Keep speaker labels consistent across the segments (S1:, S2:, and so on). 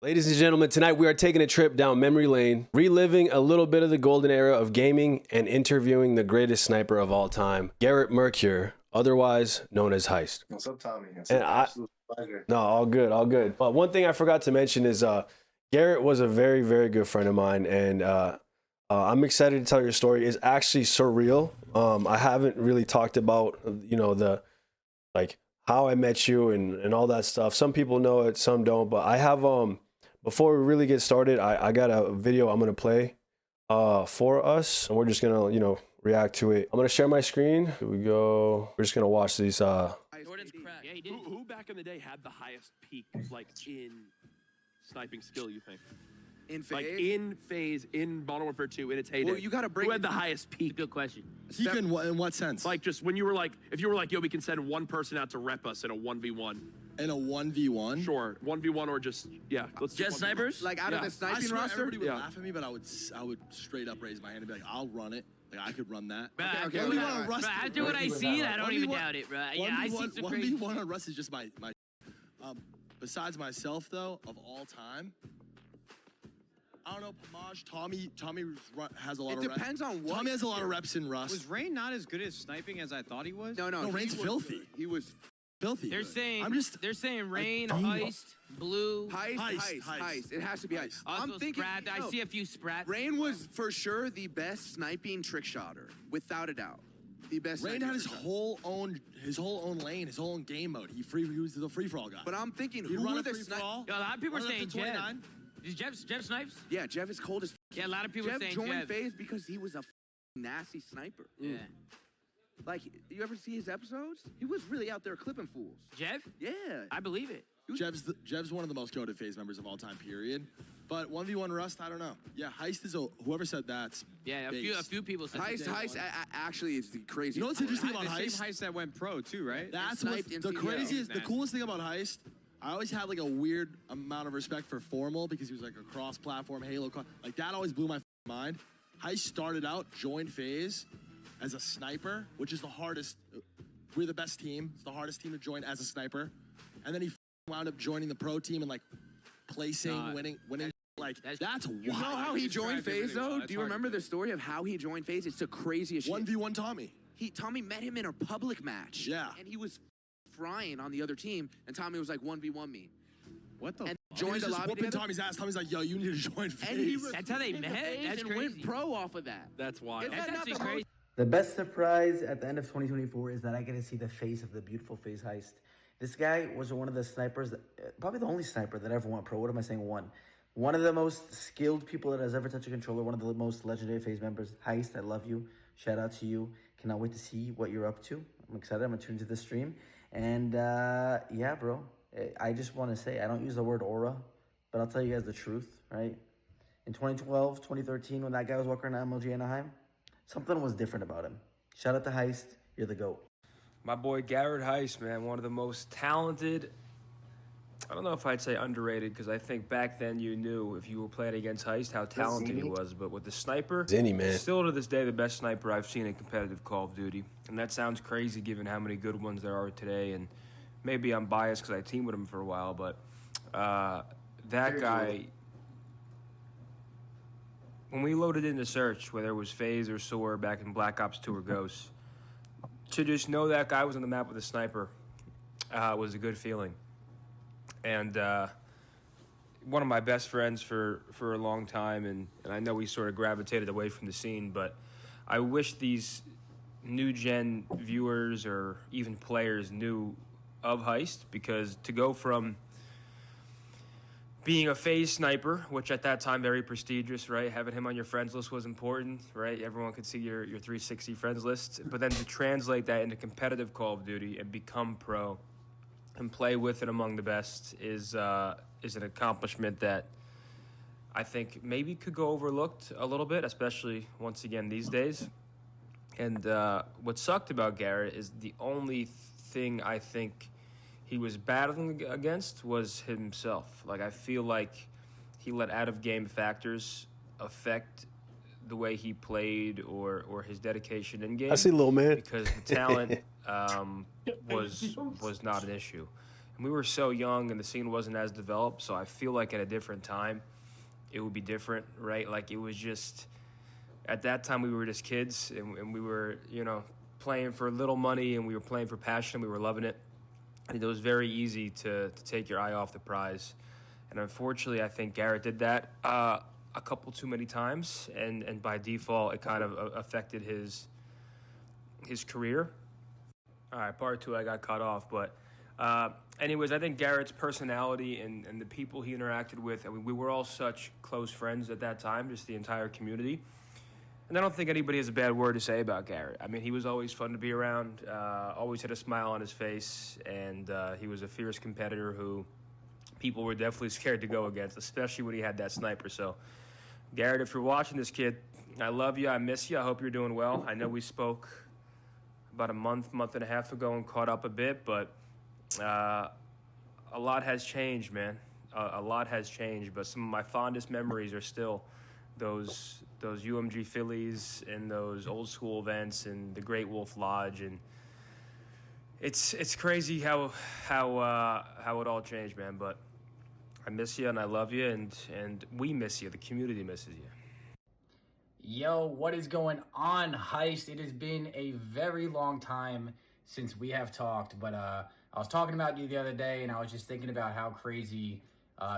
S1: Ladies and gentlemen, tonight we are taking a trip down memory lane, reliving a little bit of the golden era of gaming and interviewing the greatest sniper of all time, Garrett Mercure, otherwise known as Heist.
S2: What's up, Tommy? It's an absolute pleasure.
S1: No, all good, all good. But one thing I forgot to mention is Garrett was a very, very good friend of mine, and I'm excited to tell your story. It's actually surreal. I haven't really talked about, you know, the how I met you and all that stuff. Some people know it, some don't. But I have before we really get started, I got a video I'm gonna play for us, and we're just gonna, you know, react to it. I'm gonna share my screen. Here we go. We're just gonna watch these.
S3: Jordan's cracked. Yeah, he did. Who back in the day had the highest peak, like in sniping skill? You think?
S4: In FaZe?
S3: Like in FaZe, in Modern Warfare 2, in its heyday.
S4: Well, you got to break.
S3: Who had the highest peak? Good question.
S5: Peak in what sense?
S3: Like just when you were like, if you were like, yo, we can send one person out to rep us in a 1v1.
S5: In a 1v1?
S3: Sure, 1v1 or just let's
S4: just snipers. Like out of the sniping roster.
S5: Everybody would laugh at me, but I would straight up raise my hand and be like, I'll run it. Like I could run that.
S6: Okay. After what I see, I don't even doubt it, bro. Yeah, I see some crazy.
S5: 1v1 on Rust is just my. Besides myself though, of all time. I don't know, Montage, Tommy has a lot of reps.
S4: It depends on what.
S5: Tommy has a lot of reps in Rust.
S7: Was Rain not as good at sniping as I thought he was?
S4: No,
S5: Rain's filthy.
S4: He was
S5: filthy.
S6: They're saying Rain, Heist, Blue.
S4: Heist. It has to be Heist.
S6: I'm thinking, I see a few sprats.
S4: Rain was for sure the best sniping trick shotter, without a doubt. The best.
S5: Rain had his whole own lane, his whole own game mode. He was the free for all guy.
S4: But I'm thinking, who were the snipers?
S6: A lot of people are saying Jeff. Is Jeff snipes?
S4: Yeah, Jeff is cold as.
S6: Yeah, a lot of people are saying Jeff.
S4: Jeff joined FaZe because he was a nasty sniper.
S6: Yeah.
S4: Like, you ever see his episodes? He was really out there clipping fools.
S6: Jeff?
S4: Yeah.
S6: I believe it.
S5: Jev's one of the most goated FaZe members of all time, period. But 1v1 Rust, I don't know. Yeah, Heist is whoever said that's.
S6: Yeah, a few people said
S4: Heist actually is the craziest.
S5: You know what's interesting about Heist?
S7: Same Heist that went pro too, right?
S5: That's what's the craziest, the coolest thing about Heist. I always had like a weird amount of respect for Formal because he was like a cross-platform Halo. Like that always blew my mind. Heist started out, joined FaZe as a sniper, which is the hardest. We're the best team. It's the hardest team to join as a sniper. And then he wound up joining the pro team and like placing, winning. Like that's wild.
S4: You know how he joined FaZe though? Do you remember the story of how he joined FaZe? It's the craziest shit.
S5: 1v1 Tommy.
S4: Tommy met him in a public match.
S5: Yeah.
S4: And he was frying on the other team, and Tommy was like 1v1 me.
S5: What the?
S4: And joined the lobby
S5: whooping Tommy's ass. Tommy's like, yo, you need to join FaZe.
S6: That's how they met. That's
S4: and
S6: crazy.
S4: went pro off of that.
S3: That's wild.
S6: That's actually crazy.
S8: The best surprise at the end of 2024 is that I get to see the face of the beautiful FaZe Heist. This guy was one of the snipers, probably the only sniper that ever went pro. What am I saying? One of the most skilled people that has ever touched a controller. One of the most legendary FaZe members. Heist, I love you. Shout out to you. Cannot wait to see what you're up to. I'm excited. I'm gonna tune into the stream. And yeah, bro, I just want to say, I don't use the word aura, but I'll tell you guys the truth, right? In 2012, 2013, when that guy was walking around MLG Anaheim, something was different about him. Shout out to Heist, you're the GOAT.
S9: My boy Garrett Heist, man, one of the most talented, I don't know if I'd say underrated, because I think back then you knew if you were playing against Heist how talented he was. But with the sniper,
S1: man.
S9: Still to this day the best sniper I've seen in competitive Call of Duty. And that sounds crazy given how many good ones there are today. And maybe I'm biased because I teamed with him for a while, but that guy, when we loaded into search, whether it was FaZe or Soar back in Black Ops 2 or Ghosts, to just know that guy was on the map with a sniper was a good feeling. And one of my best friends for a long time, and I know we sort of gravitated away from the scene, but I wish these new gen viewers or even players knew of Heist, because to go from being a FaZe sniper, which at that time very prestigious, right? Having him on your friends list was important, right? Everyone could see your 360 friends list. But then to translate that into competitive Call of Duty and become pro and play with it among the best is an accomplishment that I think maybe could go overlooked a little bit, especially once again these days. And what sucked about Garrett is the only thing I think he was battling against was himself. Like, I feel like he let out-of-game factors affect the way he played or his dedication in-game.
S1: I see, little man.
S9: Because the talent was not an issue. we were so young and the scene wasn't as developed. So I feel like at a different time, it would be different, right? Like it was just, at that time we were just kids and we were, you know, playing for little money and we were playing for passion. We were loving it. And it was very easy to take your eye off the prize. And unfortunately, I think Garrett did that a couple too many times. And by default, it kind of affected his career. All right, part two, I got cut off. But anyways, I think Garrett's personality and the people he interacted with, I mean, we were all such close friends at that time, just the entire community. And I don't think anybody has a bad word to say about Garrett. I mean, he was always fun to be around, always had a smile on his face, and he was a fierce competitor who people were definitely scared to go against, especially when he had that sniper. So, Garrett, if you're watching this, kid, I love you, I miss you, I hope you're doing well. I know we spoke about a month and a half ago and caught up a bit, but a lot has changed, man. A lot has changed, but some of my fondest memories are still those UMG Phillies and those old school events and the Great Wolf Lodge, and it's crazy how it all changed, man. But I miss you and I love you, and we miss you. The community misses you.
S10: Yo, what is going on, Heist? It has been a very long time since we have talked, but I was talking about you the other day, and I was just thinking about how crazy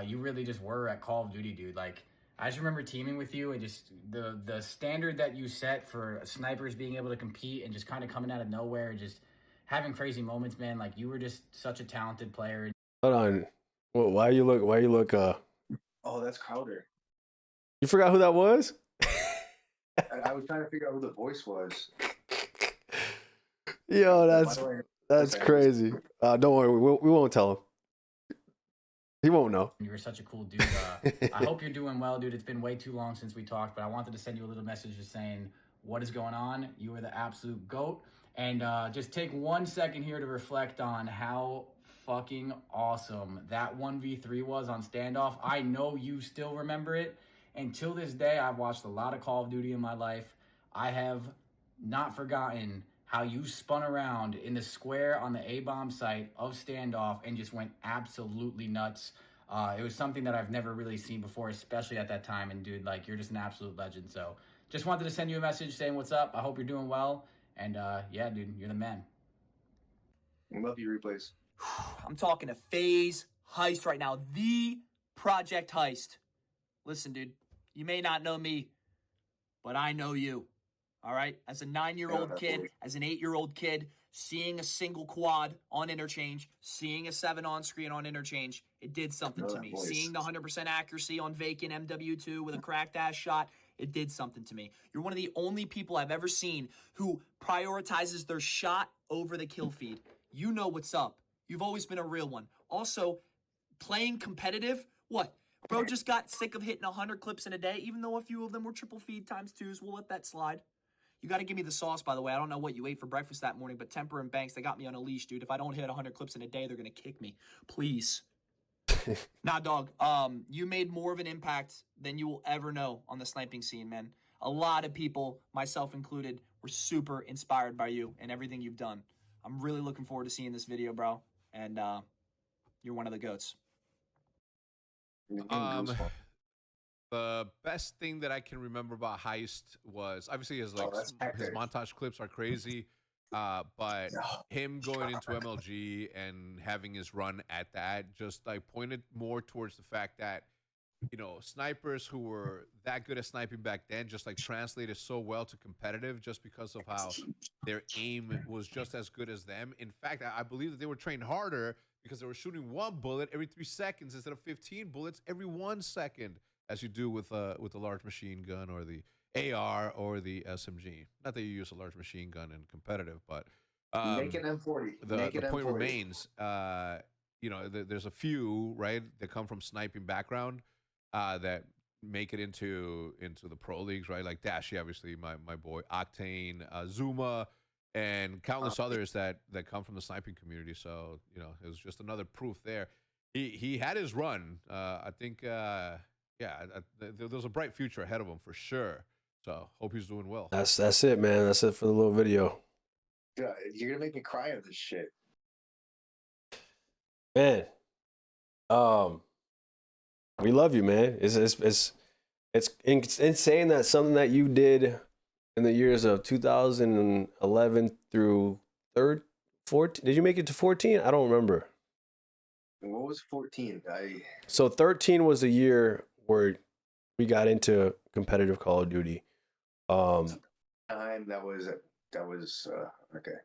S10: you really just were at Call of Duty, dude. Like, I just remember teaming with you and just the standard that you set for snipers being able to compete and just kind of coming out of nowhere and just having crazy moments, man. Like, you were just such a talented player.
S1: Hold on. Well, why you look
S2: Oh, that's Crowder.
S1: You forgot who that was?
S2: I was trying to figure out who the voice was.
S1: Yo, that's crazy. Don't worry, we won't tell him. He won't know.
S10: You were such a cool dude. I hope you're doing well, dude. It's been way too long since we talked, but I wanted to send you a little message just saying what is going on. You are the absolute GOAT. And just take 1 second here to reflect on how fucking awesome that 1v3 was on Standoff. I know you still remember it. And till this day, I've watched a lot of Call of Duty in my life. I have not forgotten how you spun around in the square on the A-bomb site of Standoff and just went absolutely nuts. It was something that I've never really seen before, especially at that time. And dude, like, you're just an absolute legend. So just wanted to send you a message saying what's up. I hope you're doing well. And yeah, dude, you're the man.
S2: I love you, replays.
S11: I'm talking to FaZe Heist right now. The Project Heist. Listen, dude, you may not know me, but I know you. All right? As a 9-year-old kid, as an 8-year-old kid, seeing a single quad on interchange, seeing a 7 on screen on interchange, it did something to me. Seeing the 100% accuracy on vacant MW2 with a cracked ass shot, it did something to me. You're one of the only people I've ever seen who prioritizes their shot over the kill feed. You know what's up. You've always been a real one. Also, playing competitive, what? Bro just got sick of hitting 100 clips in a day, even though a few of them were triple feed times 2s. We'll let that slide. You got to give me the sauce, by the way. I don't know what you ate for breakfast that morning, but Temperrr and Banks, they got me on a leash, dude. If I don't hit 100 clips in a day, they're going to kick me. Please. Nah, dog. You made more of an impact than you will ever know on the sniping scene, man. A lot of people, myself included, were super inspired by you and everything you've done. I'm really looking forward to seeing this video, bro. And you're one of the GOATs.
S12: The best thing that I can remember about Heist was obviously his montage clips are crazy, but him going into MLG and having his run at that just like pointed more towards the fact that, you know, snipers who were that good at sniping back then just like translated so well to competitive just because of how their aim was just as good as them. In fact, I believe that they were trained harder because they were shooting 1 bullet every 3 seconds instead of 15 bullets every 1 second, as you do with a large machine gun or the AR or the SMG. Not that you use a large machine gun in competitive, but
S2: Make an M40.
S12: The point remains, you know, there's a few, right, that come from sniping background that make it into the pro leagues, right? Like Dashy, obviously, my boy, Octane, Zuma, and countless others that come from the sniping community. So, you know, it was just another proof there. He had his run. I think, there's a bright future ahead of him for sure. So hope he's doing well.
S1: That's it, man. That's it for the little video.
S2: God, you're gonna make me cry on this shit.
S1: Man, we love you, man. It's insane that something that you did in the years of 2011 through 14. Did you make it to 14? I don't remember.
S2: What was 14?
S1: So 13 was the year where we got into competitive Call of Duty.
S2: That was okay.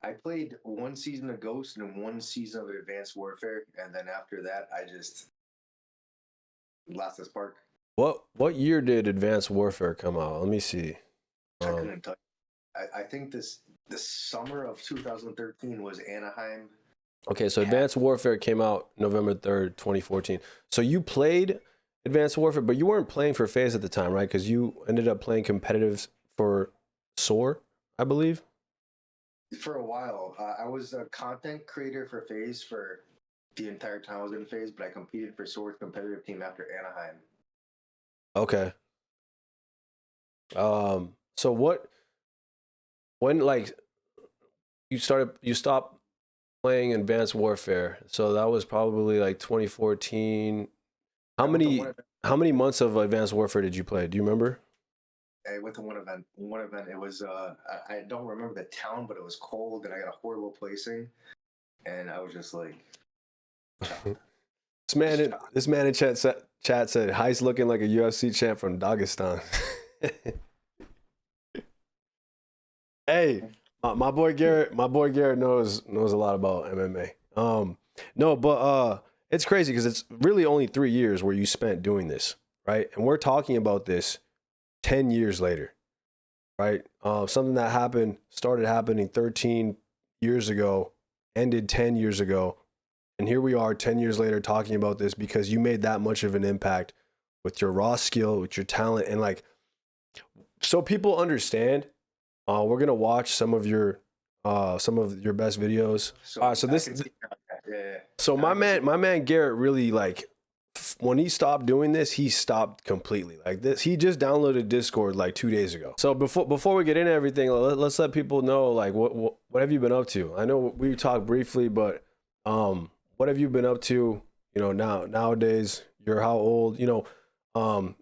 S2: I played one season of Ghost and one season of Advanced Warfare, and then after that, I just lost the spark.
S1: What year did Advanced Warfare come out? Let me see.
S2: I couldn't tell you. I think the summer of 2013 was Anaheim.
S1: Okay, so Advanced Warfare came out November 3rd, 2014. So you played Advanced Warfare, but you weren't playing for FaZe at the time, right? Because you ended up playing competitive for Soar, I believe.
S2: For a while, I was a content creator for FaZe for the entire time I was in FaZe, but I competed for Soar's competitive team after Anaheim.
S1: Okay. So when like you stopped playing Advanced Warfare, so that was probably like 2014. How many months of Advanced Warfare did you play? Do you remember?
S2: I went to one event. It was I don't remember the town, but it was cold and I got a horrible placing, and I was just like,
S1: this man in chat said Heist looking like a UFC champ from Dagestan. Hey, my boy Garrett knows a lot about MMA. No, but it's crazy because it's really only 3 years where you spent doing this, right? And we're talking about this 10 years later, right? Something that started happening 13 years ago, ended 10 years ago. And here we are 10 years later talking about this because you made that much of an impact with your raw skill, with your talent. And like, so people understand, we're going to watch some of your best videos. So my man Garrett really, like, when he stopped doing this, he stopped completely. Like this, he just downloaded Discord like 2 days ago. So before we get into everything, let's let people know, like, what have you been up to? I know we talked briefly, but what have you been up to? You know, nowadays, you're how old? You know,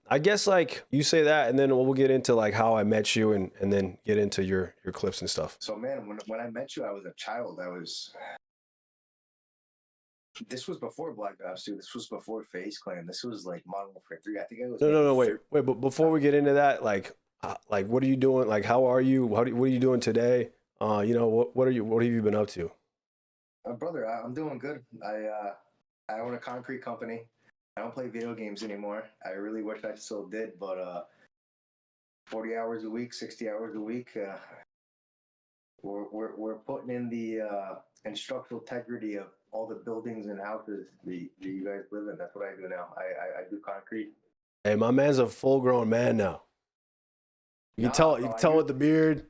S1: I guess like you say that, and then we'll get into like how I met you, and then get into your clips and stuff.
S2: So man, when I met you, I was a child. This was before Black Ops 2. This was before FaZe Clan. This was like Modern Warfare 3. I think I was.
S1: No, wait. But before we get into that, like what are you doing? Like, how are you? What are you doing today? You know, what have you been up to?
S2: Brother, I'm doing good. I own a concrete company. I don't play video games anymore. I really wish I still did, but 40 hours a week, 60 hours a week. We're putting in the structural integrity of all the buildings and houses that you guys live in. That's what I do now. I do concrete.
S1: Hey, my man's a full-grown man now. You can tell with the beard.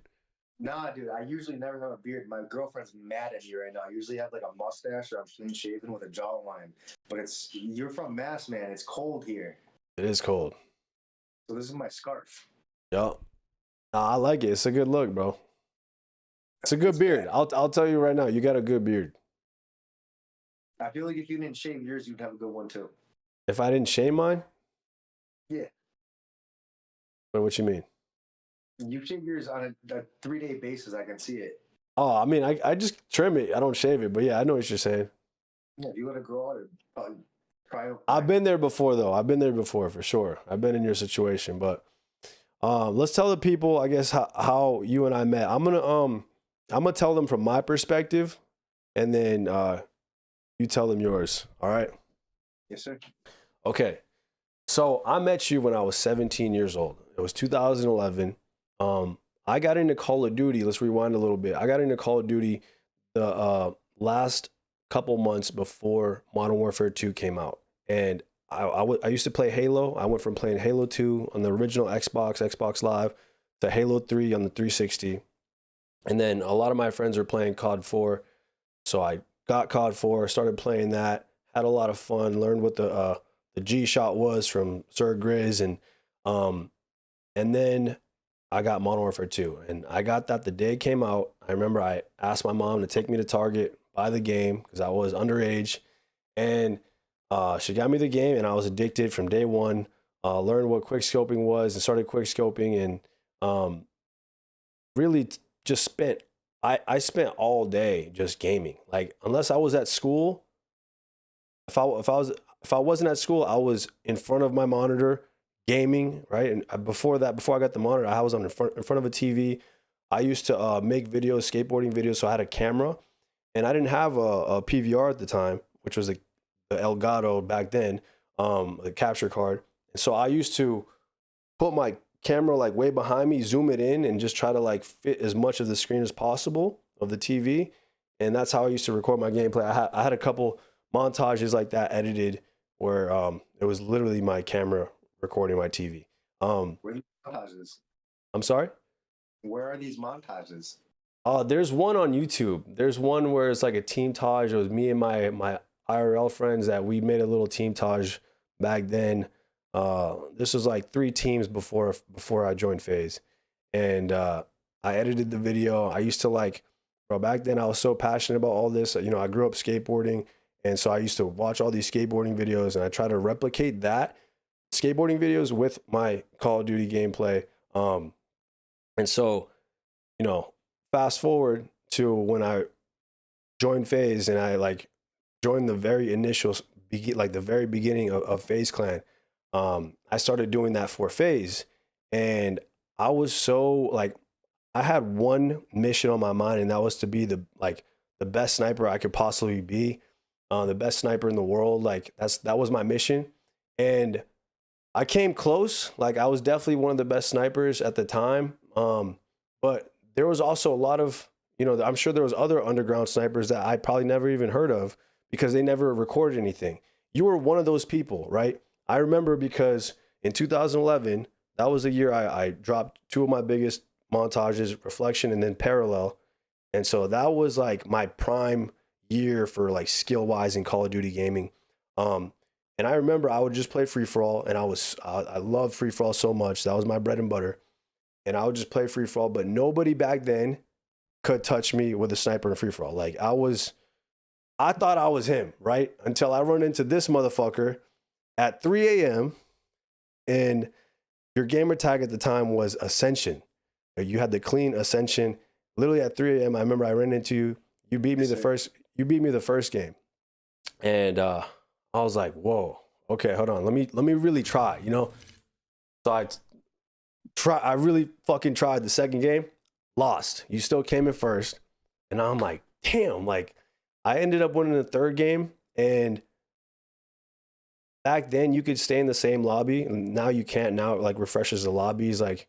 S2: Nah, dude, I usually never have a beard. My girlfriend's mad at me right now. I usually have like a mustache or I'm clean shaven with a jawline. But you're from Mass, man. It's cold here.
S1: It is cold.
S2: So this is my scarf.
S1: Yup. Nah, I like it. It's a good look, bro. It's a good beard. I'll tell you right now, you got a good beard.
S2: I feel like if you didn't shave yours, you'd have a good one too.
S1: If I didn't shave mine?
S2: Yeah.
S1: But what you mean?
S2: You shave yours on a 3-day basis. I can see it.
S1: Oh, I mean, I just trim it. I don't shave it. But yeah, I know what you're saying.
S2: Yeah, if you want to grow out, probably try.
S1: I've been there before, though. I've been there before for sure. I've been in your situation. But let's tell the people, I guess, how you and I met. I'm gonna tell them from my perspective, and then you tell them yours. All right?
S2: Yes, sir. Okay.
S1: So I met you when I was 17 years old. It was 2011. I got into Call of Duty. Let's rewind a little bit. I got into Call of Duty the last couple months before Modern Warfare 2 came out. And I used to play Halo. I went from playing Halo 2 on the original Xbox Live to Halo 3 on the 360. And then a lot of my friends were playing COD 4. So I got COD 4, started playing that, had a lot of fun, learned what the G shot was from Sir Grizz, and then I got Modern Warfare 2, and I got that the day it came out. I remember I asked my mom to take me to Target, buy the game because I was underage, and she got me the game, and I was addicted from day one. Learned what quick scoping was and started quick scoping, and really just spent. I spent all day just gaming. Like unless I was at school, if I wasn't at school, I was in front of my monitor gaming, right? And before that, before I got the monitor, I was in front of a TV. I used to make videos, skateboarding videos, so I had a camera, and I didn't have a PVR at the time, which was the Elgato back then, the capture card. And so I used to put my camera like way behind me, zoom it in, and just try to like fit as much of the screen as possible of the TV. And that's how I used to record my gameplay. I had a couple montages like that edited where it was literally my camera recording my TV.
S2: Where are these montages?
S1: I'm sorry?
S2: Where are these montages?
S1: There's one on YouTube. There's one where it's like a team taj. It was me and my IRL friends that we made a little team taj back then. This was like 3 teams before I joined FaZe. And I edited the video. I used to like, bro, back then I was so passionate about all this. You know, I grew up skateboarding. And so I used to watch all these skateboarding videos, and I try to replicate that skateboarding videos with my Call of Duty gameplay. And so, you know, fast forward to when I joined FaZe, and I like joined the very initial, like the very beginning of FaZe Clan. I started doing that for FaZe, and I was so like, I had one mission on my mind, and that was to be the best sniper I could possibly be. The best sniper in the world. Like that was my mission. And I came close. Like I was definitely one of the best snipers at the time. But there was also a lot of, you know, I'm sure there was other underground snipers that I probably never even heard of because they never recorded anything. You were one of those people, right? I remember because in 2011, that was the year I dropped 2 of my biggest montages, Reflection and then Parallel. And so that was like my prime year for like skill wise in Call of Duty gaming. And I remember I would just play free for all, and I loved free for all so much. That was my bread and butter. And I would just play free for all, but nobody back then could touch me with a sniper in free for all. Like I thought I was him, right? Until I run into this motherfucker at 3 a.m. and your gamer tag at the time was Ascension. You had the clean Ascension. Literally at 3 a.m. I remember I ran into you. You beat me the first game. And I was like, whoa, okay, hold on. Let me really try, you know? So I really fucking tried the second game, lost. You still came in first. And I'm like, damn, like I ended up winning the third game. And back then you could stay in the same lobby. And now you can't. Now it like refreshes the lobbies like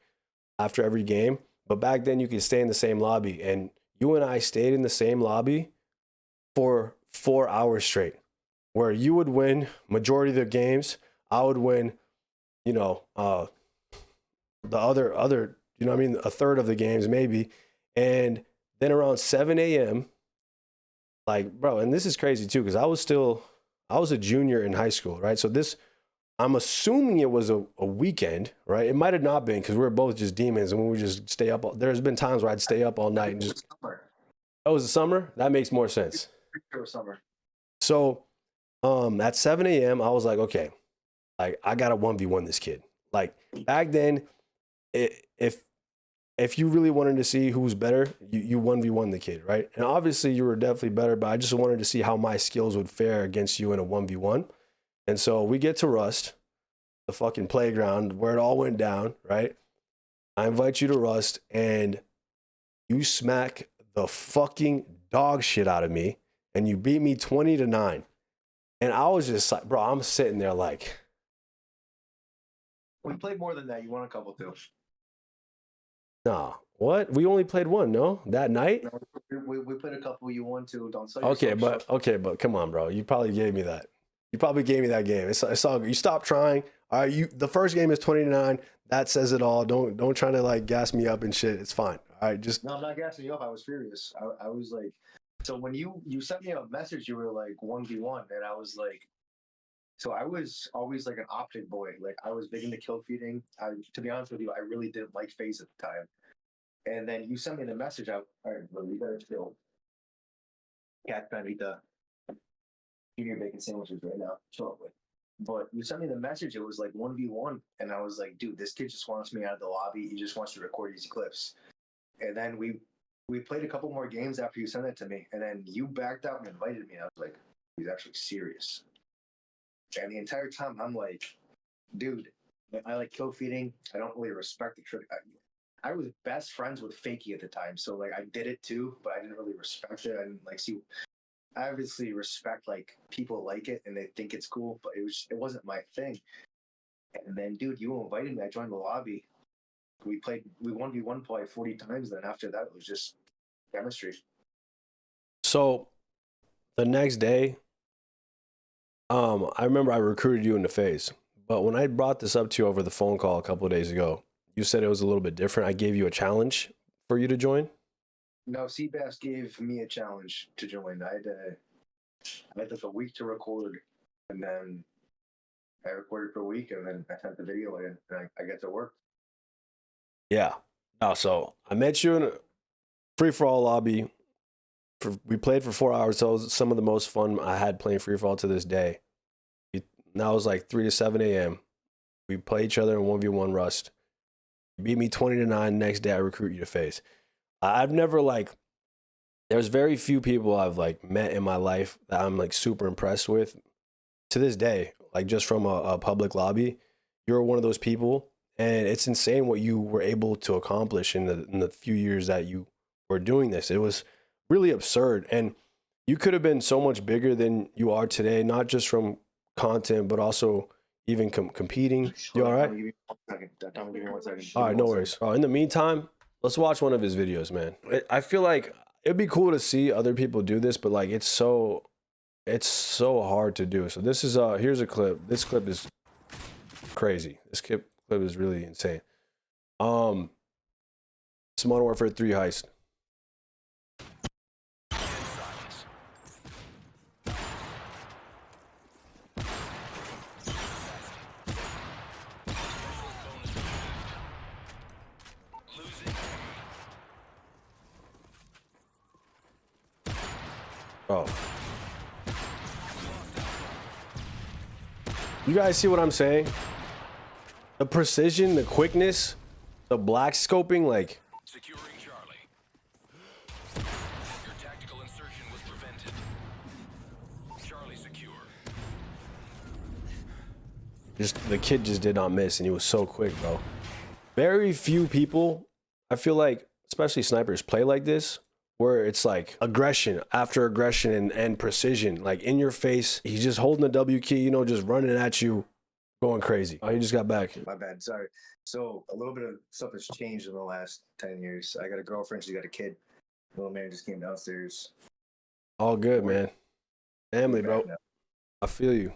S1: after every game. But back then you could stay in the same lobby. And you and I stayed in the same lobby for 4 hours straight, where you would win majority of the games. I would win, you know, the other, you know what I mean? A third of the games maybe. And then around 7 a.m., like, bro, and this is crazy too, because I was a junior in high school, right? So I'm assuming it was a weekend, right? It might have not been because we were both just demons and we would just stay up. There's been times where I'd stay up all night and just. Oh, it was the summer? That makes more sense.
S2: Summer.
S1: So at 7 a.m., I was like, okay, like I got to 1v1 this kid. Like back then, if you really wanted to see who's better, you 1v1 the kid, right? And obviously you were definitely better, but I just wanted to see how my skills would fare against you in a 1v1. And so we get to Rust, the fucking playground where it all went down, right? I invite you to Rust and you smack the fucking dog shit out of me and you beat me 20-9. And I was just like, bro, I'm sitting there like.
S2: We played more than that. You won a couple too.
S1: Nah, what? We only played one, no? That night?
S2: No, we played a couple. You won too. Don't sell
S1: Okay, but come on, bro. You probably gave me that. You probably gave me that game. It's all good. You stop trying. All right, the first game is 20-9. That says it all. Don't try to like gas me up and shit. It's fine. All right, just.
S2: No, I'm not gassing you up. I was furious. I was like, so when you sent me a message, you were like 1v1, and I was like, so I was always like an OpTic boy. Like I was big into kill feeding. To be honest with you, I really didn't like FaZe at the time. And then you sent me the message out. All right, bro, you better chill. cat trying to eat the junior bacon sandwiches right now. Chill out with. But you sent me the message. It was like 1v1, and I was like, dude, this kid just wants me out of the lobby. He just wants to record easy clips. And then we played a couple more games after you sent it to me, and then you backed out and invited me. I was like, he's actually serious. And the entire time, I'm like, dude, I like kill feeding. I don't really respect the trick. I was best friends with Fakey at the time, so like I did it too, but I didn't really respect it. I didn't like see. I obviously respect like people like it and they think it's cool, but it wasn't my thing. And then, dude, you invited me. I joined the lobby. We 1v1 probably 40 times. Then after that, it was just chemistry.
S1: So the next day, I remember I recruited you into FaZe, but when I brought this up to you over the phone call a couple of days ago, you said it was a little bit different. I gave you a challenge for you to join.
S2: No, Seabass gave me a challenge to join. I had like a week to record, and then I recorded for a week, and then I sent the video in, and I get to work.
S1: Yeah. No, so I met you in a free-for-all lobby. We played for 4 hours. So it was some of the most fun I had playing free-for-all to this day. Now it was like 3 to 7 a.m. We play each other in 1v1 Rust. You beat me 20-9. Next day, I recruit you to FaZe. I've never there's very few people I've like met in my life that I'm like super impressed with to this day, like just from a public lobby. You're one of those people, and it's insane what you were able to accomplish in the few years that you were doing this. It was really absurd, and you could have been so much bigger than you are today, not just from content, but also even competing. You all right?
S2: Give me 1 second.
S1: All right, no worries. In the meantime, let's watch one of his videos, man. I feel like it'd be cool to see other people do this, but like it's so hard to do. So this is here's a clip. This clip is crazy. This clip is really insane. Modern Warfare 3 heist. Oh. You guys see what I'm saying? The precision, the quickness, the black scoping, like.
S13: Securing Charlie. Your tactical insertion was prevented. Charlie secure.
S1: The kid just did not miss, and he was so quick, bro. Very few people, I feel like, especially snipers, play like this, where it's like aggression after aggression and precision, like in your face. He's just holding the W key, you know, just running at you, going crazy. Oh, he just got back.
S2: My bad. Sorry. So a little bit of stuff has changed in the last 10 years. I got a girlfriend. She's got a kid. Little man just came downstairs.
S1: All good, man. Family, bro. I feel you.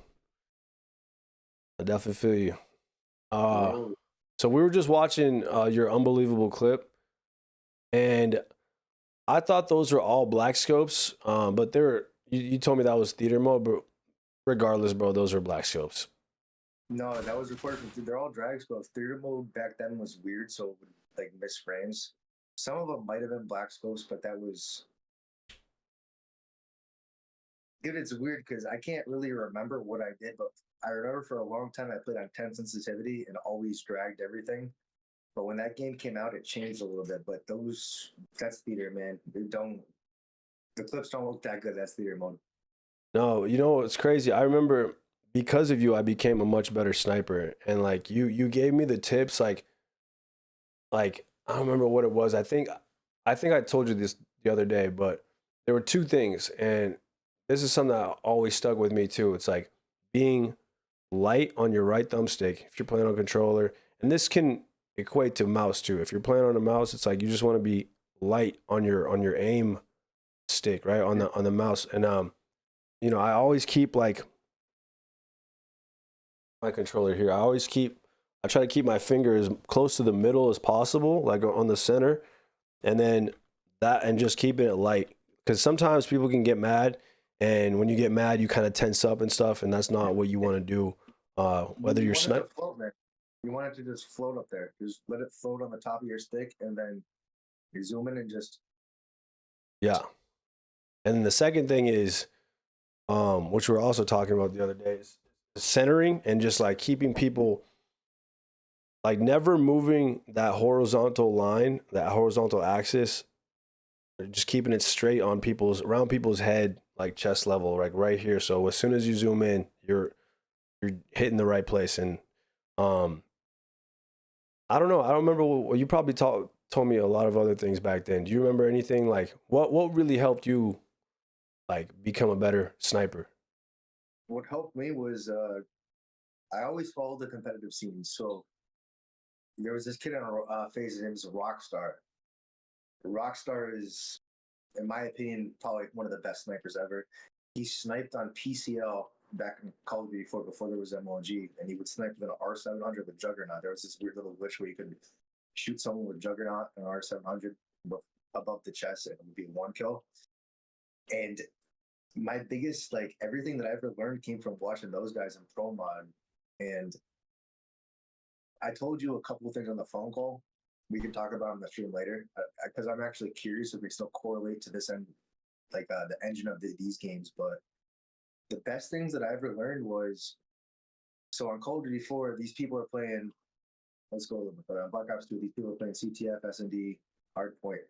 S1: I definitely feel you. So we were just watching your unbelievable clip, and I thought those were all black scopes, but you told me that was theater mode, but regardless, bro, those are black scopes.
S2: No, that was recorded from. They're all drag scopes. Theater mode back then was weird, so it would like miss frames. Some of them might have been black scopes, but that was. Dude, it's weird because I can't really remember what I did, but I remember for a long time I played on 10 sensitivity and always dragged everything. But when that game came out, it changed a little bit. But that's theater, man. The clips don't look that good. That's theater mode.
S1: No, you know, it's crazy. I remember because of you, I became a much better sniper. And like you gave me the tips, like I don't remember what it was. I think I told you this the other day, but there were two things. And this is something that always stuck with me too. It's like being light on your right thumbstick if you're playing on controller. And this can equate to mouse too. If you're playing on a mouse, it's like you just want to be light on your aim stick, right? On the mouse. And you know, I always keep like my controller here. I try to keep my finger as close to the middle as possible, like on the center, and then and just keeping it light. Because sometimes people can get mad, and when you get mad, you kind of tense up and stuff, and that's not what you want to do. Whether you're sniping.
S2: You want it to just float up there. Just let it float on the top of your stick, and then you zoom in and just.
S1: Yeah. And then the second thing is, which we were also talking about the other day, is centering and just like keeping people like never moving that horizontal line, that horizontal axis, just keeping it straight on around people's head, like chest level, like right here. So as soon as you zoom in, you're hitting the right place. And I don't know. I don't remember what you probably told me a lot of other things back then. Do you remember anything like what really helped you like become a better sniper?
S2: What helped me was I always followed the competitive scene. So there was this kid on FaZe, his name is Rockstar. Rockstar is, in my opinion, probably one of the best snipers ever. He sniped on PCL back in Call of Duty 4 before there was MLG, and he would snipe with an R700 with Juggernaut. There was this weird little glitch where you could shoot someone with Juggernaut and R700 above the chest, and it would be one kill. And my biggest, like, everything that I ever learned came from watching those guys in Pro Mod. And I told you a couple of things on the phone call. We can talk about on the stream later, because I'm actually curious if they still correlate to this end, like the engine of these games. But the best things that I ever learned was, so on Call of Duty 4, these people are playing, let's go a little bit further. On Black Ops 2, these people are playing CTF, S&D, Hardpoint.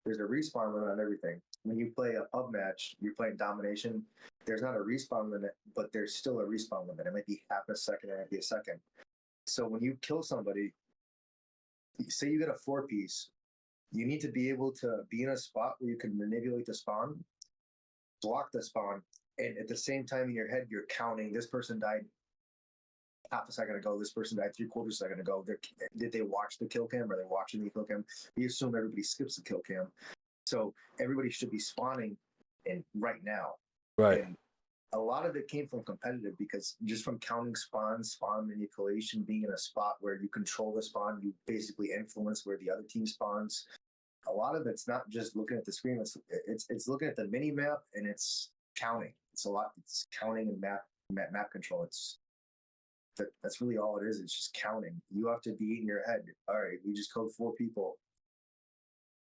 S2: There's a respawn limit on everything. When you play a pub match, you're playing domination, there's not a respawn limit, but there's still a respawn limit. It might be half a second, it might be a second. So when you kill somebody, say you get a 4-piece, you need to be able to be in a spot where you can manipulate the spawn, block the spawn, and at the same time in your head, you're counting, this person died half a second ago, this person died 3/4 second ago. Did they watch the kill cam? Are they watching the kill cam? We assume everybody skips the kill cam. So everybody should be spawning in right now.
S1: Right.
S2: And a lot of it came from competitive, because just from counting spawns, spawn manipulation, being in a spot where you control the spawn, you basically influence where the other team spawns. A lot of it's not just looking at the screen, it's looking at the mini map, and it's counting. It's counting and map control. That's really all it is. It's just counting. You have to be in your head. All right, we just killed 4 people.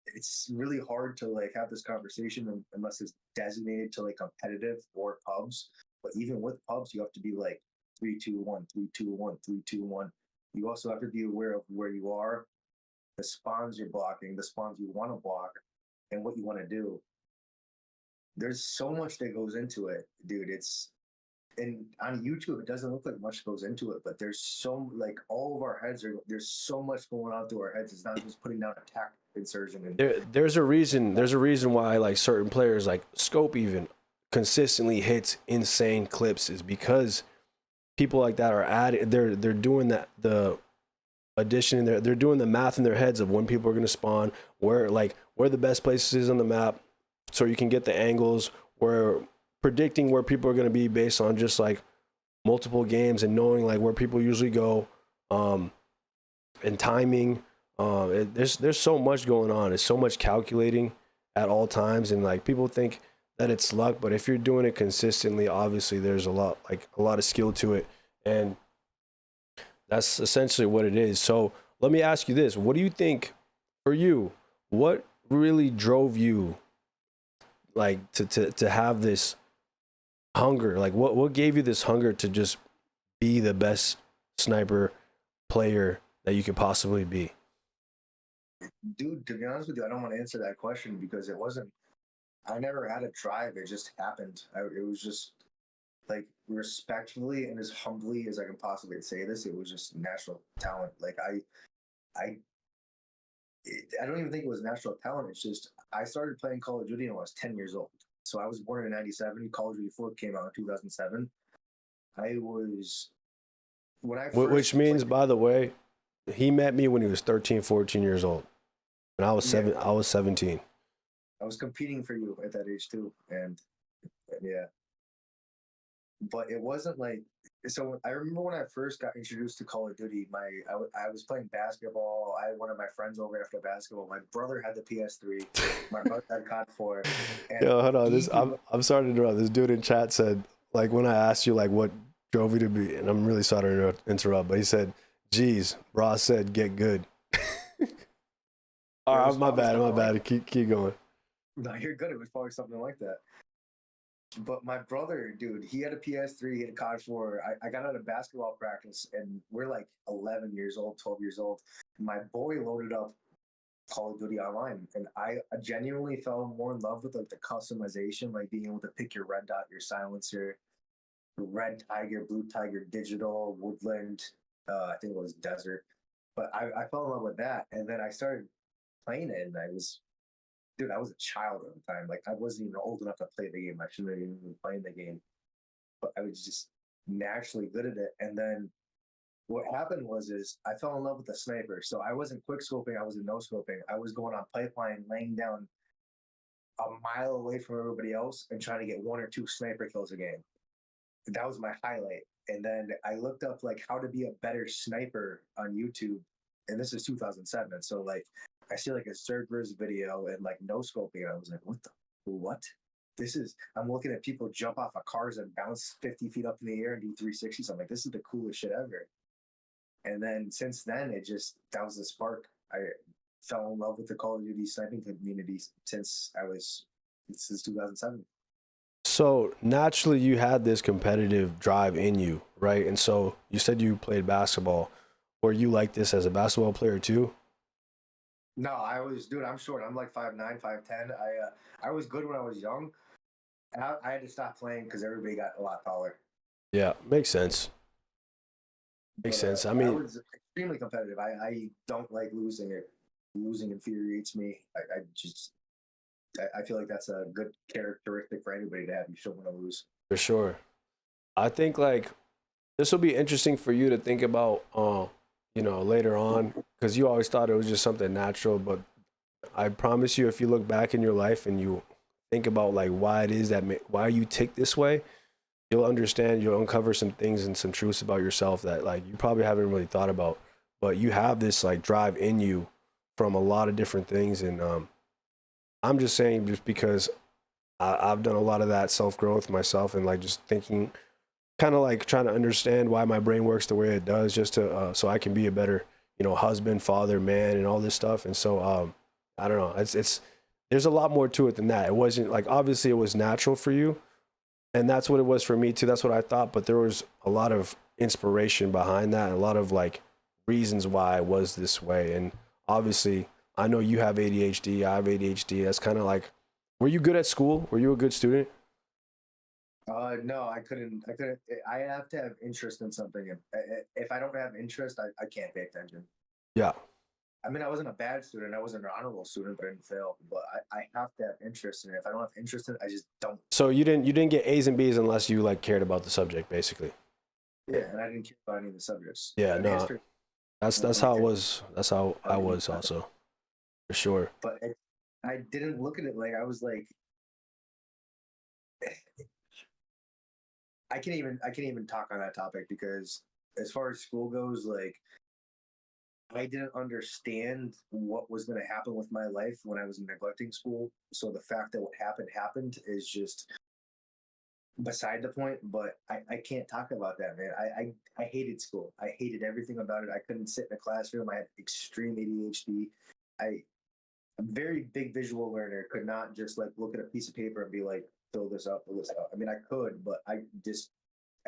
S2: It's really hard to like have this conversation unless it's designated to like competitive or pubs. But even with pubs, you have to be like 3-2-1, 3-2-1, 3-2-1. You also have to be aware of where you are, the spawns you're blocking, the spawns you want to block, and what you want to do. There's so much that goes into it, dude. And on YouTube, it doesn't look like much goes into it, but there's so, like, all of our heads there's so much going on through our heads. It's not just putting down attack insertion. And
S1: There's a reason why like certain players like Scope even consistently hits insane clips, is because people like that are they're doing the addition in they're doing the math in their heads of when people are going to spawn, where the best places is on the map, so you can get the angles, where predicting where people are going to be based on just like multiple games, and knowing like where people usually go, and timing. There's so much going on. It's so much calculating at all times, and like people think that it's luck, but if you're doing it consistently, obviously there's a lot of skill to it, and that's essentially what it is. So let me ask you this: what do you think, for you, what really drove you like to have this hunger? Like what gave you this hunger to just be the best sniper player that you could possibly be?
S2: Dude, to be honest with you, I don't want to answer that question, because I never had a drive. It just happened. It was just like, respectfully and as humbly as I can possibly say this, it was just natural talent. Like I don't even think it was natural talent. It's just, I started playing Call of Duty when I was 10 years old. So I was born in 97. Call of Duty 4 came out in 2007.
S1: Which means, by the way, he met me when he was 13, 14 years old. And I was 17.
S2: I was competing for you at that age too. And yeah. But it wasn't like, so I remember when I first got introduced to Call of Duty, I was playing basketball. I had one of my friends over after basketball. My brother had the PS3. My brother had COD 4.
S1: Yo, hold on. I'm sorry to interrupt. This dude in chat said, like, when I asked you like what drove you to be, and I'm really sorry to interrupt, but he said, "Geez, Ross said get good." All right, my bad. Keep going.
S2: No, you're good. It was probably something like that. But my brother, dude, he had a PS3, he had a COD 4. I got out of basketball practice, and we're like 11 years old, 12 years old. My boy loaded up Call of Duty Online, and I genuinely fell more in love with like the customization, like being able to pick your red dot, your silencer, red tiger, blue tiger, digital, woodland. I think it was desert. But I fell in love with that, and then I started playing it, and I was a child at the time. Like I wasn't even old enough to play the game. I shouldn't have even been playing the game, but I was just naturally good at it. And then what happened is I fell in love with the sniper. So I wasn't quick scoping, I wasn't no scoping. I was going on pipeline, laying down a mile away from everybody else and trying to get 1 or 2 sniper kills a game. That was my highlight. And then I looked up like how to be a better sniper on YouTube, and this is 2007. So like I see like a Cerberus video and like no scoping, and I was like, what? This is, I'm looking at people jump off of cars and bounce 50 feet up in the air and do 360s. I'm like, this is the coolest shit ever. And then since then, that was the spark. I fell in love with the Call of Duty sniping community since 2007.
S1: So naturally, you had this competitive drive in you, right? And so you said you played basketball. Were you like this as a basketball player too?
S2: No, I'm short. I'm like 5'9", 5'10". I was good when I was young. I had to stop playing because everybody got a lot taller.
S1: Yeah, makes sense. Makes sense. I mean,
S2: I was extremely competitive. I don't like losing. Losing infuriates me. I feel like that's a good characteristic for anybody to have. You shouldn't want to lose.
S1: For sure. I think like this will be interesting for you to think about, later on, because you always thought it was just something natural. But I promise you, if you look back in your life and you think about like why it is why you tick this way, you'll understand. You'll uncover some things and some truths about yourself that like you probably haven't really thought about. But you have this like drive in you from a lot of different things, and I'm just saying, just because I've done a lot of that self-growth myself, and like just thinking, kind of like trying to understand why my brain works the way it does, just to so I can be a better, husband, father, man, and all this stuff. And so I don't know, it's there's a lot more to it than that. It wasn't like, obviously it was natural for you, and that's what it was for me too. That's what I thought, but there was a lot of inspiration behind that, and a lot of like reasons why I was this way. And obviously I know you have ADHD, I have ADHD. That's kind of like, were you good at school? Were you a good student?
S2: No, I couldn't. I have to have interest in something. If I don't have interest, I can't pay attention.
S1: Yeah.
S2: I mean, I wasn't a bad student. I wasn't an honorable student, but I didn't fail. But I have to have interest in it. If I don't have interest in it, I just don't.
S1: So you didn't get A's and B's unless you like cared about the subject, basically.
S2: Yeah, and I didn't care about any of the subjects.
S1: Yeah, no. That's how it was. That's how I was also, for sure.
S2: But I didn't look at it like I was like. I can't even talk on that topic, because as far as school goes, like I didn't understand what was going to happen with my life when I was neglecting school. So the fact that what happened is just beside the point. But I can't talk about that, man. I hated school. I hated everything about it. I couldn't sit in a classroom. I had extreme ADHD. I'm a very big visual learner. Could not just like look at a piece of paper and be like, fill this out. I mean, I could, but I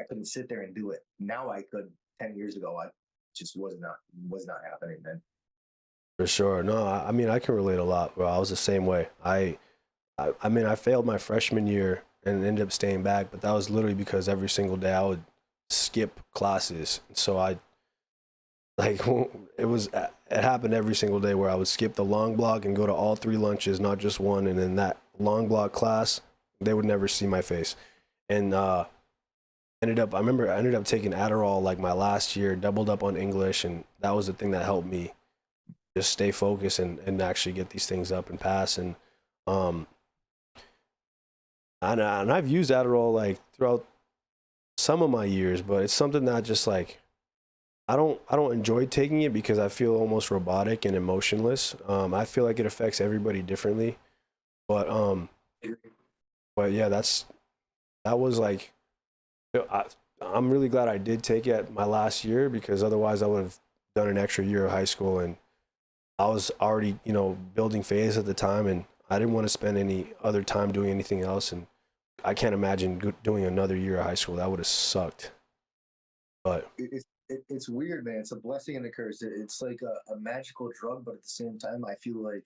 S2: couldn't sit there and do it. Now I could. 10 years ago, I just was not happening, man.
S1: For sure. No, I mean, I can relate a lot, bro. I was the same way. I mean, I failed my freshman year and ended up staying back, but that was literally because every single day I would skip classes. So it happened every single day where I would skip the long block and go to all 3 lunches, not just one. And in that long block class, they would never see my face. And I ended up taking Adderall like my last year, doubled up on English, and that was the thing that helped me just stay focused and actually get these things up and pass. And I've used Adderall like throughout some of my years, but it's something that just like I don't enjoy taking it because I feel almost robotic and emotionless. I feel like it affects everybody differently, but yeah, that was like, I'm really glad I did take it my last year, because otherwise I would have done an extra year of high school, and I was already, building FaZe at the time, and I didn't want to spend any other time doing anything else, and I can't imagine doing another year of high school. That would have sucked. But
S2: it's weird, man. It's a blessing and a curse. It's like a magical drug, but at the same time, I feel like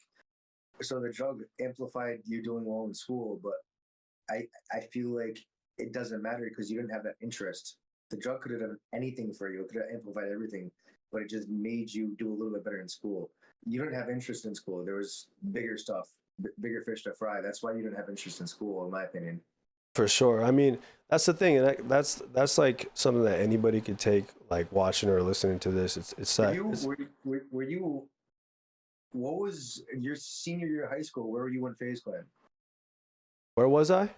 S2: so the drug amplified you doing well in school, but I feel like it doesn't matter because you didn't have that interest. The drug could have done anything for you. It could have amplified everything, but it just made you do a little bit better in school. You didn't have interest in school. There was bigger stuff, bigger fish to fry. That's why you didn't have interest in school, in my opinion.
S1: for sure. I mean, that's the thing, and that's like something that anybody could take, like watching or listening to this. It's that.
S2: Were you? What was your senior year of high school? Where were you in FaZe Clan?
S1: Where was I?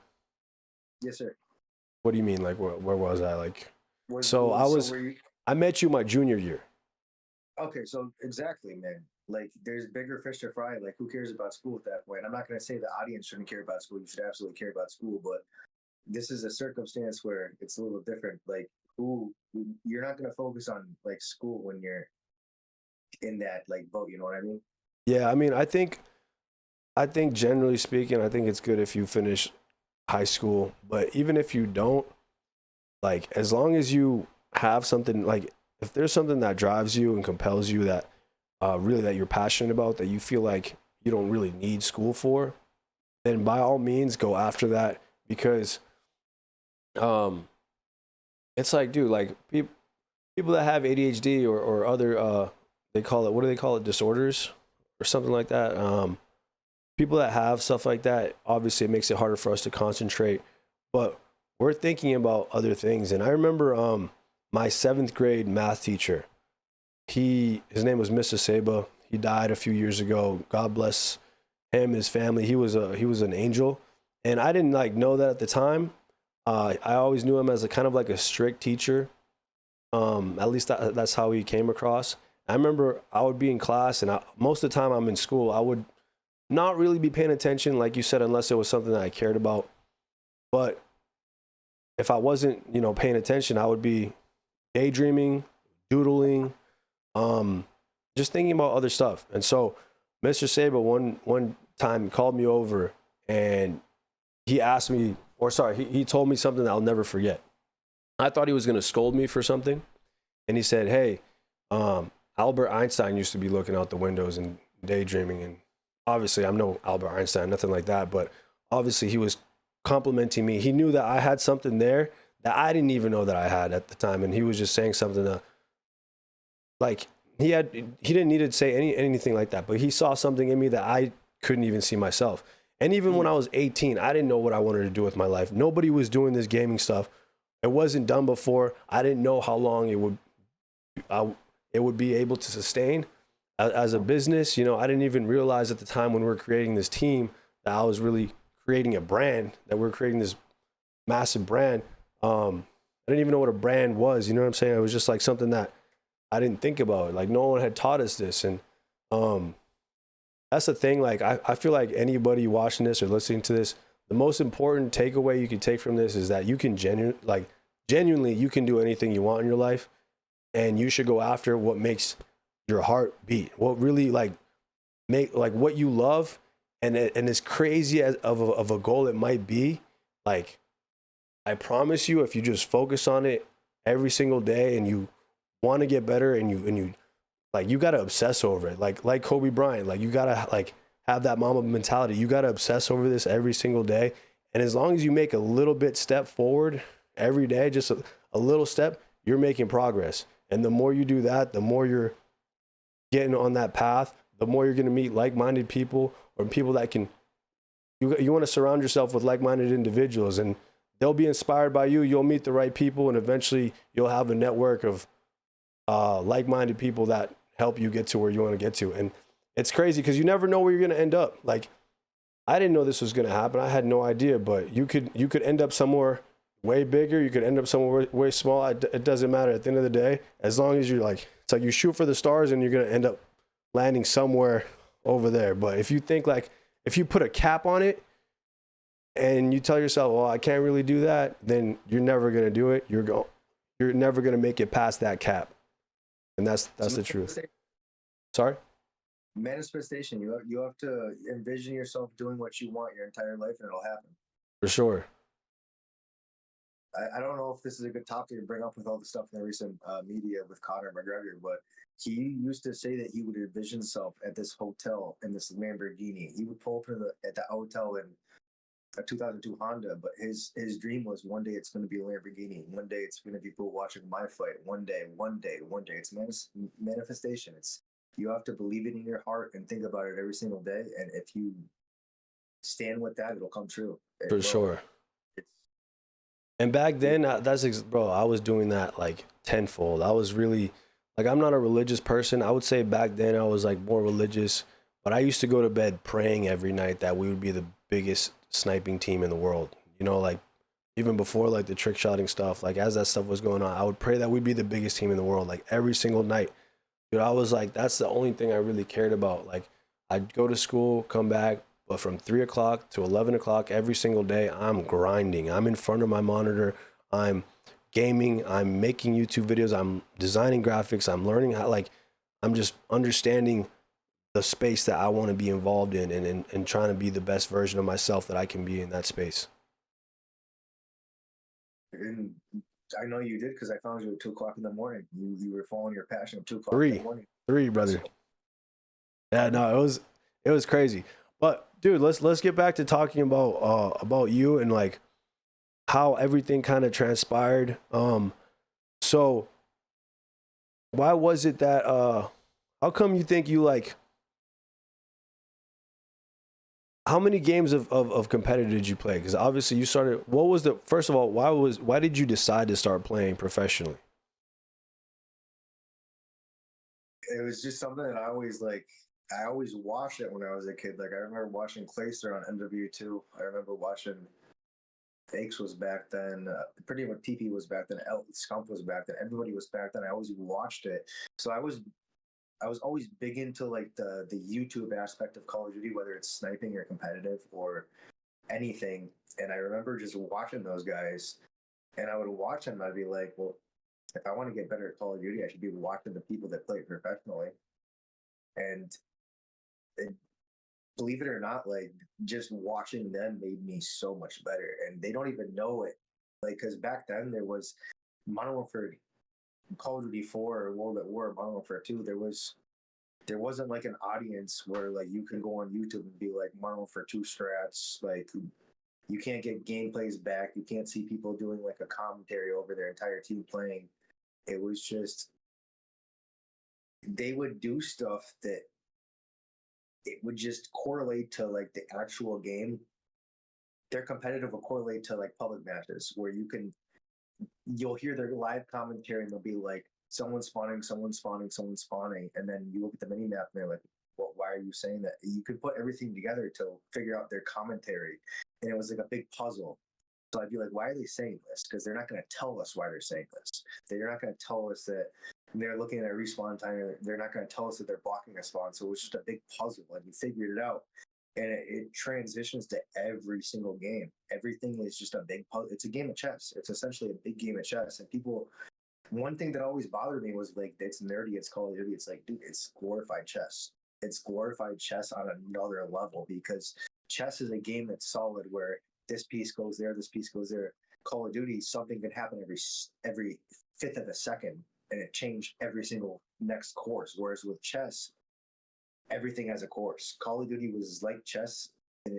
S2: Yes, sir.
S1: What do you mean? Like, where was I? Like,
S2: you,
S1: I met you my junior year.
S2: Okay, so exactly, man. Like, there's bigger fish to fry. Like, who cares about school at that point? I'm not going to say the audience shouldn't care about school. You should absolutely care about school, but this is a circumstance where it's a little different. Like, you're not going to focus on like school when you're in that like boat. You know what I mean?
S1: Yeah, I mean, I think generally speaking, I think it's good if you finish high school, but even if you don't, like, as long as you have something, like, if there's something that drives you and compels you that really that you're passionate about, that you feel like you don't really need school for, then by all means go after that, because it's like, dude, like people that have ADHD or other they call it, what do they call it, disorders or something like that. People that have stuff like that, obviously it makes it harder for us to concentrate, but we're thinking about other things. And I remember my 7th grade math teacher, his name was Mr. Saba. He died a few years ago. God bless him, his family. He was an angel. And I didn't like know that at the time. I always knew him as a kind of like a strict teacher. At least that's how he came across. I remember I would be in class, and most of the time I'm in school, I would not really be paying attention, like you said, unless it was something that I cared about. But if I wasn't, paying attention, I would be daydreaming, doodling, just thinking about other stuff. And so Mr. Saba one time called me over, and he asked me, he told me something that I'll never forget. I thought he was going to scold me for something. And he said, hey, Albert Einstein used to be looking out the windows and daydreaming. And obviously I'm no Albert Einstein, nothing like that. But obviously he was complimenting me. He knew that I had something there that I didn't even know that I had at the time. And he was just saying something that, like, he didn't need to say anything like that, but he saw something in me that I couldn't even see myself. And even when I was 18, I didn't know what I wanted to do with my life. Nobody was doing this gaming stuff. It wasn't done before. I didn't know how long it would be able to sustain as a business. I didn't even realize at the time when we were creating this team that I was really creating a brand, that we're creating this massive brand. I didn't even know what a brand was. You know what I'm saying? It was just like something that I didn't think about. Like, no one had taught us this. And that's the thing. Like, I feel like anybody watching this or listening to this, the most important takeaway you can take from this is that you can genuinely, you can do anything you want in your life, and you should go after what makes your heart beat, what really what you love. And as crazy of a goal it might be, like, I promise you, if you just focus on it every single day and you want to get better, and you like, you got to obsess over it. Like Kobe Bryant, like, you got to have that Mamba mentality. You got to obsess over this every single day. And as long as you make a little bit step forward every day, just a little step, you're making progress. And the more you do that, the more you're getting on that path, the more you're going to meet like-minded people, or people that can, you want to surround yourself with like-minded individuals, and they'll be inspired by you. You'll meet the right people, and eventually you'll have a network of like-minded people that help you get to where you want to get to. And it's crazy because you never know where you're going to end up. Like, I didn't know this was going to happen. I had no idea, but you could end up somewhere way bigger. You could end up somewhere way small. It doesn't matter at the end of the day, as long as you're like, it's like you shoot for the stars and you're going to end up landing somewhere over there. But if you think, like, if you put a cap on it and you tell yourself, well, I can't really do that, then you're never going to do it. You're never going to make it past that cap. And that's the truth. Sorry?
S2: manifestation. You have to envision yourself doing what you want your entire life, and it'll happen.
S1: For sure.
S2: I don't know if this is a good topic to bring up with all the stuff in the recent media with Conor McGregor, but he used to say that he would envision himself at this hotel in this Lamborghini. He would pull up at the hotel in a 2002 Honda, but his dream was one day it's going to be a Lamborghini. One day it's going to be people watching my fight. One day. It's manifestation. You have to believe it in your heart and think about it every single day. And if you stand with that, it'll come true.
S1: For sure. And back then, bro, I was doing that like tenfold. I was really, like, I'm not a religious person. I would say back then I was like more religious, but I used to go to bed praying every night that we would be the biggest sniping team in the world. You know, like even before like the trick shotting stuff, like as that stuff was going on, I would pray that we'd be the biggest team in the world, like every single night. Dude, I was like, that's the only thing I really cared about. Like I'd go to school, come back, but from 3 o'clock to 11 o'clock every single day, I'm grinding. I'm in front of my monitor. I'm gaming. I'm making YouTube videos. I'm designing graphics. I'm learning how, like, I'm just understanding the space that I want to be involved in and trying to be the best version of myself that I can be in that space.
S2: And I know you did because I found you at 2 o'clock in the morning. You were following your passion at 2 o'clock in the morning.
S1: 3, brother. Yeah, no, it was crazy. But dude, let's get back to talking about you and like how everything kind of transpired. So why was it that how come you think you like, how many games of competitive did you play? Because obviously you started, what was the, first of all, why did you decide to start playing professionally?
S2: It was just something that I always watched it when I was a kid. Like I remember watching Clayster on MW2. I remember watching Fakes was back then. Pretty much TP was back then. Scump was back then. Everybody was back then. I always watched it. So I was always big into like the YouTube aspect of Call of Duty, whether it's sniping or competitive or anything. And I remember just watching those guys, and I would watch them. And I'd be like, well, if I want to get better at Call of Duty, I should be watching the people that play professionally. And believe it or not, like just watching them made me so much better. And they don't even know it. Like, because back then there was Modern Warfare, Call of Duty 4 or World at War, Modern Warfare 2. There wasn't like an audience where like you can go on YouTube and be like Modern Warfare 2 strats. Like you can't get gameplays back. You can't see people doing like a commentary over their entire team playing. It was just, they would do stuff that it would just correlate to like the actual game. Their competitive will correlate to like public matches where you'll hear their live commentary and they'll be like, someone's spawning, and then you look at the mini map and they're like, well, why are you saying that? You could put everything together to figure out their commentary, and it was like a big puzzle. So I'd be like, why are they saying this? Because they're not going to tell us why they're saying this. They're not going to tell us that they're looking at a respawn time. They're not going to tell us that they're blocking a spawn. So it was just a big puzzle, and you figured it out. And it transitions to every single game. Everything is just a big puzzle. It's a game of chess. It's essentially a big game of chess. And people, one thing that always bothered me was like, it's nerdy, it's Call of Duty. It's like, dude, it's glorified chess. It's glorified chess on another level, because chess is a game that's solid where this piece goes there, this piece goes there. Call of Duty, something can happen every fifth of a second, and it changed every single next course. Whereas with chess, everything has a course. Call of Duty was like chess, and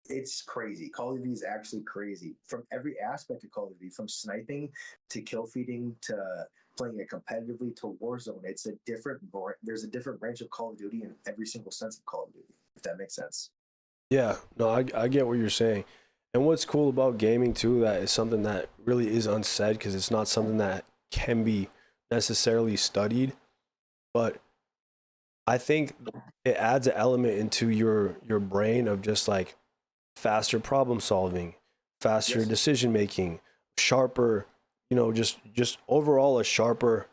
S2: it's crazy. Call of Duty is actually crazy from every aspect of Call of Duty, from sniping to kill feeding to playing it competitively to Warzone. There's a different branch of Call of Duty in every single sense of Call of Duty, if that makes sense.
S1: Yeah, no, I get what you're saying. And what's cool about gaming too, that is something that really is unsaid, because it's not something that can be necessarily studied, but I think it adds an element into your brain of just like faster problem solving, faster decision making, sharper, you know, just overall a sharper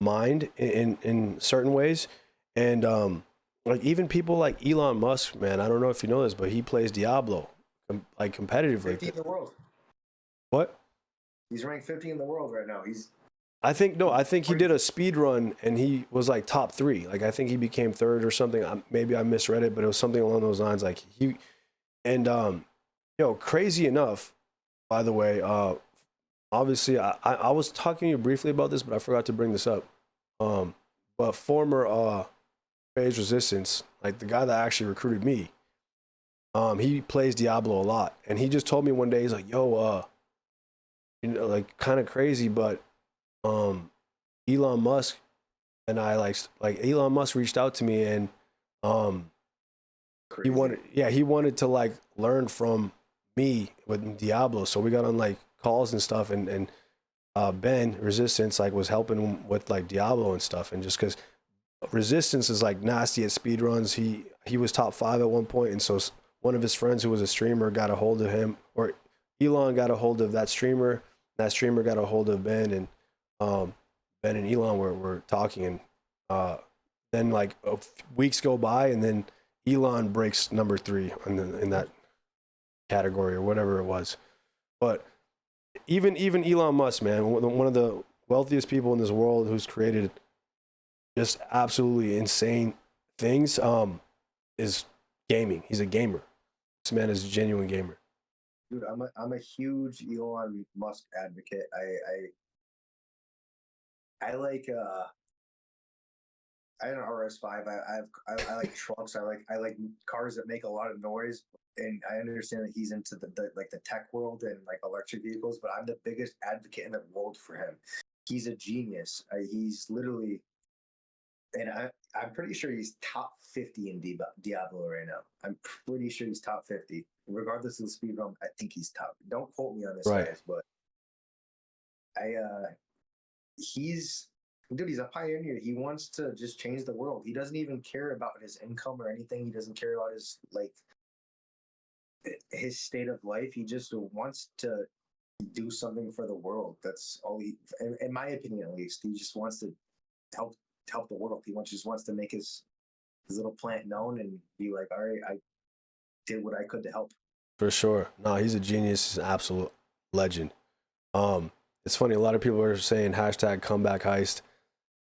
S1: mind in certain ways. And like even people like Elon Musk, man, I don't know if you know this, but he plays Diablo like competitively.
S2: 50 in the world.
S1: What?
S2: He's ranked 50 in the world right now.
S1: I think no. I think he did a speed run and he was like top 3. Like I think he became 3rd or something. Maybe I misread it, but it was something along those lines. Like he and crazy enough. By the way, obviously I was talking to you briefly about this, but I forgot to bring this up. But former FaZe Resistance, like the guy that actually recruited me, he plays Diablo a lot, and he just told me one day, he's like, "Yo, like kind of crazy, but Elon Musk and I like Elon Musk reached out to me, and he wanted to like learn from me with Diablo, so we got on like calls and stuff, and Ben Resistance like was helping him with like Diablo and stuff, and just because Resistance is like nasty at speed runs, he was top 5 at one point, and so one of his friends who was a streamer got a hold of him, or Elon got a hold of that streamer. That streamer got a hold of Ben, and Ben and Elon were talking, and then like weeks go by, and then Elon breaks number 3 in that category or whatever it was. But even Elon Musk, man, one of the wealthiest people in this world, who's created just absolutely insane things, is gaming. He's a gamer. This man is a genuine gamer.
S2: Dude, I'm a huge Elon Musk advocate. I like I have an RS5. I like trucks. I like cars that make a lot of noise, and I understand that he's into the like the tech world and like electric vehicles. But I'm the biggest advocate in the world for him. He's a genius. He's literally, and I'm pretty sure he's top 50 in Diablo right now. I'm pretty sure he's top 50, regardless of the speed run. I think he's top. Don't quote me on this,
S1: Right.
S2: guys, but he's a pioneer. He wants to just change the world. He doesn't even care about his income or anything. He doesn't care about his state of life. He just wants to do something for the world. That's all in my opinion, at least. He just wants to help the world. He just wants to make his little plant known and be like, all right, I did what I could to help.
S1: For sure. No, he's a genius. He's an absolute legend. It's funny, a lot of people are saying hashtag comeback heist,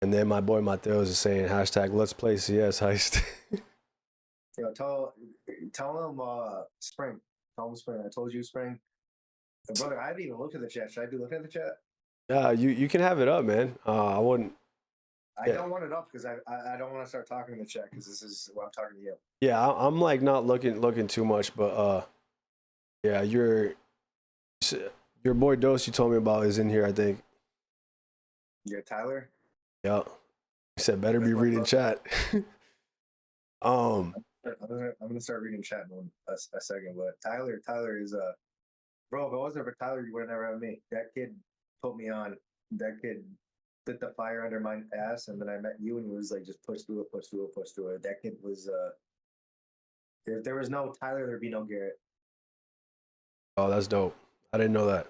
S1: and then my boy Mateos is saying hashtag let's play CS heist.
S2: Tell him Spring. Tell him Spring. I told you Spring. Brother, I haven't even looked at the chat. Should I be looking at the chat?
S1: Yeah, you can have it up, man. I wouldn't.
S2: I don't want it up because I don't want to start talking in the chat, because this is what I'm talking to you.
S1: Yeah, I'm like not looking too much, but yeah, your boy Dose you told me about is in here, I think.
S2: Yeah, Tyler.
S1: Yeah, he said better be reading chat.
S2: I'm gonna start reading chat in a second, but Tyler is bro. If it wasn't for Tyler, you would have never had me. That kid put me on. That kid lit the fire under my ass, and then I met you, and he was like, just push through it. That kid was if there was no Tyler, there'd be no Garrett.
S1: Oh, that's dope. I didn't know that.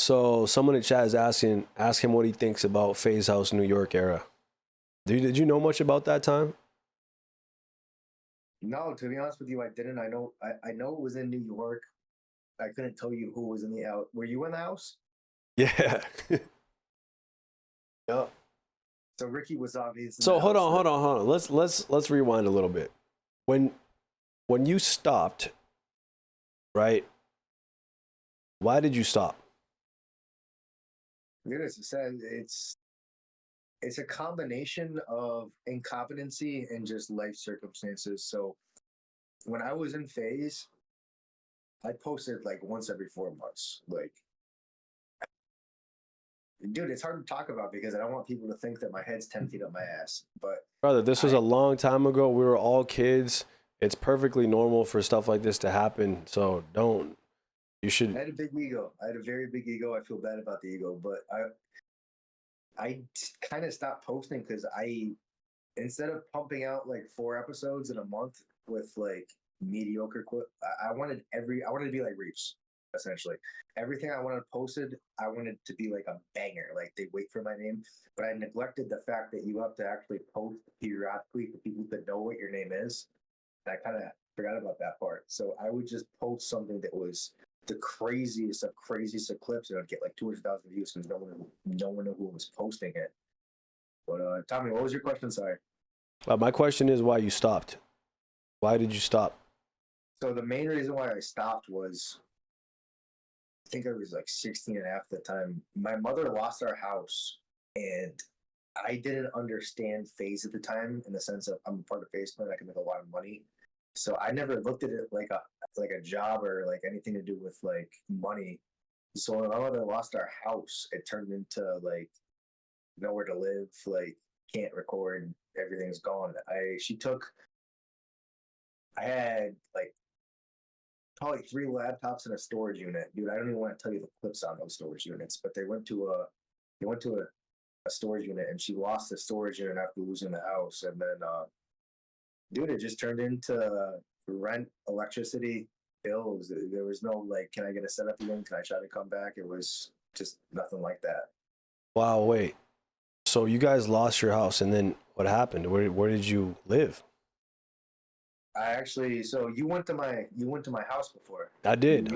S1: So someone in chat is ask him what he thinks about FaZe House New York era. Did you know much about that time?
S2: No, to be honest with you, I didn't. I know it was in New York. I couldn't tell you who was in the house. Were you in the house?
S1: Yeah. Yeah.
S2: So Ricky was obviously.
S1: So hold on. Let's rewind a little bit. When you stopped, right? Why did you stop?
S2: It's a combination of incompetency and just life circumstances. So when I was in FaZe, I posted like once every 4 months. Like, dude, it's hard to talk about because I don't want people to think that my head's 10 feet up my ass. But
S1: brother, this was a long time ago. We were all kids. It's perfectly normal for stuff like this to happen. So you should.
S2: I had a big ego. I had a very big ego. I feel bad about the ego, but I kind of stopped posting because instead of pumping out like 4 episodes in a month with like mediocre I wanted to be like Reeves, essentially. Everything I wanted posted, I wanted to be like a banger. Like they wait for my name, but I neglected the fact that you have to actually post periodically for people to know what your name is. I kind of forgot about that part. So I would just post something that was the craziest of clips, and I'd get like 200,000 views because no one knew who was posting it. But Tommy, what was your question? Sorry.
S1: My question is why you stopped. Why did you stop?
S2: So the main reason why I stopped was, I think I was like 16 and a half at the time. My mother lost our house, and I didn't understand FaZe at the time in the sense of I'm a part of FaZe Plan, I can make a lot of money. So I never looked at it like a job or like anything to do with like money. So when my mother lost our house, it turned into like nowhere to live, like can't record, everything's gone. I had like probably 3 laptops and a storage unit. Dude, I don't even want to tell you the clips on those storage units, but they went to a storage unit, and she lost the storage unit after losing the house. And then dude, it just turned into rent, electricity, bills. There was no like, can I get a setup again? Can I try to come back? It was just nothing like that.
S1: Wow, wait. So you guys lost your house, and then what happened? Where did you live?
S2: So you went to my house before.
S1: I did.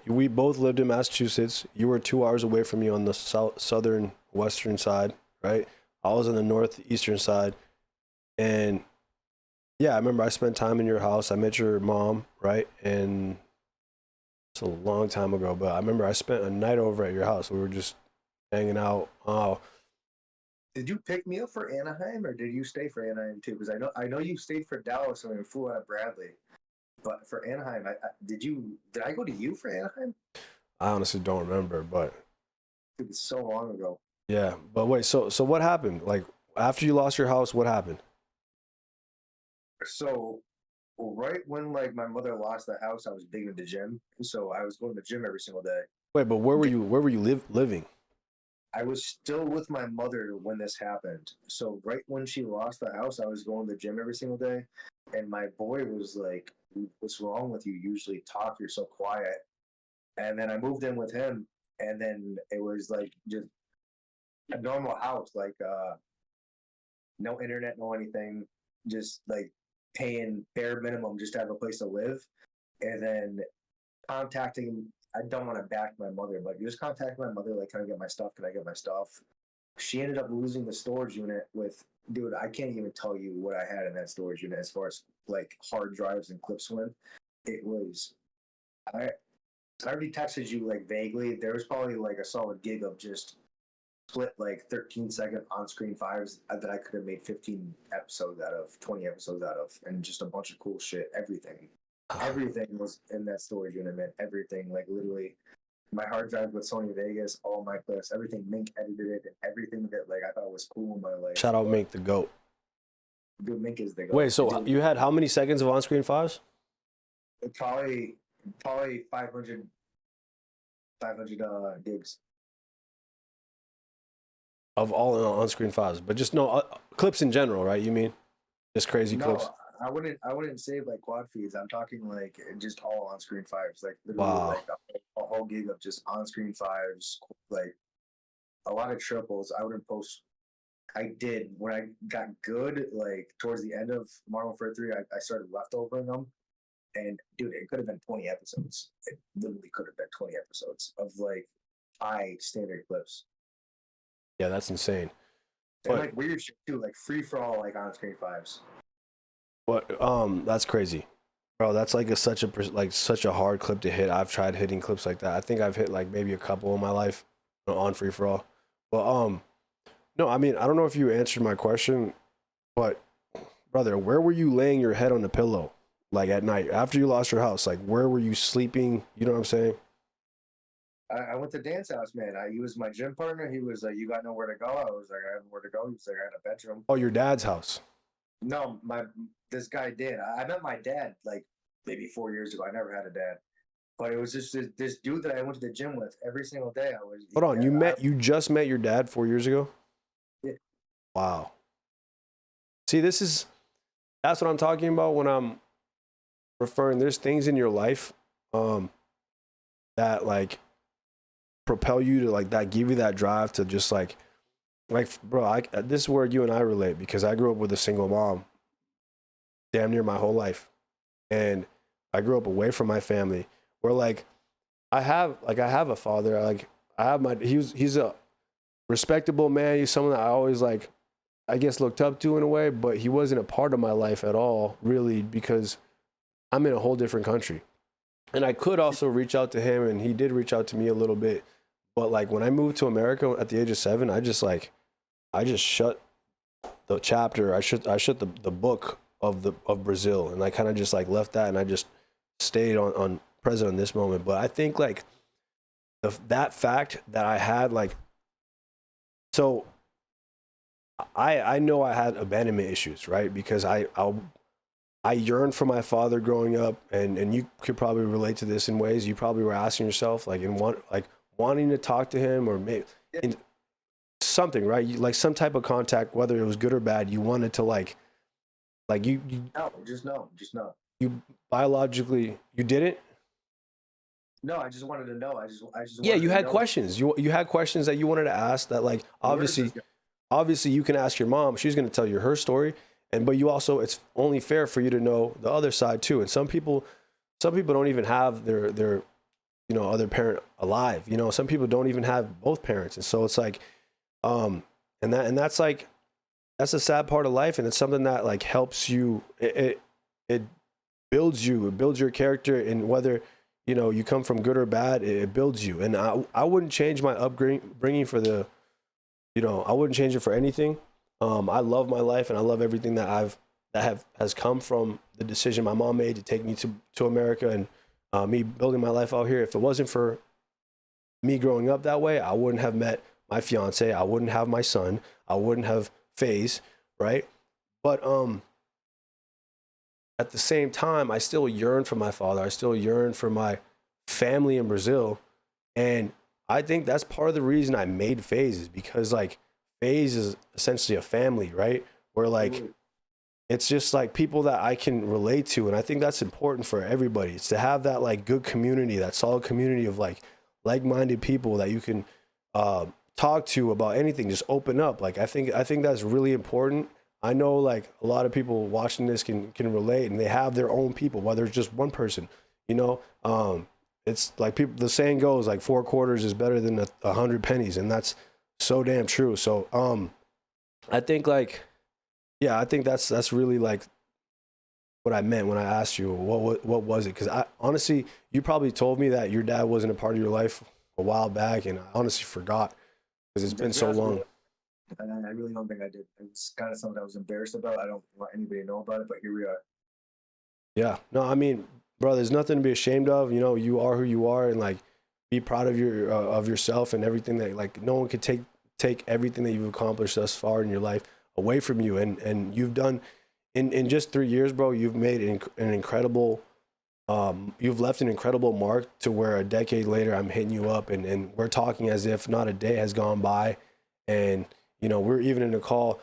S1: We both lived in Massachusetts. You were 2 hours away from me on the southern western side, right? I was on the northeastern side. And yeah, I remember I spent time in your house. I met your mom, right? And it's a long time ago, but I remember I spent a night over at your house. We were just hanging out.
S2: Did you pick me up for Anaheim, or did you stay for Anaheim too? Because I know you stayed for Dallas and we flew out of Bradley, but for Anaheim, did I go to you for Anaheim?
S1: I honestly don't remember, but
S2: it was so long ago.
S1: Yeah, but wait, so what happened? Like after you lost your house, what happened?
S2: So right when like my mother lost the house, I was big into the gym, so I was going to the gym every single day.
S1: Wait, but where were you living?
S2: I was still with my mother when this happened. So right when she lost the house, I was going to the gym every single day. And my boy was like, what's wrong with you? You usually talk, you're so quiet. And then I moved in with him, and then it was like just a normal house, like no internet, no anything, just like paying bare minimum just to have a place to live. And then contacting, I don't want to back my mother, but just contact my mother, like, can I get my stuff? Can I get my stuff? She ended up losing the storage unit with, dude, I can't even tell you what I had in that storage unit as far as like hard drives and clips went. It was, I already texted you like vaguely. There was probably like a solid gig of just split like 13-second on-screen fives that I could have made 15 episodes out of, 20 episodes out of, and just a bunch of cool shit, everything. Everything was in that storage unit, man. Everything, like literally, my hard drive with Sony Vegas, all my clips, everything. Mink edited it, and everything that like I thought was cool in my life.
S1: Shout out Mink, the GOAT.
S2: Dude, Mink is the GOAT.
S1: Wait, so you had how many seconds of on-screen fives?
S2: Probably 500 gigs.
S1: Of all on-screen fives, but just no clips in general, right? You mean just crazy clips?
S2: I wouldn't save like quad feeds. I'm talking like just all on-screen fives, like literally like a whole gig of just on-screen fives, like a lot of triples. I wouldn't post. I did when I got good, like towards the end of Modern Warfare 3. I started leftovering them, and dude, it could have been 20 episodes. It literally could have been 20 episodes of like high standard clips.
S1: Yeah, that's insane.
S2: And like weird shit too, like free for all, like on-screen fives.
S1: But that's crazy, bro. That's like such a hard clip to hit. I've tried hitting clips like that. I think I've hit like maybe a couple in my life on free for all. But no, I mean I don't know if you answered my question, but brother, where were you laying your head on the pillow like at night after you lost your house? Like where were you sleeping? You know what I'm saying?
S2: I went to Dan's house, man. He was my gym partner. He was like, "You got nowhere to go?" I was like, "I have nowhere to go." He was like, "I had a bedroom."
S1: Oh, your dad's house?
S2: No, this guy did. I met my dad like maybe 4 years ago. I never had a dad, but it was just this dude that I went to the gym with every single day.
S1: Hold on, you just met your dad 4 years ago?
S2: Yeah.
S1: Wow. See, that's what I'm talking about when I'm referring. There's things in your life that like propel you to like that, give you that drive to just like bro, this is where you and I relate, because I grew up with a single mom damn near my whole life, and I grew up away from my family, where like I have a father. Like I have he's a respectable man. He's someone that I always like, I guess, looked up to in a way, but he wasn't a part of my life at all, really, because I'm in a whole different country. And I could also reach out to him, and he did reach out to me a little bit. But like when I moved to America at the age of 7, I just shut the chapter. I shut the book of Brazil, and I kind of just like left that, and I just stayed on present in this moment. But I think like that fact that I had like, so I know I had abandonment issues, right? Because I yearned for my father growing up, and you could probably relate to this in ways. You probably were asking yourself like wanting to talk to him, or maybe in something, right? You, like some type of contact, whether it was good or bad, you wanted to like you
S2: no, just no.
S1: You biologically, you didn't?
S2: No, I just wanted to know. I just
S1: Yeah, you had
S2: know.
S1: questions. You had questions that you wanted to ask that, like, obviously you can ask your mom. She's going to tell you her story. But you also, it's only fair for you to know the other side too. And some people don't even have their other parent alive. Some people don't even have both parents. And so it's like, that's like, that's a sad part of life. And it's something that like helps you. It builds you. It builds your character. And whether, you come from good or bad, it builds you. And I wouldn't change my upbringing for the, I wouldn't change it for anything. I love my life, and I love everything that has come from the decision my mom made to take me to America, and me building my life out here. If it wasn't for me growing up that way, I wouldn't have met my fiance. I wouldn't have my son. I wouldn't have FaZe, right? But at the same time, I still yearn for my father. I still yearn for my family in Brazil, and I think that's part of the reason I made FaZe, is because like FaZe is essentially a family, right? Where like it's just like people that I can relate to, and I think that's important for everybody. It's to have that like good community, that solid community of like like-minded people that you can talk to about anything. Just open up. Like I think that's really important. I know like a lot of people watching this can relate, and they have their own people, whether it's just one person. It's like people. The saying goes like 4 quarters is better than 100 pennies, and that's so damn true. So I think like, yeah, I think that's really like what I meant when I asked you what was it, because I honestly, you probably told me that your dad wasn't a part of your life a while back, and I honestly forgot because it's been so long.
S2: I really don't think I did. It's kind of something I was embarrassed about. I don't want anybody to know about it, but here we are.
S1: Yeah, no, I mean, bro, there's nothing to be ashamed of. You are who you are, and like be proud of yourself and everything that like no one could take everything that you've accomplished thus far in your life away from you. And you've done in just 3 years, bro, you've made an incredible you've left an incredible mark to where a decade later I'm hitting you up and we're talking as if not a day has gone by. And we're even in a call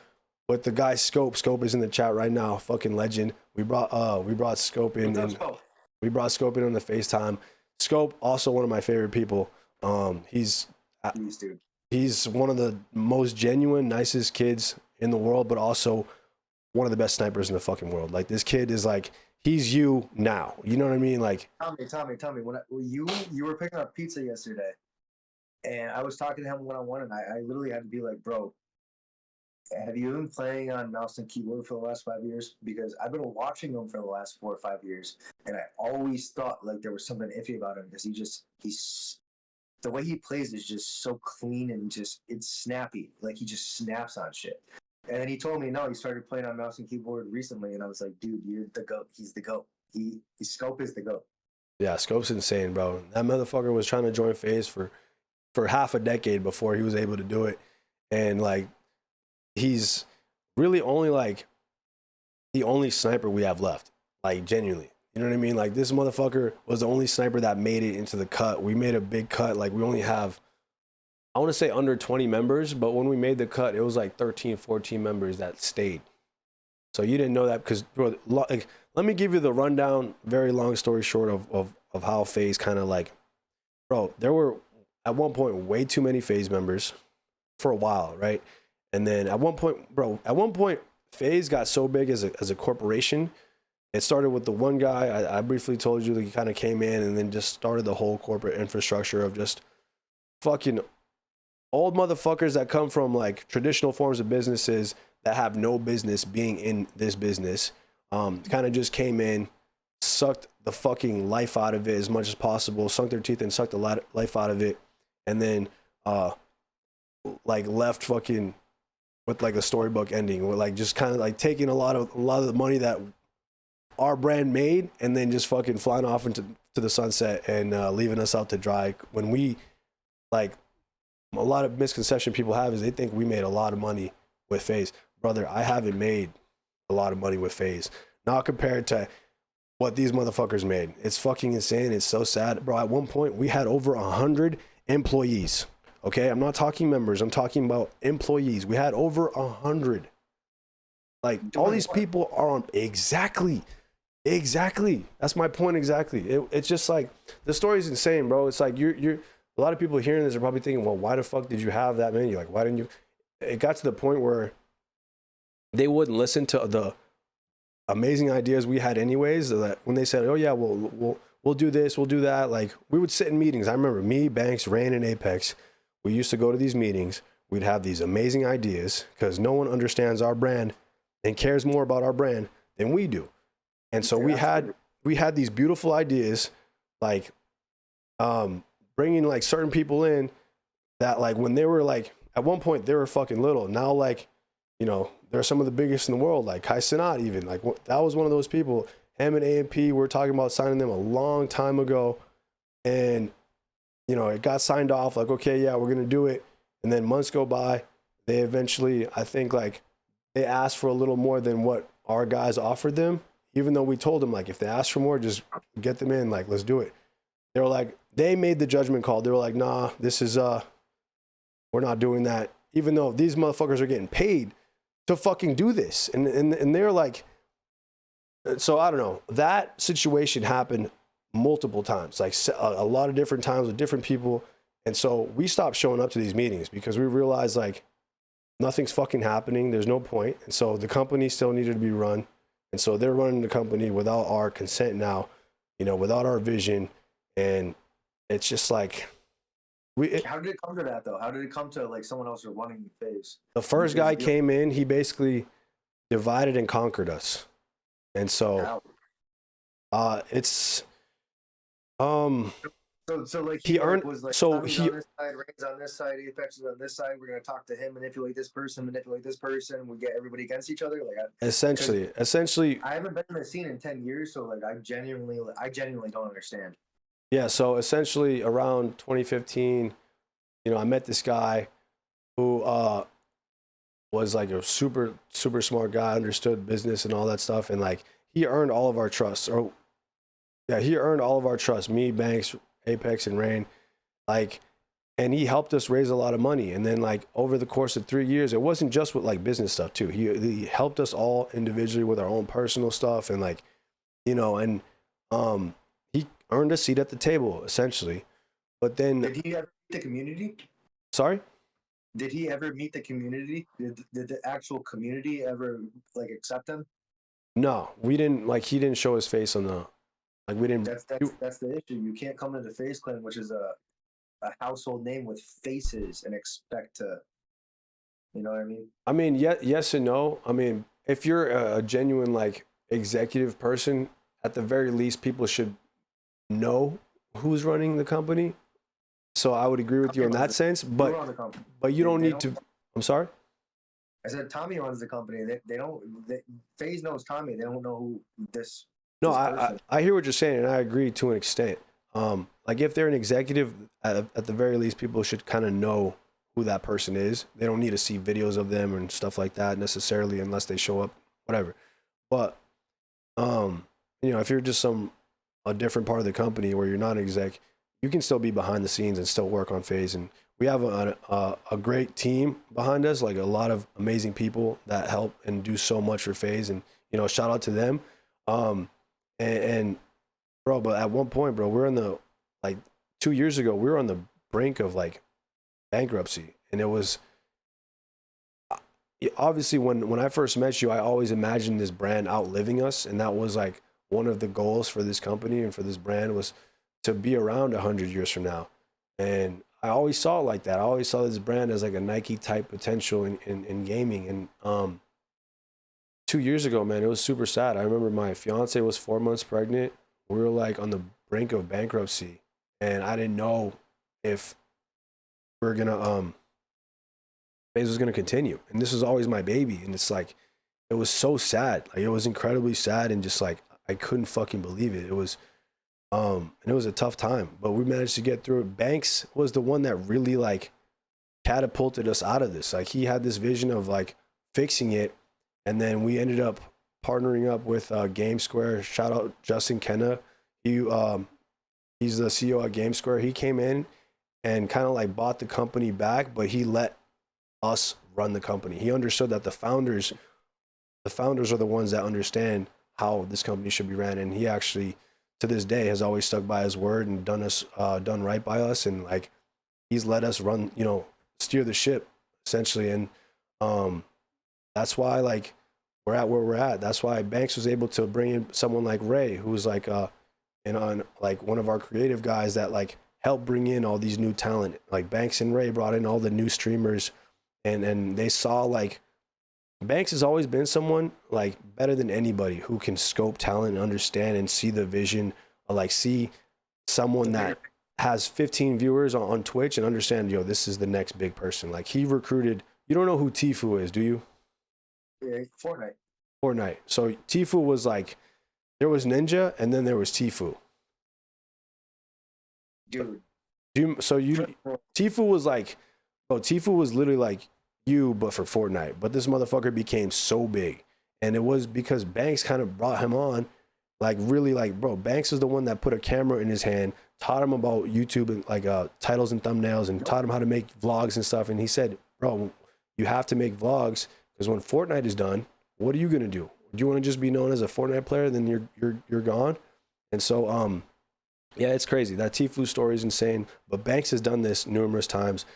S1: with the guy Scope. Scope is in the chat right now, fucking legend. We brought Scope in, and we brought Scope in on the FaceTime. Scope, also one of my favorite people. He's one of the most genuine, nicest kids in the world, but also one of the best snipers in the fucking world. Like this kid is like, he's you now. You know what I mean? Like,
S2: Tommy, when you were picking up pizza yesterday, and I was talking to him one-on-one, and I literally had to be like, bro, have you been playing on mouse and keyboard for the last 5 years? Because I've been watching him for the last 4 or 5 years, and I always thought like there was something iffy about him because he's the way he plays is just so clean and just it's snappy. Like he just snaps on shit. And then he told me no, he started playing on mouse and keyboard recently, and I was like, dude, you're the GOAT. He's the GOAT. Scope is the GOAT.
S1: Yeah, Scope's insane, bro. That motherfucker was trying to join FaZe for half a decade before he was able to do it, and like he's really only like the only sniper we have left, like genuinely. You know what I mean? Like this motherfucker was the only sniper that made it into the cut. We made a big cut. Like we only have, I want to say under 20 members, but when we made the cut, it was like 13, 14 members that stayed. So you didn't know that because, bro, like, let me give you the rundown, very long story short of how FaZe kind of like, bro, there were at one point way too many FaZe members for a while, right? And then at one point, FaZe got so big as a corporation it started with the one guy. I briefly told you that he kind of came in and then just started the whole corporate infrastructure of just fucking old motherfuckers that come from like traditional forms of businesses that have no business being in this business. Kind of just came in, sucked the fucking life out of it as much as possible, sunk their teeth and sucked the life out of it, and then like left fucking with like a storybook ending, with like just kind of like taking a lot of the money that our brand made and then just fucking flying off into the sunset and leaving us out to dry. When we like, a lot of misconception people have is they think we made a lot of money with FaZe. Brother, I haven't made a lot of money with FaZe, not compared to what these motherfuckers made. It's fucking insane. It's so sad, bro. At one point we had over 100 employees. Okay, I'm not talking members, I'm talking about employees. We had over 100. Like, all these people are on exactly. That's my point exactly. It's just like, the story's insane, bro. It's like you're a lot of people hearing this are probably thinking, well, why the fuck did you have that many? Like, why didn't you? It got to the point where they wouldn't listen to the amazing ideas we had anyways. That when they said, oh yeah, we'll do this, we'll do that. Like, we would sit in meetings. I remember me, Banks, Rain, and Apex. We used to go to these meetings. We'd have these amazing ideas because no one understands our brand and cares more about our brand than we do. And so we had these beautiful ideas, like bringing like certain people in that, like, when they were like, at one point they were fucking little. Now, like, you know, they're some of the biggest in the world, like Kai Cenat even. Like, that was one of those people. Him and AMP, we were talking about signing them a long time ago. And, you know, it got signed off, like, okay, yeah, we're going to do it. And then months go by. They eventually, I think, like, they asked for a little more than what our guys offered them, even though we told them, like, if they ask for more, just get them in, like, let's do it. They were like, they made the judgment call. They were like, nah, this is, we're not doing that. Even though these motherfuckers are getting paid to fucking do this. And they're like, so I don't know. That situation happened multiple times, like a lot of different times with different people. And so we stopped showing up to these meetings because we realized, like, nothing's fucking happening. There's no point. And so the company still needed to be run. And so they're running the company without our consent now, you know, without our vision. And it's just like,
S2: how did it come to that though? How did it come to like someone else running FaZe?
S1: The first guy came in, he basically divided and conquered us. And so it's
S2: so like
S1: he earned,
S2: was like,
S1: so
S2: Tommy's
S1: he
S2: on this side, Rain's on this side, Apex is on this side. We're gonna talk to him, manipulate this person. We get everybody against each other. Like,
S1: essentially
S2: I haven't been in the scene in 10 years, so like I genuinely don't understand.
S1: Yeah, so essentially around 2015, you know, I met this guy who was like a super smart guy, understood business and all that stuff, and like he earned all of our trust. He earned all of our trust. Me, Banks, Apex, and Rain, like, and he helped us raise a lot of money. And then, like, over the course of 3 years, it wasn't just with like business stuff too. He helped us all individually with our own personal stuff, and like, you know, and he earned a seat at the table essentially. But then,
S2: did he ever meet the community?
S1: Sorry?
S2: Did he ever meet the community? Did the actual community ever like accept him?
S1: No, we didn't. Like, he didn't show his face on the, like, we didn't.
S2: That's the issue. You can't come into FaZe Clan, which is a household name with faces, and expect to, you know what I mean?
S1: I mean, yes and no. I mean, if you're a genuine like executive person, at the very least, people should know who's running the company. So I would agree with you in that sense, but you don't need to. I'm sorry?
S2: I said Tommy runs the company. They don't. FaZe knows Tommy. They don't know who this.
S1: No, I hear what you're saying, and I agree to an extent. Like, if they're an executive, at the very least, people should kind of know who that person is. They don't need to see videos of them and stuff like that necessarily, unless they show up, whatever. But you know, if you're just a different part of the company where you're not an exec, you can still be behind the scenes and still work on FaZe. And we have a great team behind us, like a lot of amazing people that help and do so much for FaZe. And, you know, shout out to them. And bro, but at one point, bro, we're in the, like 2 years ago, we were on the brink of like bankruptcy. And it was, obviously when I first met you, I always imagined this brand outliving us, and that was like one of the goals for this company and for this brand was to be around 100 years from now. And I always saw it like that. I always saw this brand as like a Nike type potential in gaming. And 2 years ago, man, it was super sad. I remember my fiance was 4 months pregnant. We were like on the brink of bankruptcy, and I didn't know if we are gonna FaZe was gonna continue. And this was always my baby, and it's like it was so sad. Like it was incredibly sad, and just like I couldn't fucking believe it. It was and it was a tough time, but we managed to get through it. Banks was the one that really like catapulted us out of this. Like he had this vision of like fixing it, and then we ended up partnering up with Game Square. Shout out Justin Kenna. He's the CEO at Game Square. He came in and kind of like bought the company back, but he let us run the company. He understood that the founders are the ones that understand how this company should be ran, and he actually to this day has always stuck by his word and done right by us, and like he's let us run, steer the ship essentially. And that's why like we're at where we're at. That's why Banks was able to bring in someone like Ray, who's like on like one of our creative guys that like helped bring in all these new talent. Like Banks and Ray brought in all the new streamers, and they saw like Banks has always been someone like better than anybody who can scope talent and understand and see the vision, or like see someone that has 15 viewers on Twitch and understand, this is the next big person. Like he recruited, you don't know who Tfue is, do you?
S2: Yeah,
S1: Fortnite. So Tfue was like, there was Ninja and then there was Tfue.
S2: Dude.
S1: Tfue was like, Tfue was literally like you, but for Fortnite. But this motherfucker became so big. And it was because Banks kind of brought him on. Like really like, bro, Banks is the one that put a camera in his hand, taught him about YouTube and like titles and thumbnails, and taught him how to make vlogs and stuff. And he said, bro, you have to make vlogs because when Fortnite is done, what are you gonna do? Do you want to just be known as a Fortnite player? Then you're gone. And so yeah, it's crazy. That Tfue story is insane. But Banks has done this numerous times.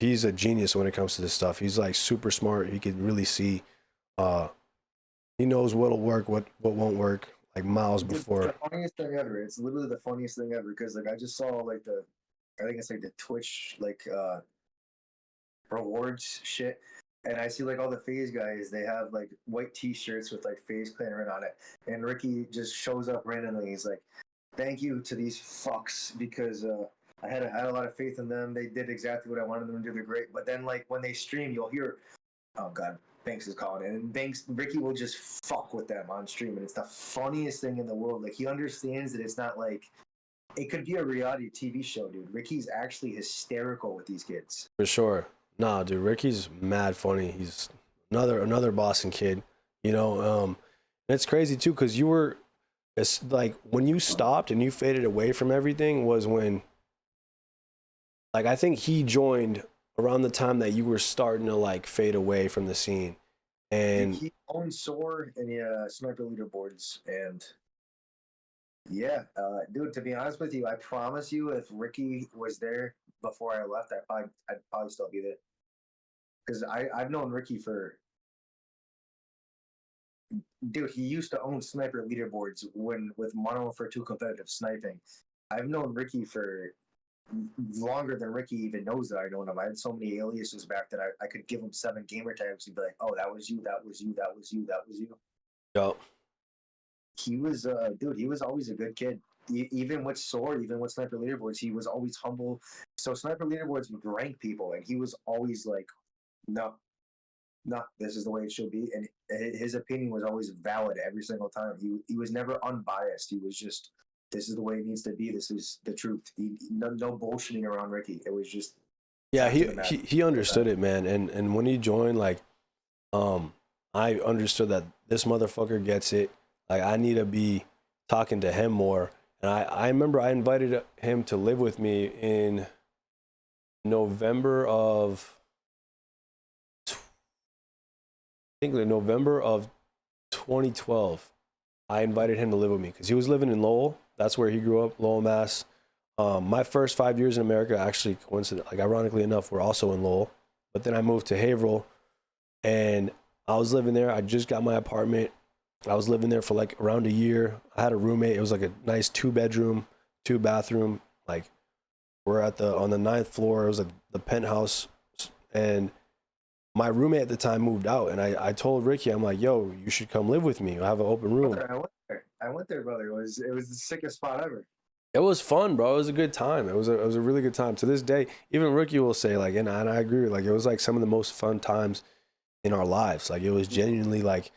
S1: He's a genius when it comes to this stuff. He's like super smart. He can really see. He knows what'll work, what won't work, like miles before.
S2: It's the funniest thing ever. It's literally the funniest thing ever because like I just saw like I think it's like the Twitch like rewards shit, and I see like all the FaZe guys. They have like white T-shirts with like FaZe Clan written on it, and Ricky just shows up randomly. He's like, "Thank you to these fucks because." I had a lot of faith in them. They did exactly what I wanted them to do. They're great. But then, like, when they stream, you'll hear, oh, God, Banks is calling in. And Ricky will just fuck with them on stream. And it's the funniest thing in the world. Like, he understands that it's not like, it could be a reality TV show, dude. Ricky's actually hysterical with these kids.
S1: For sure. Nah, dude, Ricky's mad funny. He's another Boston kid, and it's crazy, too, because it's like, when you stopped and you faded away from everything was when, like, I think he joined around the time that you were starting to like fade away from the scene. And
S2: he owned Soar and Sniper leaderboards. And yeah, dude, to be honest with you, I promise you, if Ricky was there before I left, I'd probably still be there. Because I've known Ricky for, dude, he used to own Sniper leaderboards with Mono for 2 competitive sniping. I've known Ricky for longer than Ricky even knows that I know him. I had so many aliases back that I could give him 7 gamer tags and be like, oh, that was you, that was you, that was you, that was you.
S1: Yo.
S2: He was, dude, he was always a good kid. Even with Soar, even with Sniper leaderboards, he was always humble. So Sniper leaderboards would rank people, and he was always like, no, this is the way it should be. And his opinion was always valid every single time. He was never unbiased. He was just, this is the way it needs to be. This is the truth. No bullshitting around Ricky. It was just.
S1: Yeah, he understood it, man. And when he joined, like, I understood that this motherfucker gets it. Like, I need to be talking to him more. And I remember I invited him to live with me in November of 2012. I invited him to live with me because he was living in Lowell. That's where he grew up, Lowell, Mass. My first 5 years in America, actually, ironically enough, were also in Lowell. But then I moved to Haverhill, and I was living there. I just got my apartment. I was living there for like around a year. I had a roommate. It was like a nice 2-bedroom, 2-bathroom. Like we're on the 9th floor. It was like the penthouse, and my roommate at the time moved out, and I told Ricky, I'm like, yo, you should come live with me. I have an open room.
S2: Brother, I went there, brother. It was the sickest spot ever.
S1: It was fun, bro. It was a good time. It was a really good time. To this day, even Ricky will say, like, and I agree, like, it was like some of the most fun times in our lives. Like, it was genuinely like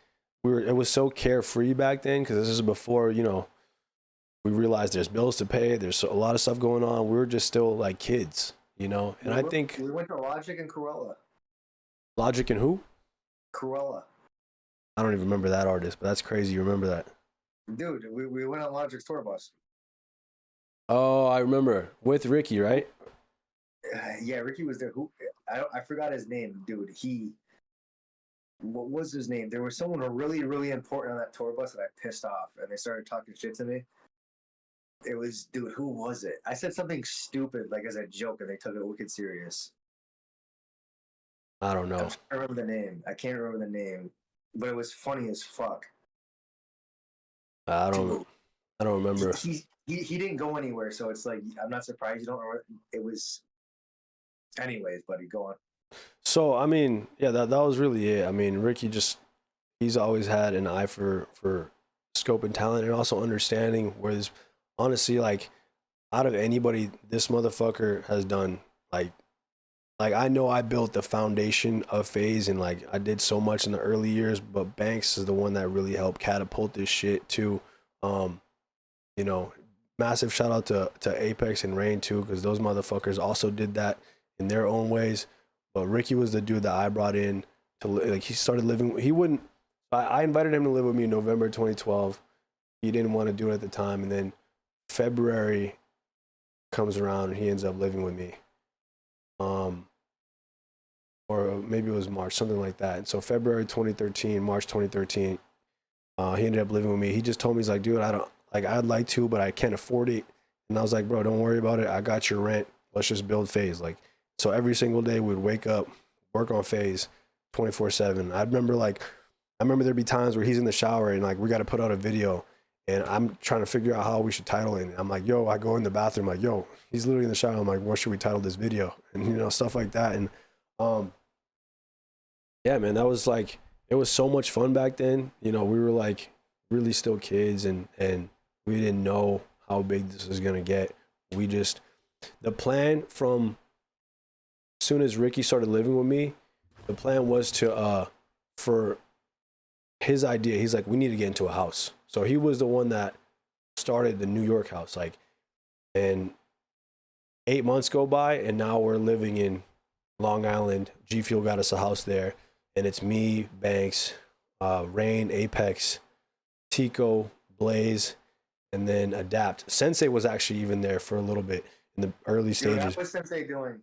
S1: it was so carefree back then, because this is before, you know, we realized there's bills to pay. There's a lot of stuff going on. We were just still like kids, you know. And I think
S2: we went to Logic and Cruella.
S1: Logic and who?
S2: Cruella.
S1: I don't even remember that artist, but that's crazy. You remember that?
S2: Dude, we went on Logic's tour bus.
S1: Oh, I remember. With Ricky, right?
S2: Yeah, Ricky was there. I forgot his name, dude. What was his name? There was someone really, really important on that tour bus that I pissed off, and they started talking shit to me. It was, dude, who was it? I said something stupid, like as a joke, and they took it wicked serious.
S1: I don't know.
S2: I can't remember the name, but it was funny as fuck.
S1: I don't remember.
S2: He didn't go anywhere, so it's like I'm not surprised you don't remember. It was, anyways, buddy. Go on.
S1: So I mean, yeah, that was really it. I mean, Ricky he's always had an eye for scope and talent, and also understanding. Whereas, honestly, like out of anybody, this motherfucker has done like I know I built the foundation of FaZe, and like I did so much in the early years, but Banks is the one that really helped catapult this shit too. You know, massive shout out to Apex and Rain too, because those motherfuckers also did that in their own ways. But Ricky was the dude that I brought in to, like, he started living. He wouldn't. I invited him to live with me in November 2012. He didn't want to do it at the time, and then February comes around and he ends up living with me. Or maybe it was March, something like that. And so February 2013, March 2013, he ended up living with me. He just told me, he's like, dude, I'd like to, but I can't afford it. And I was like, bro, don't worry about it. I got your rent. Let's just build FaZe. Like, so every single day we'd wake up, work on FaZe 24/7. I remember there'd be times where he's in the shower and like, we got to put out a video, and I'm trying to figure out how we should title it. I'm like, yo, I go in the bathroom, like, yo, he's literally in the shower. I'm like, what should we title this video? And, you know, stuff like that. And, yeah, man, that was like, it was so much fun back then. You know, we were like really still kids, and we didn't know how big this was going to get. The plan from as soon as Ricky started living with me, the plan was to, for his idea, he's like, we need to get into a house. So he was the one that started the New York house, like, and 8 months go by, and now we're living in Long Island. G Fuel got us a house there, and it's me, Banks, Rain, Apex, Tico, Blaze, and then Adapt. Sensei was actually even there for a little bit in the early stages.
S2: How is Sensei doing?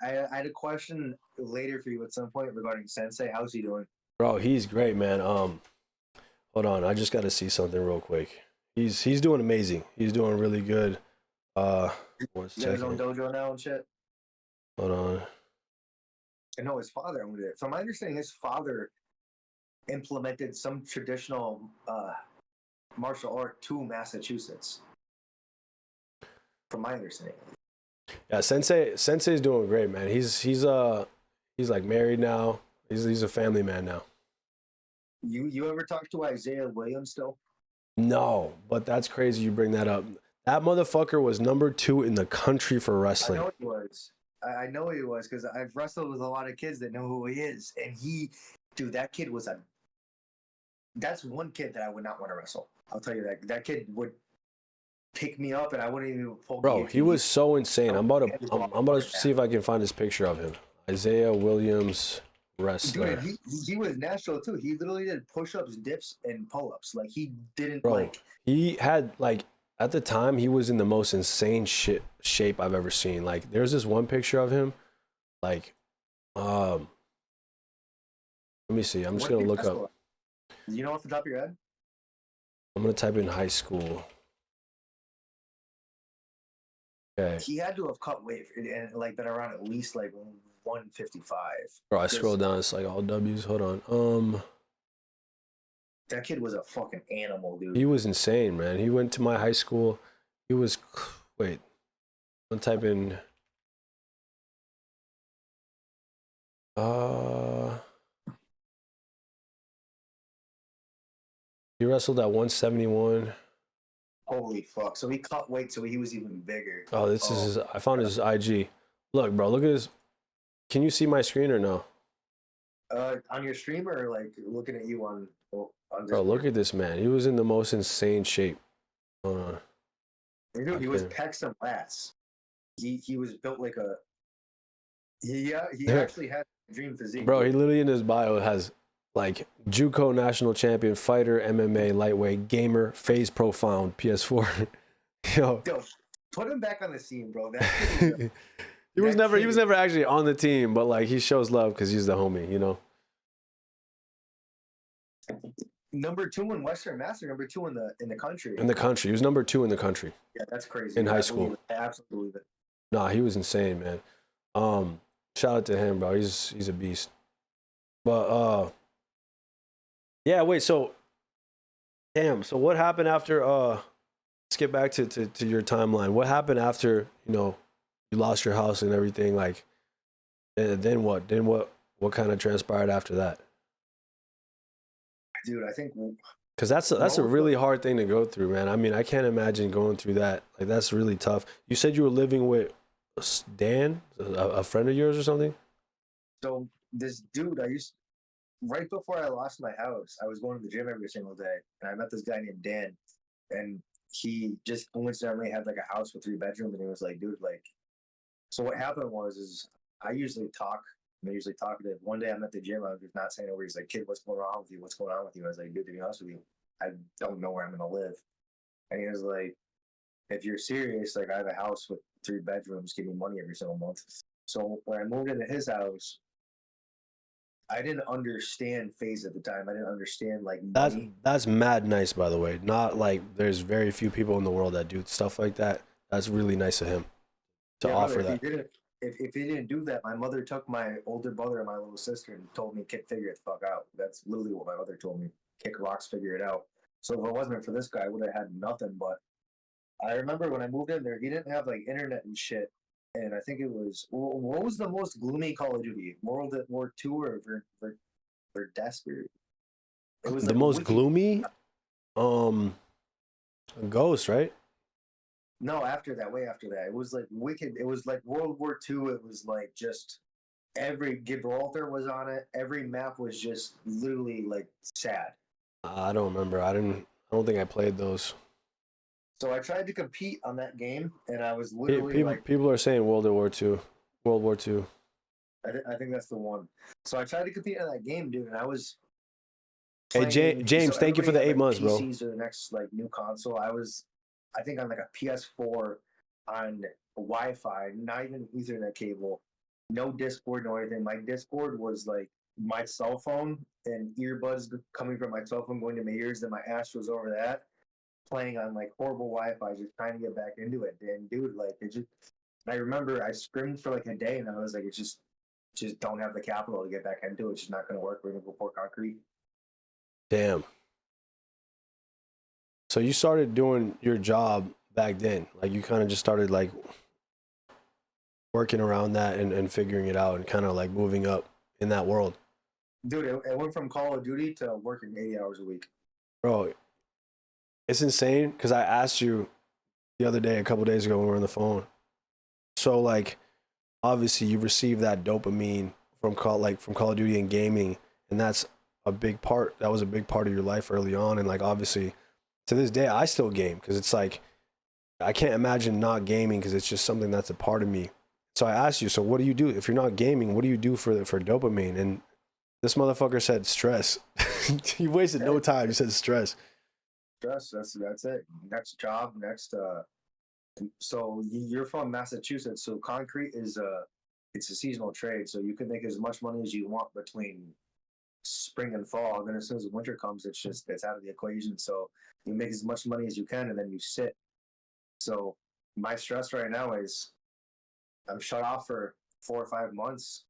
S2: I had a question later for you at some point regarding Sensei. How's he doing?
S1: Bro, he's great, man. Hold on, I just got to see something real quick. He's doing amazing. He's doing really good. One
S2: He has his own dojo now and shit.
S1: Hold on.
S2: I know his father owned it. From my understanding, his father implemented some traditional martial art to Massachusetts. From my understanding.
S1: Yeah, Sensei's doing great, man. He's like married now. He's a family man now.
S2: You ever talk to Isaiah Williams still?
S1: No, but that's crazy you bring that up. That motherfucker was number 2 in the country for wrestling.
S2: I know he was. I know he was, because I've wrestled with a lot of kids that know who he is. And that kid was that's one kid that I would not want to wrestle. I'll tell you that. That kid would pick me up and I wouldn't even pull.
S1: Bro, he was so insane. I'm about to see if I can find this picture of him. Isaiah Williams, wrestler.
S2: Dude, he was natural too. He literally did push-ups, dips, and pull-ups. Like, he didn't
S1: he had, like, at the time, he was in the most insane shape I've ever seen. Like, there's this one picture of him, like, let me see. I'm just gonna look up.
S2: You know off the top of your head?
S1: I'm gonna type in high school. Okay.
S2: He had to have cut weight and like been around at least like 155.
S1: Bro, I scroll down. It's like all W's. Hold on.
S2: That kid was a fucking animal, dude.
S1: He was insane, man. He went to my high school. He was, wait, I'm typing. He wrestled at 171.
S2: Holy fuck! So he cut weight, so he was even bigger.
S1: Oh, this is his, I found his IG. Look, bro, look at this. Can you see my screen or no?
S2: On your stream or like looking at you on
S1: Bro, look at this man. He was in the most insane shape. Hold on.
S2: Dude, he was pecs and lats. He was built like a. He actually had a dream physique.
S1: Bro, he literally in his bio has like JUCO national champion, fighter, MMA, lightweight, gamer, FaZe profound, PS4. Yo,
S2: put him back on the scene, bro. That kid
S1: he was never actually on the team, but like he shows love because he's the homie, you know.
S2: Number 2 in Western Mass, or number 2 in the country.
S1: In the country, he was number 2 in the country.
S2: Yeah, that's crazy.
S1: In high school.
S2: I absolutely believe it.
S1: Nah, he was insane, man. Shout out to him, bro. He's a beast. But yeah, wait, so damn, so what happened after let's get back to your timeline. What happened after, you know, you lost your house and everything, like then what? Then what kind of transpired after that?
S2: Dude, I think
S1: because that's a really hard thing to go through, man. I mean, I can't imagine going through that. Like, that's really tough. You said you were living with Dan, a friend of yours or something?
S2: So this dude, right before I lost my house, I was going to the gym every single day, and I met this guy named Dan, and he just coincidentally had like a house with 3 bedrooms, and he was like, dude, like, so what happened is I'm usually talkative. One day I'm at the gym, I was just not saying a word. He's like, kid, what's going on with you? What's going on with you? I was like, dude, to be honest with you, I don't know where I'm gonna live. And he was like, if you're serious, like, I have a house with 3 bedrooms, give me money every single month. So when I moved into his house, I didn't understand FaZe at the time. I didn't understand like money.
S1: That's mad nice, by the way. Not like there's very few people in the world that do stuff like that. That's really nice of him to offer that.
S2: If he didn't do that, my mother took my older brother and my little sister and told me, "Kid, figure it the fuck out." That's literally what my mother told me. Kick rocks, figure it out. So if it wasn't for this guy, I would have had nothing. But I remember when I moved in there, he didn't have like internet and shit. And I think it was, what was the most gloomy Call of Duty? World at War II or Verdesper? It was
S1: the most gloomy? Ghost, right?
S2: No, after that, way after that. It was like wicked. It was like World War II. It was like just every Gibraltar was on it. Every map was just literally like sad.
S1: I don't remember. I don't think I played those.
S2: So I tried to compete on that game, and I was literally
S1: people are saying World War II. World War II.
S2: I think that's the one. So I tried to compete in that game, dude, and I was.
S1: Hey, James, thank you for the 8 months, bro.
S2: PCs are the next like new console. I think on like a PS4 on Wi-Fi, not even Ethernet cable, no Discord, no anything. My Discord was like my cell phone and earbuds coming from my cell phone going to my ears, and my ass was over that, playing on like horrible Wi-Fi, just trying to get back into it. And dude, like it just. I remember I scrimmed for like a day, and I was like, it's just don't have the capital to get back into it. It's just not going to work. We're going to go pour concrete.
S1: Damn. So you started doing your job back then. Like you kind of just started like working around that and figuring it out and kind of like moving up in that world.
S2: Dude, it went from Call of Duty to working 80 hours a week.
S1: Bro, it's insane because I asked you the other day, a couple days ago when we were on the phone. So like, obviously you received that dopamine from Call of Duty and gaming, and that's a big part. That was a big part of your life early on, and like obviously to this day I still game because it's like I can't imagine not gaming because it's just something that's a part of me. So I asked you, so what do you do if you're not gaming? What do you do for dopamine? And this motherfucker said stress. He wasted no time. He said stress.
S2: Stress. That's it. Next job. Next. So you're from Massachusetts, so concrete is it's a seasonal trade. So you can make as much money as you want between spring and fall. And then as soon as winter comes, it's out of the equation. So you make as much money as you can, and then you sit. So my stress right now is I'm shut off for 4 or 5 months.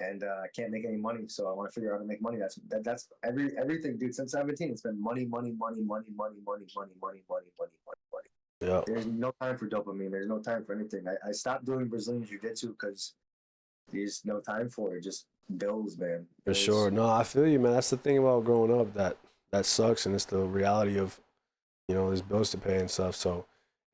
S2: and I can't make any money, so I want to figure out how to make money. That's everything, dude. Since 17, it's been money.
S1: Yeah.
S2: There's no time for dopamine. There's no time for anything. I stopped doing Brazilian Jiu-Jitsu because there's no time for it. Just bills, man.
S1: For sure. No, I feel you, man. That's the thing about growing up that sucks, and it's the reality of, you know, there's bills to pay and stuff. So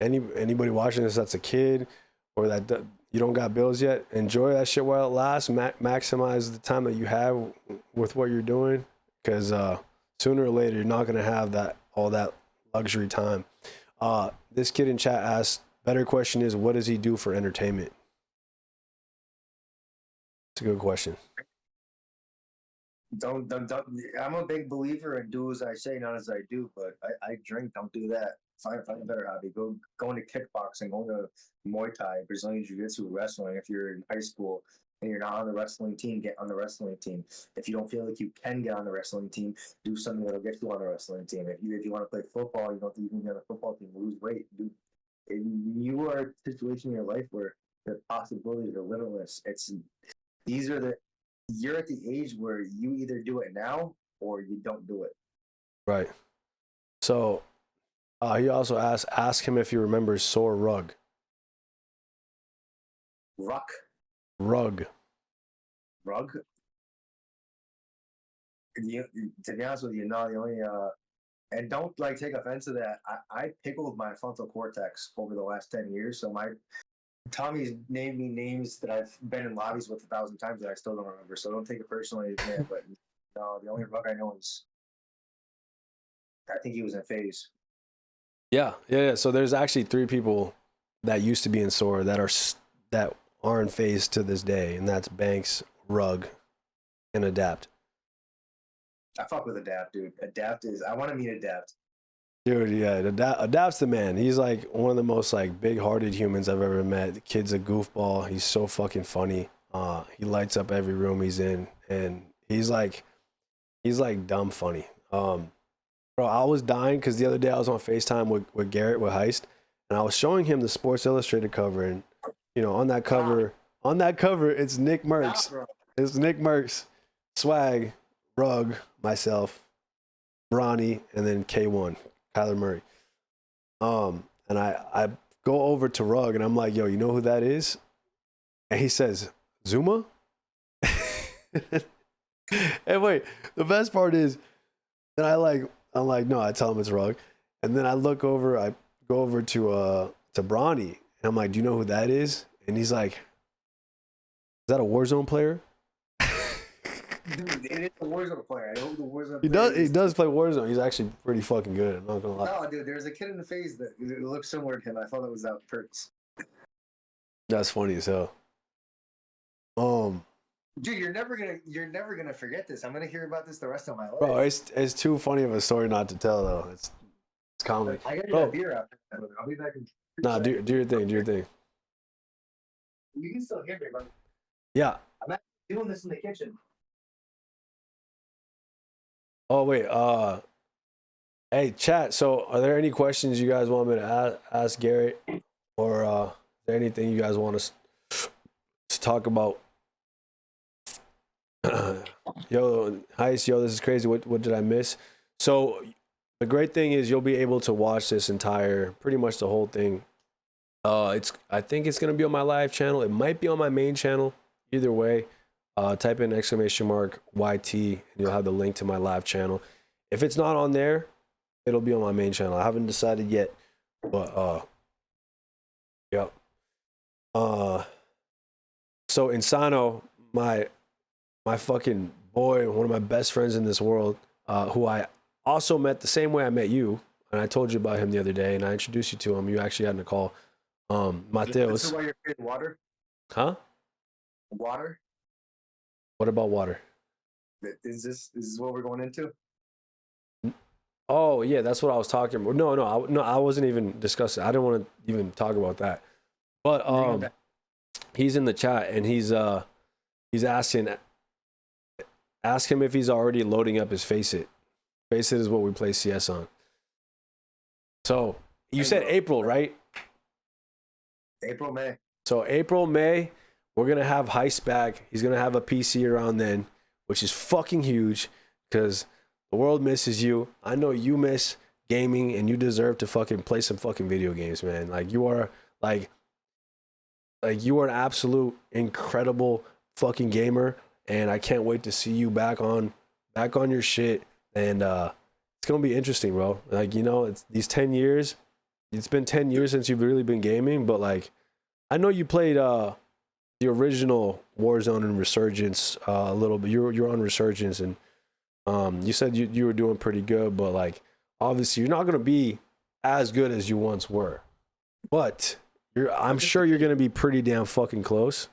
S1: anybody watching this that's a kid or that you don't got bills yet, enjoy that shit while it lasts. Maximize the time that you have with what you're doing, because sooner or later you're not going to have all that luxury time. This kid in chat asked, better question is, what does he do for entertainment? It's a good question.
S2: Don't. I'm a big believer in do as I say, not as I do. But I drink. Don't do that. Find a better hobby. Go into kickboxing. Go into Muay Thai, Brazilian Jiu-Jitsu, wrestling. If you're in high school and you're not on the wrestling team, get on the wrestling team. If you don't feel like you can get on the wrestling team, do something that'll get you on the wrestling team. If you want to play football, you don't think you can get on the football team. Lose weight. You are in a situation in your life where the possibilities are limitless. You're at the age where you either do it now or you don't do it.
S1: Right. So he also ask him if he remembers Soar Rug. Rug.
S2: To be honest with you, no, the only and don't take offense to that. I pickled my frontal cortex over the last 10 years, so Tommy's named me names that I've been in lobbies with 1,000 times that I still don't remember. So don't take it personally, man. But no, the only Rug I know is, I think he was in FaZe.
S1: Yeah. So there's actually 3 people that used to be in Soar that are in FaZe to this day, and that's Banks, Rug, and Adapt.
S2: I fuck with Adapt, dude. I want to meet Adapt.
S1: Dude, yeah, Adapt's the man. He's like one of the most big-hearted humans I've ever met. The kid's a goofball. He's so fucking funny. He lights up every room he's in, and he's like dumb funny. Bro, I was dying because the other day I was on FaceTime with Garrett with Heist, and I was showing him the Sports Illustrated cover, and on that cover, it's Nick Merckx. It's Nick Merckx, Swag, Rug, myself, Bronny, and then K1. Kyler Murray. And I go over to Rug and I'm like, yo, you know who that is? And he says, Zuma? And wait, the best part is that I'm like, no, I tell him it's Rug. And then I go over to Bronny and I'm like, do you know who that is? And he's like, is that a Warzone player?
S2: Dude, it is a Warzone player. I know who the Warzone player is.
S1: He does play Warzone. He's actually pretty fucking good. I'm not gonna lie.
S2: No, dude, there's a kid in the FaZe that looks similar to him. I thought it was Perks.
S1: That's funny as hell.
S2: Dude, you're never gonna forget this. I'm gonna hear about this the rest of my life.
S1: Bro, it's too funny of a story not to tell though. It's comedy.
S2: I gotta get a beer out. I'll be back in.
S1: Nah, do your thing. Do your thing.
S2: You can still hear me, but
S1: yeah.
S2: I'm actually doing this in the kitchen.
S1: Oh wait, hey chat. So, are there any questions you guys want me to ask Garrett, or is there anything you guys want us to talk about? Yo, Heist, this is crazy. What did I miss? So, the great thing is you'll be able to watch this pretty much the whole thing. I think it's gonna be on my live channel. It might be on my main channel. Either way. Type in !YT and you'll have the link to my live channel. If it's not on there, it'll be on my main channel. I haven't decided yet, but yep. So Insano, my fucking boy, one of my best friends in this world, who I also met the same way I met you, and I told you about him the other day, and I introduced you to him. You actually had a call. Mateos.
S2: Is this why you're getting water?
S1: Huh?
S2: Water?
S1: What about water?
S2: Is this what we're going into?
S1: Oh yeah, that's what I was talking about. No, I wasn't even discussing. I didn't want to even talk about that. But he's in the chat and he's asking. Ask him if he's already loading up his FaceIt. FaceIt is what we play CS on. So you said April, right?
S2: April, May.
S1: So April, May, we're gonna have Heist back. He's gonna have a PC around then, which is fucking huge because the world misses you. I know you miss gaming, and you deserve to fucking play some fucking video games, man. Like you are like you are an absolute incredible fucking gamer, and I can't wait to see you back on your shit. And it's gonna be interesting, bro. Like, you know, it's these 10 years. It's been 10 years since you've really been gaming, but like I know you played the original Warzone and Resurgence a little bit. You're on Resurgence, and you said you were doing pretty good, but like obviously you're not gonna be as good as you once were. But I'm sure you're gonna be pretty damn fucking close.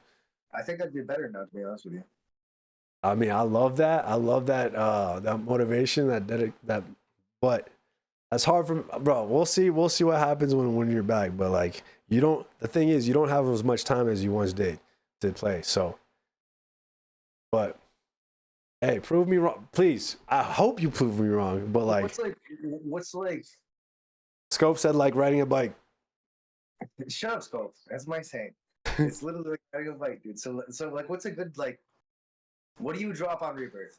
S2: I think I'd be better now, to be honest with you.
S1: I mean, I love that. I love that that motivation, that but that's hard for bro. We'll see what happens when you're back. But like the thing is you don't have as much time as you once did to play. So but hey, prove me wrong. Please. I hope you prove me wrong. But like
S2: what's like
S1: Scope said like riding a bike.
S2: Shut up, Scope. That's my saying. It's literally like riding a bike, dude. So like what's a good like what do you drop on Rebirth?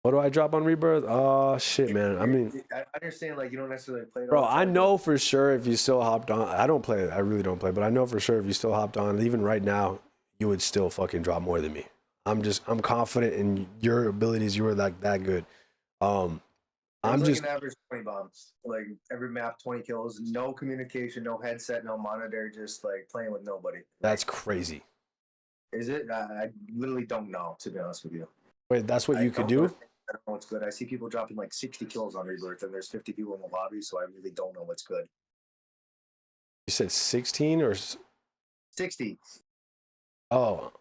S1: What do I drop on Rebirth? Oh shit, man. I mean,
S2: I understand like you don't necessarily play it
S1: bro,
S2: all the time,
S1: I know for sure if you still hopped on. I don't play it. I really don't play, but I know for sure if you still hopped on, even right now, you would still fucking drop more than me. I'm confident in your abilities. You were like that good. I'm
S2: like
S1: just
S2: an average 20 bombs. Like every map, 20 kills, no communication, no headset, no monitor, just like playing with nobody.
S1: That's crazy.
S2: Is it? I literally don't know, to be honest with you.
S1: Wait, that's what you could do?
S2: I don't know what's good. I see people dropping like 60 kills on Rebirth, and there's 50 people in the lobby, so I really don't know what's good.
S1: You said 16 or
S2: 60?
S1: Oh,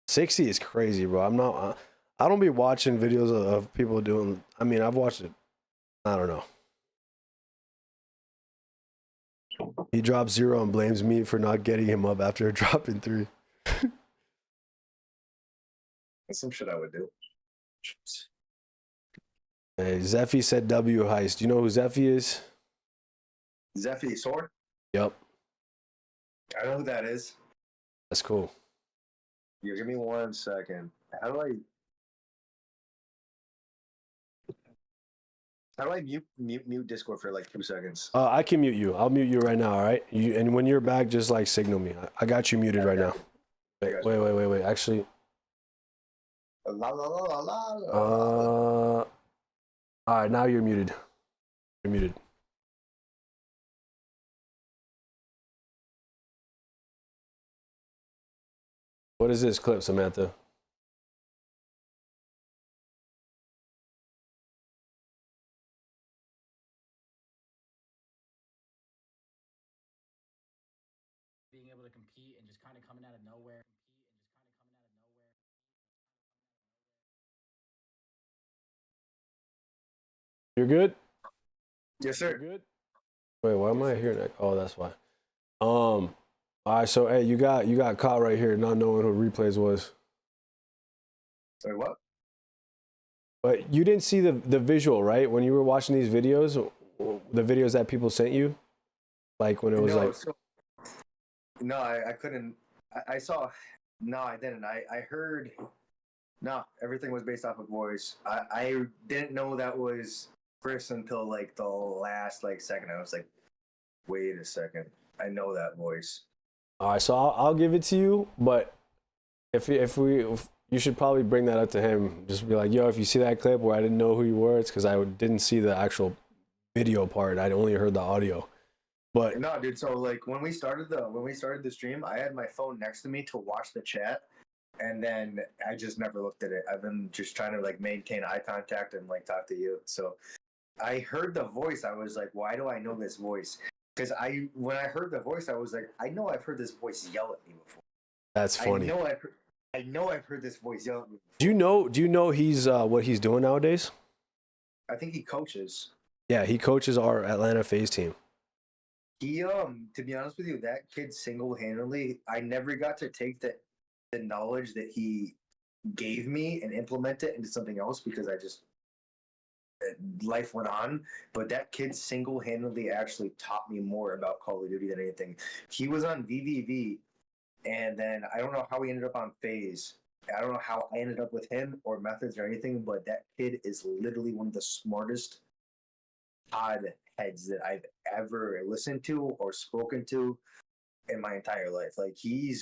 S1: 60 is crazy, bro. I don't be watching videos of people doing. I mean, I've watched it. I don't know. He dropped 0 and blames me for not getting him up after dropping 3.
S2: That's some shit I would do.
S1: Hey, Zeffy said W Heist. Do you know who Zeffy is?
S2: Zeffy Soar?
S1: Yep.
S2: I know who that is.
S1: That's cool.
S2: Yeah, give me 1 second. How do I mute Discord for like 2 seconds?
S1: I can mute you. I'll mute you right now, all right? And when you're back, just like signal me. I got you muted right now. Wait. Actually. All right, now you're muted. You're muted. What is this clip, Samantha?
S10: Being able to compete and just kind of coming out of nowhere.
S1: You're good?
S2: Yes, sir.
S1: You're good? Wait, why am I hearing that? Oh, that's why. All right, so hey, you got caught right here not knowing who Replays was.
S2: Wait, what?
S1: But you didn't see the visual, right? When you were watching these videos, the videos that people sent you? Like when it was
S2: No, I couldn't. I saw. No, I didn't. I heard. No, everything was based off of voice. I didn't know that was Chris until like the last like second. I was like, wait a second. I know that voice.
S1: All right, so I'll give it to you, but if you should probably bring that up to him. Just be like, yo, if you see that clip where I didn't know who you were, it's because I didn't see the actual video part. I only heard the audio. But
S2: no, dude. So like when we started the stream, I had my phone next to me to watch the chat, and then I just never looked at it. I've been just trying to like maintain eye contact and like talk to you. So I heard the voice. I was like, why do I know this voice? Because when I heard the voice, I was like, I know I've heard this voice yell at me before.
S1: That's funny.
S2: I know I've heard this voice yell at me before.
S1: Do you know he's what he's doing nowadays?
S2: I think he coaches.
S1: Yeah, he coaches our Atlanta FaZe team.
S2: He to be honest with you, that kid single-handedly, I never got to take the knowledge that he gave me and implement it into something else because I just life went on. But that kid single-handedly actually taught me more about Call of Duty than anything. He was on VVV And then I don't know how he ended up on FaZe. I don't know how I ended up with him or methods or anything, but that kid is literally one of the smartest odd heads that I've ever listened to or spoken to in my entire life. Like he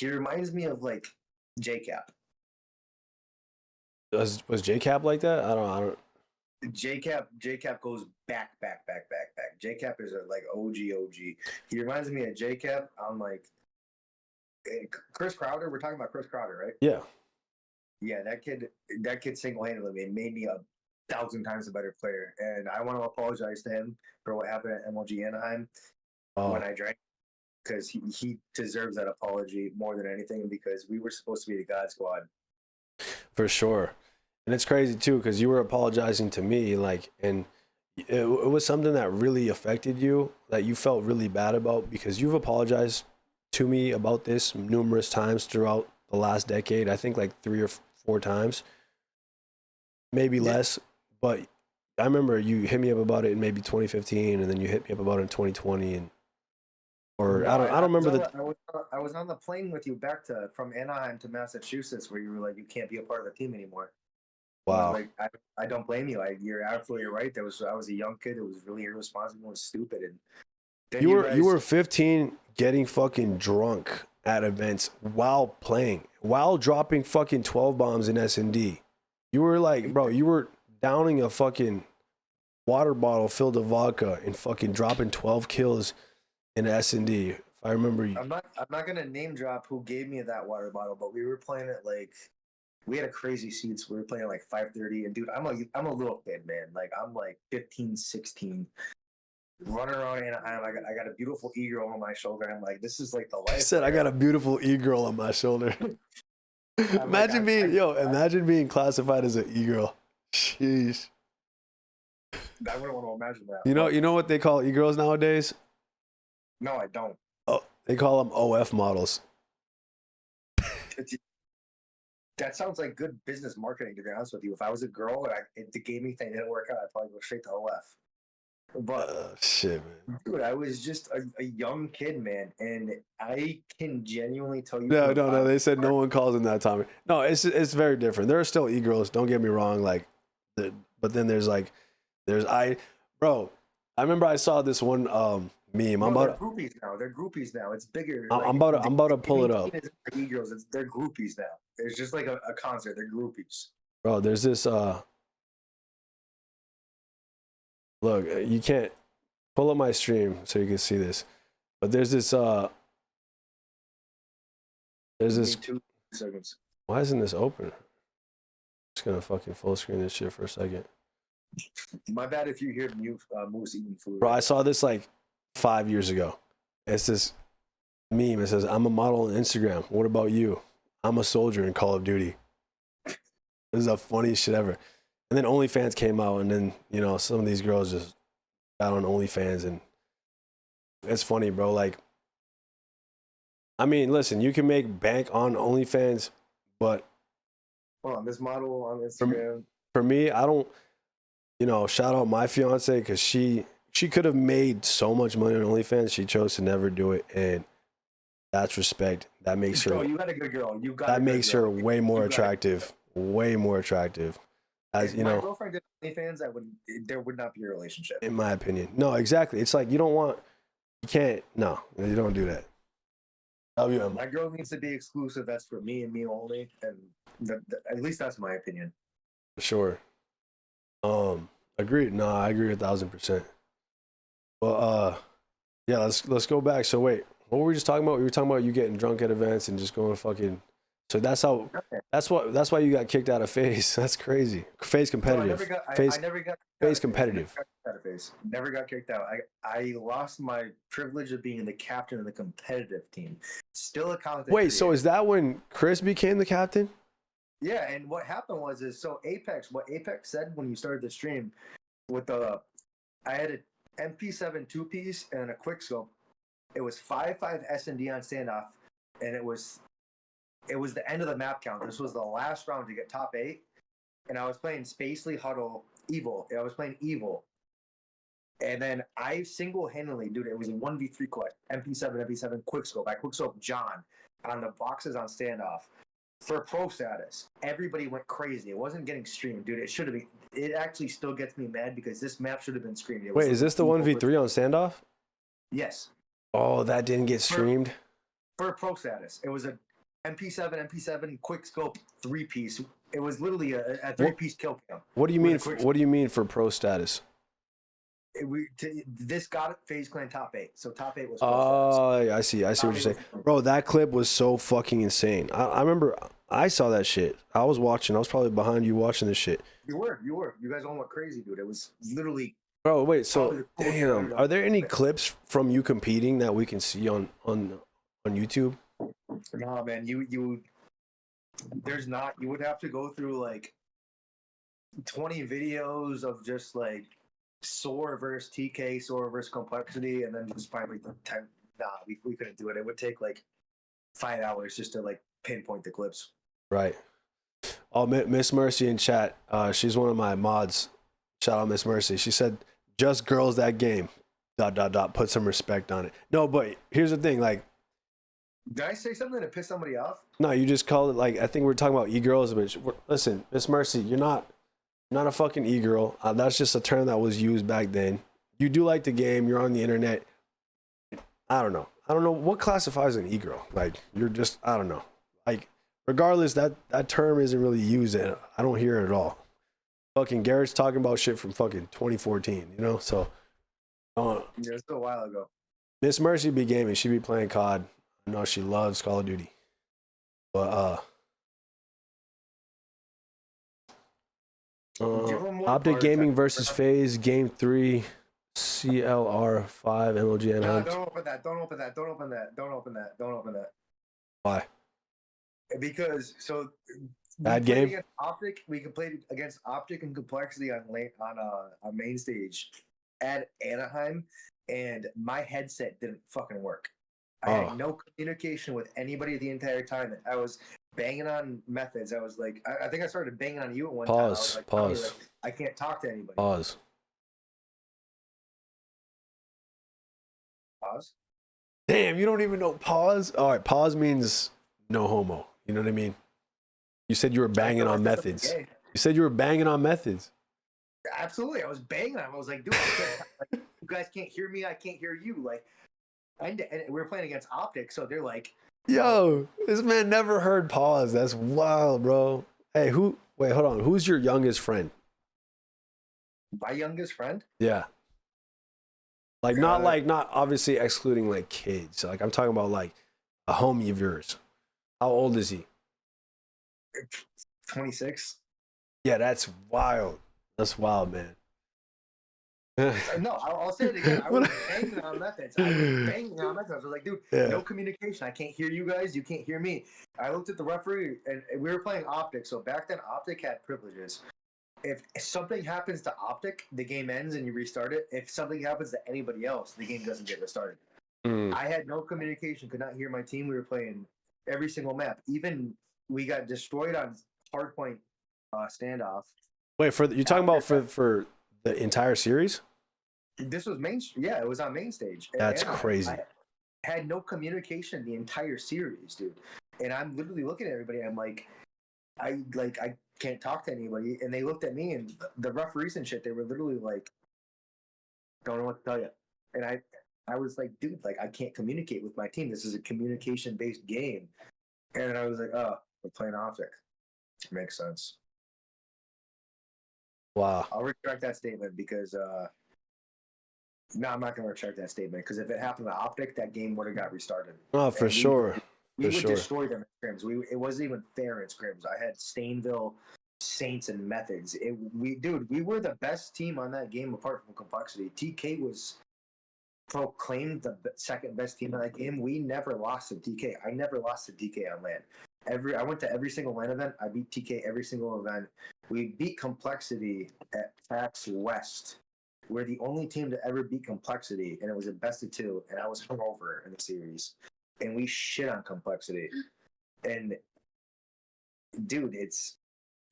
S2: reminds me of like JCap.
S1: Was JCap like that? I don't.
S2: JCap goes back. JCap is a like OG. He reminds me of JCap. I'm like Chris Crowder. We're talking about Chris Crowder, right?
S1: Yeah.
S2: Yeah, that kid single-handedly made me 1,000 times a better player, and I want to apologize to him for what happened at MLG Anaheim when I drank, because he deserves that apology more than anything, because we were supposed to be the God Squad.
S1: For sure. And it's crazy too, because you were apologizing to me, like, and it was something that really affected you, that you felt really bad about, because you've apologized to me about this numerous times throughout the last decade. I think like 3 or 4 times, maybe less. But I remember you hit me up about it in maybe 2015, and then you hit me up about it in 2020, and I don't remember
S2: I was on the plane with you back from Anaheim to Massachusetts, where you were like, you can't be a part of the team anymore.
S1: Wow.
S2: Like I don't blame you. You're absolutely right. I was a young kid. It was really irresponsible and stupid. And then
S1: you were 15, getting fucking drunk at events while playing, while dropping fucking 12 bombs in S&D. You were like, bro, you were downing a fucking water bottle filled with vodka and fucking dropping 12 kills in S&D. If I remember you.
S2: I'm not gonna name drop who gave me that water bottle, but we were playing it like, we had a crazy seats. We were playing at like 5:30, and dude, I'm a little kid, man. Like I'm like 15, 16, running around Anaheim. I got a beautiful e-girl on my shoulder. And I'm like, this is like the life.
S1: He said, I got a beautiful e-girl on my shoulder. Imagine being classified as an e-girl. Sheesh.
S2: I wouldn't want to imagine that.
S1: You know what they call e-girls nowadays?
S2: No, I don't.
S1: Oh, they call them OF models.
S2: That sounds like good business marketing, to be honest with you. If I was a girl and the gaming thing didn't work out, I'd probably go straight to OF. But
S1: shit, man.
S2: Dude, I was just a young kid, man, and I can genuinely tell you.
S1: No. They said no one calls them that, Tommy. No, it's very different. There are still e-girls. Don't get me wrong. Like, but then bro. I remember I saw this one meme.
S2: They're groupies now. They're groupies now. It's bigger.
S1: I'm about to pull it up.
S2: E-girls. They're groupies now. It's just like a concert. They're groupies.
S1: Bro, there's this. Look, you can't pull up my stream so you can see this, but there's this. There's this.
S2: 2 seconds.
S1: Why isn't this open? I'm just gonna fucking full screen this shit for a second.
S2: My bad if you hear Moose eating food.
S1: Bro, I saw this like 5 years ago. It's this meme. It says, I'm a model on Instagram. What about you? I'm a soldier in Call of Duty. This is the funniest shit ever. And then OnlyFans came out, and then, you know, some of these girls just got on OnlyFans, and it's funny, bro. Like, I mean, listen, you can make bank on OnlyFans, but
S2: hold on, this model on Instagram.
S1: For me, I don't, you know, shout out my fiance, because she could have made so much money on OnlyFans. She chose to never do it, and that's respect. That makes her.
S2: Oh, you got a good girl.
S1: That makes her way more attractive. Way more attractive. As you know,
S2: my girlfriend did OnlyFans, there would not be a relationship.
S1: In my opinion, no, exactly. It's like you don't do that. WM.
S2: My girl needs to be exclusive. That's for me and me only, and at least that's my opinion.
S1: Sure. Agreed. No, I agree 1,000%. Well, yeah, let's go back. So wait, what were we just talking about? We were talking about you getting drunk at events and just going fucking. So that's why you got kicked out of FaZe. That's crazy. FaZe competitive.
S2: I never got
S1: FaZe competitive.
S2: Never got kicked out. I lost my privilege of being the captain of the competitive team. Still a content.
S1: Wait, so is that when Chris became the captain?
S2: Yeah, and what happened was what Apex said when you started the stream I had an MP7 2-piece and a quick scope. It was 5-5 S&D on standoff, and it was the end of the map count. This was the last round to get top 8, and I was playing Spacely Huddle Evil. I was playing Evil, And then I single-handedly, dude, it was a 1v3 quad, MP7, quickscope. I quickscope John on the boxes on standoff. For pro status, everybody went crazy. It wasn't getting streamed, dude. It should have been. It actually still gets me mad because this map should have been streamed.
S1: Wait, is this the 1v3 on standoff?
S2: Yes.
S1: Oh, that didn't get streamed?
S2: For pro status. It was a MP7, quickscope 3-piece. It was literally a 3-piece kill cam.
S1: What do you mean? What do you mean for pro status?
S2: This got FaZe Clan top 8. So top 8 was.
S1: Oh, I see what you're saying, bro. That clip was so fucking insane. I remember I saw that shit. I was watching. I was probably behind you watching this shit.
S2: You were. You guys all went crazy, dude. It was literally.
S1: Bro, wait. So, damn. Are there any clips from you competing that we can see on YouTube?
S2: No, man. You. There's not. You would have to go through like 20 videos of just like Soar versus TK, Soar versus Complexity, and then just probably 10. Nah, we couldn't do it. It would take like 5 hours just to like pinpoint the clips.
S1: Right. Oh, Miss Mercy in chat. She's one of my mods. Shout out Miss Mercy. She said, "Just girls that game." ... Put some respect on it. No, but here's the thing. Like,
S2: did I say something to piss somebody off?
S1: no, you just called it like I think we're talking about e-girls. But listen, Miss Mercy, you're not a fucking e-girl. That's just a term that was used back then. You do like the game. You're on the internet. I don't know what classifies an e-girl. Like, you're just, I don't know. Like, regardless, that term isn't really used. I don't hear it at all. Fucking Garrett's talking about shit from fucking 2014, you know? So,
S2: yeah, it's a while ago.
S1: Miss Mercy be gaming. She be playing COD. I know she loves Call of Duty. But, OpTic Gaming versus FaZe Game 3 CLR 5 MLG Anaheim.
S2: No, don't open that.
S1: Why?
S2: Because
S1: bad game.
S2: We could play against OpTic and Complexity on main stage at Anaheim, and my headset didn't fucking work. I had no communication with anybody the entire time. I was banging on methods. I was like, I think I started banging on you at one time. I was like,
S1: Pause.
S2: I can't talk to anybody.
S1: Pause. Damn, you don't even know pause? All right, pause means no homo. You know what I mean? You said you were banging on methods. You said you were banging on methods.
S2: Absolutely. I was banging on him. I was like, dude, you guys can't hear me. I can't hear you. Like, and we were playing against OpTic, so they're like,
S1: yo, this man never heard pause. That's wild, bro. Hey, wait, hold on. Who's your youngest friend?
S2: My youngest friend?
S1: Yeah. Like, not obviously excluding like kids. Like, I'm talking about like a homie of yours. How old is he?
S2: 26.
S1: Yeah, that's wild. That's wild, man.
S2: No, I'll say it again. I was banging on methods. I was like, dude, no communication. I can't hear you guys. You can't hear me. I looked at the referee, and we were playing OpTic. So back then, OpTic had privileges. If something happens to OpTic, the game ends and you restart it. If something happens to anybody else, the game doesn't get restarted. I had no communication, could not hear my team. We were playing every single map. Even we got destroyed on hardpoint standoff.
S1: Wait, you're talking about for the entire series?
S2: This was it was on main stage.
S1: That's crazy.
S2: I had no communication the entire series, dude. And I'm literally looking at everybody. I'm like, I can't talk to anybody. And they looked at me, and the referees and shit, they were literally like, don't know what to tell you. And I was like, dude, like, I can't communicate with my team. This is a communication-based game. And I was like, oh, we're playing OpTic. Makes sense.
S1: Wow.
S2: I'll retract that statement because no, I'm not going to retract that statement because if it happened to OpTic, that game would have got restarted.
S1: Oh, for sure.
S2: We would destroy them in scrims. It wasn't even fair in scrims. I had Stainville, Saints, and Methods. We were the best team on that game apart from Complexity. TK was proclaimed the second best team in that game. We never lost to TK. I never lost to TK on LAN. I went to every single LAN event. I beat TK every single event. We beat Complexity at PAX West. We're the only team to ever beat Complexity, and it was a best of 2, and I was hungover in the series. And we shit on Complexity. And, dude,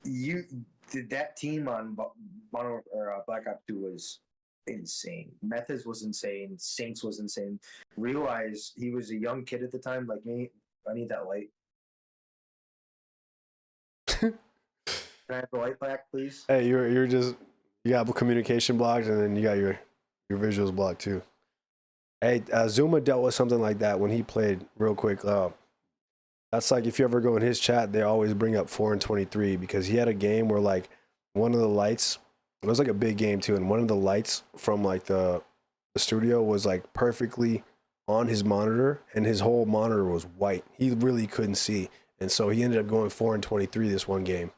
S2: that team on Black Ops 2 was insane. Methods was insane. Saints was insane. Realize he was a young kid at the time, like me. I need that light. Can I have the light back, please?
S1: Hey, you're just, you got communication blocked, and then you got your visuals blocked too. Hey, Zuma dealt with something like that when he played. Real quick, that's like if you ever go in his chat, they always bring up 4 and 23 because he had a game where like one of the lights, it was like a big game too, and one of the lights from like the studio was like perfectly on his monitor, and his whole monitor was white. He really couldn't see, and so he ended up going 4 and 23 this one game.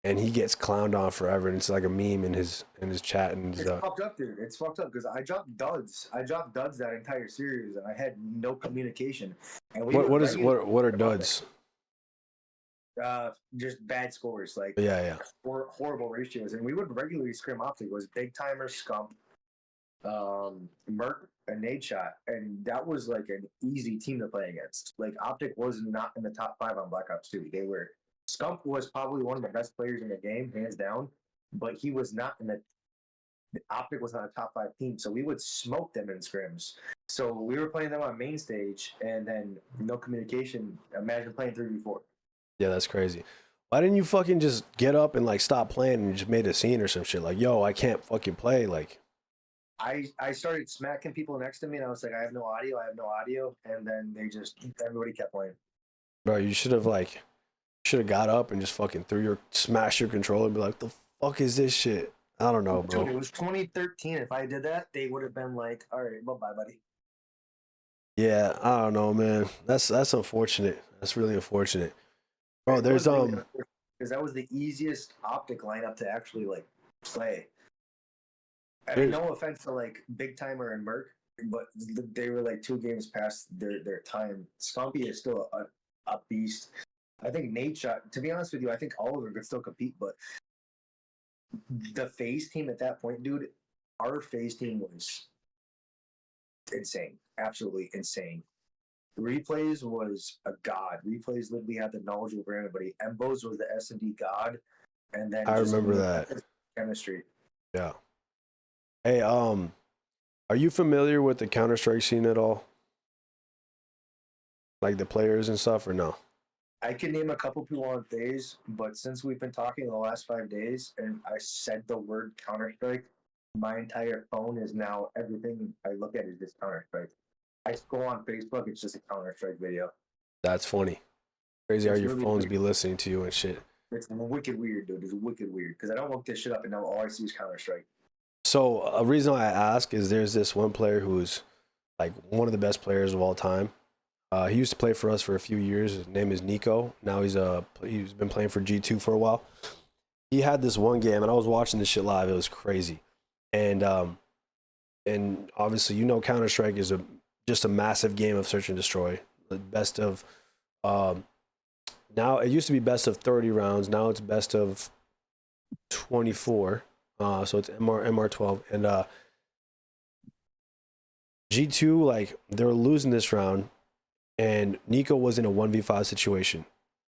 S1: And he gets clowned on forever, and it's like a meme in his chat. And
S2: it's fucked up, dude. It's fucked up because I dropped duds. I dropped duds that entire series, and I had no communication. And
S1: what are duds?
S2: Just bad scores, like horrible ratios. And we would regularly scrim OpTic. It was Big Timer, Scump, Merc, and Nade Shot, and that was like an easy team to play against. Like OpTic was not in the top 5 on Black Ops 2. They were. Scump was probably one of the best players in the game, hands down, but he was not in the OpTic was not a top 5 team, so we would smoke them in scrims. So we were playing them on main stage, and then no communication. Imagine playing 3v4.
S1: Yeah, that's crazy. Why didn't you fucking just get up and like stop playing and just made a scene or some shit? Like, yo, I can't fucking play. Like,
S2: I started smacking people next to me, and I was like, I have no audio, and then everybody kept playing.
S1: Bro, you should have got up and just fucking smash your controller and be like, the fuck is this shit? I don't know, bro.
S2: Dude, it was 2013. If I did that, they would have been like, all right, bye-bye, buddy.
S1: Yeah, I don't know, man. That's unfortunate. That's really unfortunate. Bro, there's
S2: because that was the easiest OpTic lineup to actually like play. I mean, no offense to like Big Timer and Merc, but they were like 2 games past their time. Scumpy is still a beast. I think Nade Shot, to be honest with you, I think all of them could still compete, but the FaZe team at that point, dude, our FaZe team was insane. Absolutely insane. Replays was a god. Replays literally had the knowledge over everybody. Embos was the S&D god, and then
S1: I remember that.
S2: Chemistry.
S1: Yeah. Hey, are you familiar with the Counter-Strike scene at all? Like the players and stuff, or no?
S2: I can name a couple people on FaZe, but since we've been talking the last 5 days and I said the word Counter-Strike, my entire phone is now, everything I look at is just Counter-Strike. I go on Facebook, it's just a Counter-Strike video.
S1: That's funny. Crazy how your phones be listening to you and shit.
S2: It's wicked weird, dude. It's wicked weird. Because I don't look this shit up and now all I see is Counter-Strike.
S1: So a reason why I ask is there's this one player who's like one of the best players of all time. He used to play for us for a few years. His name is Nico. Now he's been playing for G2 for a while. He had this one game, and I was watching this shit live. It was crazy, and obviously, you know, Counter-Strike is just a massive game of search and destroy. The best of now it used to be best of 30 rounds. Now it's best of 24. So it's MR12 and G2, like they were losing this round. And Nico was in a 1v5 situation,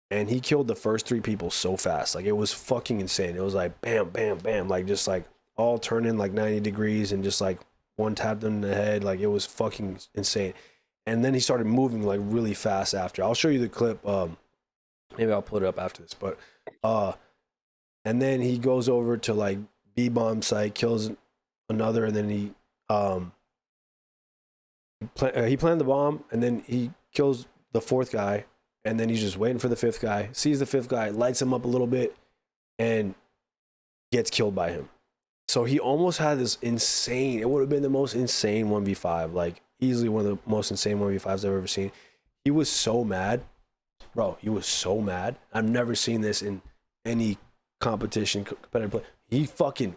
S1: and he killed the first 3 people so fast. Like, it was fucking insane. It was like, bam, bam, bam. Like, just like all turning like 90 degrees and just like one tapped him in the head. Like, it was fucking insane. And then he started moving like really fast after. I'll show you the clip. Maybe I'll put it up after this. But, and then he goes over to like B-bomb site, kills another, and then he planted the bomb, and then he kills the 4th guy, and then he's just waiting for the 5th guy, sees the 5th guy, lights him up a little bit, and gets killed by him. So he almost had this insane, it would have been the most insane 1v5, like easily one of the most insane 1v5s I've ever seen. He was so mad, bro, he was so mad. I've never seen this in any competition, competitive play. He fucking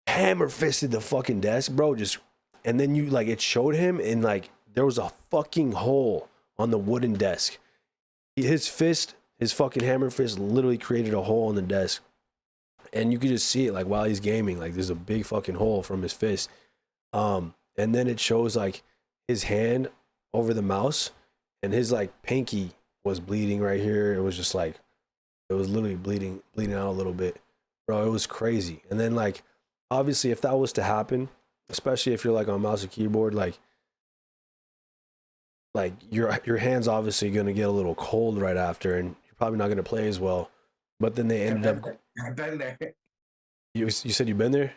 S1: hammer fisted the fucking desk, bro, just, and then you like, it showed him in like, there was a fucking hole on the wooden desk. His fucking hammer fist literally created a hole in the desk. And you could just see it like while he's gaming, like there's a big fucking hole from his fist. And then it shows like his hand over the mouse, and his like pinky was bleeding right here. It was just like, it was literally bleeding out a little bit. Bro, it was crazy. And then like, obviously if that was to happen, especially if you're like on mouse and keyboard, like your hands obviously gonna get a little cold right after, and you're probably not gonna play as well. But then they ended up.
S2: I've been there.
S1: You said you've been there?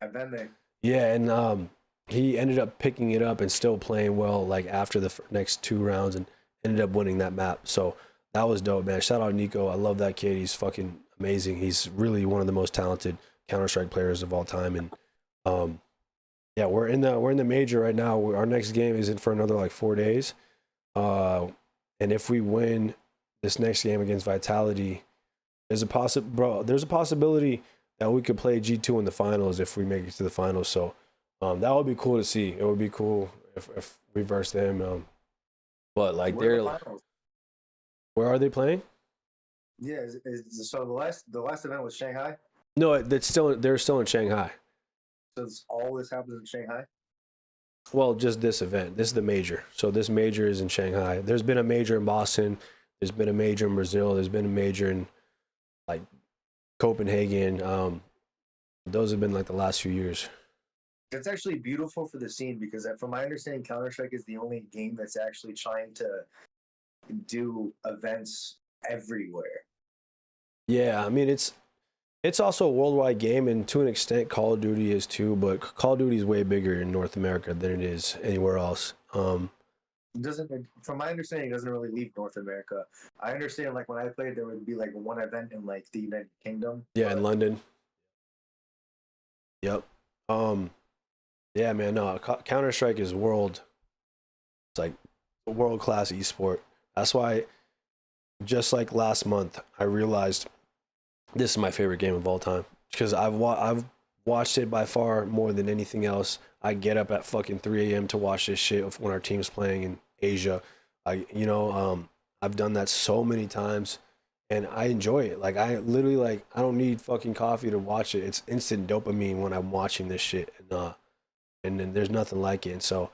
S2: I've been there.
S1: Yeah, and he ended up picking it up and still playing well like after the next 2 rounds and ended up winning that map. So that was dope, man. Shout out Nico. I love that kid. He's fucking amazing. He's really one of the most talented Counter-Strike players of all time. And yeah, we're in the major right now. Our next game isn't for another like 4 days. And if we win this next game against Vitality, there's a possibility that we could play G2 in the finals if we make it to the finals. So that would be cool to see. It would be cool if we verse them. But like
S2: Where are
S1: they're
S2: the finals?
S1: Where are they playing?
S2: Yeah, so the last event was Shanghai.
S1: No, they're still in Shanghai.
S2: So all this happens in Shanghai.
S1: Well, just this event. This is the major. So this major is in Shanghai. There's been a major in Boston. There's been a major in Brazil. There's been a major in like Copenhagen. Those have been like the last few years.
S2: That's actually beautiful for the scene because, from my understanding, Counter-Strike is the only game that's actually trying to do events everywhere.
S1: Yeah, I mean it's also a worldwide game, and to an extent, Call of Duty is too. But Call of Duty is way bigger in North America than it is anywhere else.
S2: From my understanding, it doesn't really leave North America. I understand, like when I played, there would be like one event in like the United Kingdom.
S1: Yeah, in London. Yep. Yeah, man. No, Counter-Strike is world. It's like a world-class esport. That's why, just like last month, I realized this is my favorite game of all time because I've watched it by far more than anything else. I get up at fucking 3 a.m. to watch this shit when our team's playing in Asia. I've done that so many times, and I enjoy it. Like I literally I don't need fucking coffee to watch it. It's instant dopamine when I'm watching this shit, and then there's nothing like it. And so,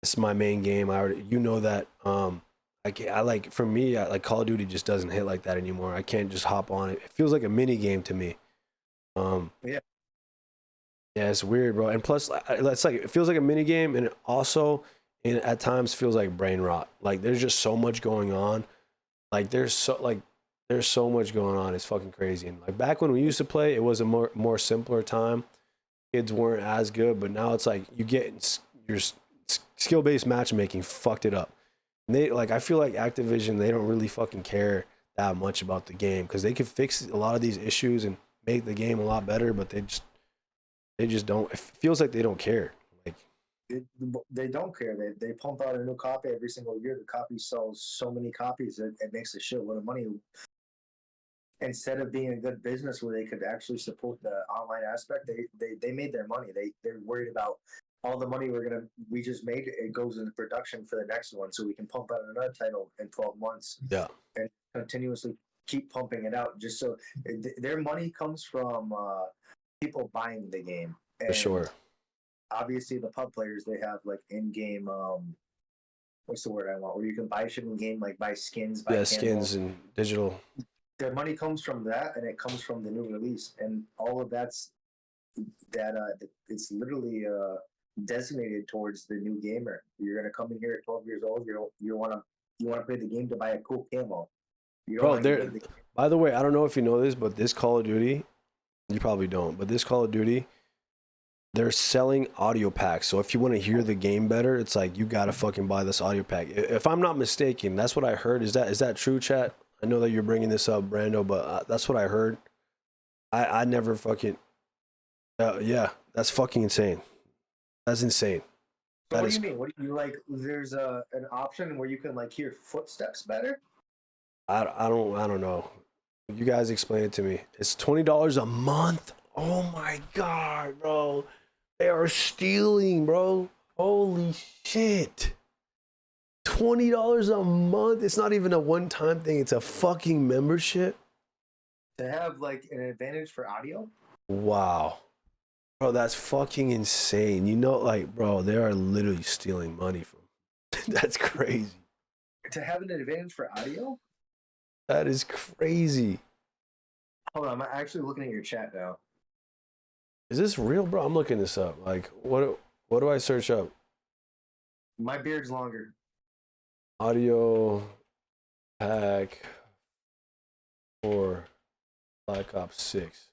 S1: it's my main game. I already, that. For me, like Call of Duty just doesn't hit like that anymore. I can't just hop on it. It feels like a mini game to me.
S2: Yeah.
S1: Yeah, it's weird, bro. And plus, it's like it feels like a mini game, and it also, at times, feels like brain rot. Like there's just so much going on. Like there's so much going on. It's fucking crazy. And like back when we used to play, it was a more simpler time. Kids weren't as good, but now it's like you get your skill-based matchmaking fucked it up. And I feel like Activision, they don't really fucking care that much about the game because they could fix a lot of these issues and make the game a lot better, but they just don't. It feels like they don't care. Like
S2: they don't care. They pump out a new copy every single year. The copy sells so many copies that it makes a shitload of money. Instead of being a good business where they could actually support the online aspect, they made their money. They're worried about all the money we just made. It goes into production for the next one, so we can pump out another title in 12 months.
S1: Yeah,
S2: and continuously keep pumping it out. Just so their money comes from people buying the game. And
S1: for sure.
S2: Obviously, the pub players, they have like in-game. What's the word I want? Where you can buy shit in game, like buy skins. Buy
S1: skins and digital.
S2: Their money comes from that, and it comes from the new release, and all of it's literally designated towards the new gamer. You're gonna come in here at 12 years old. You want to play the game to buy a cool camo.
S1: Bro, by the way, I don't know if you know this, but this Call of Duty, you probably don't, but this Call of Duty, they're selling audio packs. So if you want to hear the game better, it's like you gotta fucking buy this audio pack. If I'm not mistaken, that's what I heard. Is that true, chat? I know that you're bringing this up, Brando, but that's what I heard. I never fucking. Yeah, that's fucking insane. That's insane.
S2: So what do you mean? What do you like? There's an option where you can like hear footsteps better.
S1: I don't know. You guys explain it to me. It's $20 a month. Oh my god, bro! They are stealing, bro. Holy shit! $20 a month. It's not even a one-time thing. It's a fucking membership.
S2: To have like an advantage for audio.
S1: Wow. Bro, that's fucking insane. Bro, they are literally stealing money from. That's crazy.
S2: To have an advantage for audio?
S1: That is crazy.
S2: Hold on, I'm actually looking at your chat now.
S1: Is this real, bro? I'm looking this up. Like, what do I search up?
S2: My beard's longer.
S1: Audio pack for Black Ops 6.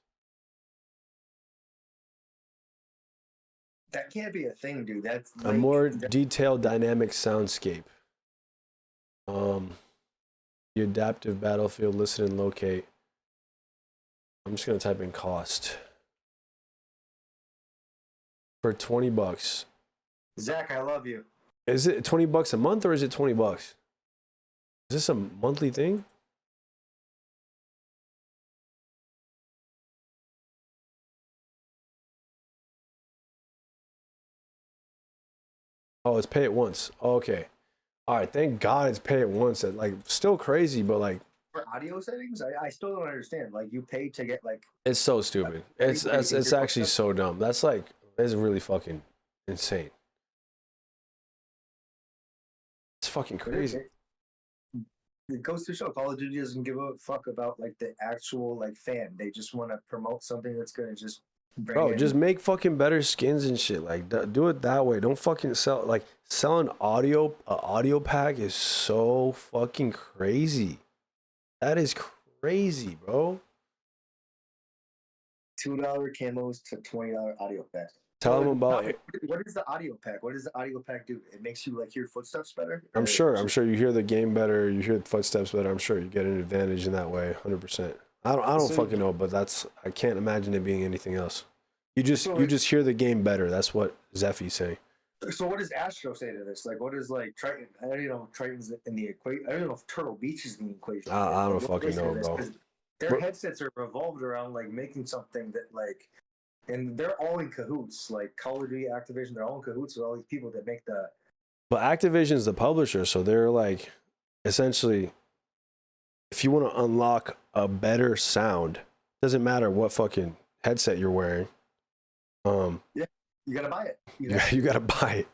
S2: That can't be a thing, dude. That's
S1: A
S2: like,
S1: more detailed dynamic soundscape. The adaptive battlefield, listen and locate. I'm just gonna type in cost. For $20.
S2: Zach, I love you.
S1: Is it $20 a month or is it $20? Is this a monthly thing? Oh, it's pay it once. Oh, okay. All right. Thank God it's pay it once. That like still crazy, but like
S2: For audio settings, I still don't understand. Like, you pay to get like.
S1: it's so stupid. It's actually so dumb. That's like it's really fucking insane. It's fucking crazy.
S2: It goes to show Call of Duty doesn't give a fuck about like the actual like fan. They just want to promote something that's gonna just bring
S1: Bro,
S2: in.
S1: just make fucking better skins and shit. Like, do it that way. Don't fucking sell. Like, selling audio pack is so fucking crazy. That is crazy, bro.
S2: $2 camos to $20 audio packs.
S1: Tell them about it.
S2: What is the audio pack? What does the audio pack do? It makes you like hear footsteps better.
S1: I'm sure you hear the game better. You hear the footsteps better. I'm sure you get an advantage in that way, 100%. I don't fucking know, but I can't imagine it being anything else. You just hear the game better. That's what Zeffy's saying.
S2: So what does Astro say to this? Like, what is like Triton? I don't know if Triton's in the equation. I don't know if Turtle Beach is in the equation.
S1: I don't fucking know, bro.
S2: Their headsets are revolved around like making something that like, and they're all in cahoots. Like Call of Duty, Activision, they're all in cahoots with all these people that make the.
S1: But Activision's the publisher, so they're like, essentially, if you want to unlock a better sound, doesn't matter what fucking headset you're wearing.
S2: Yeah, you gotta buy it.
S1: You gotta buy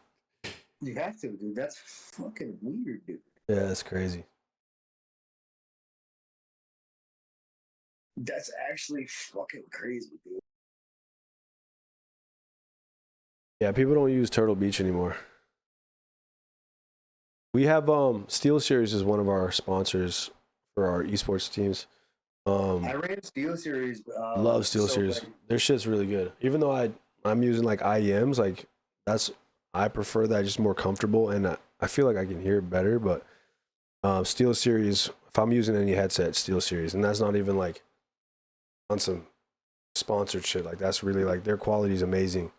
S1: it.
S2: You have to, dude. That's fucking weird, dude.
S1: Yeah, that's crazy.
S2: That's actually fucking crazy, dude.
S1: Yeah, people don't use Turtle Beach anymore. We have SteelSeries is one of our sponsors for our esports teams.
S2: I ran SteelSeries.
S1: Love SteelSeries. Their shit's really good. Even though I'm using like IEMs, like I prefer that, just more comfortable, and I feel like I can hear it better. But SteelSeries, if I'm using any headset, SteelSeries, and that's not even like on some sponsored shit. Like that's really like their quality is amazing.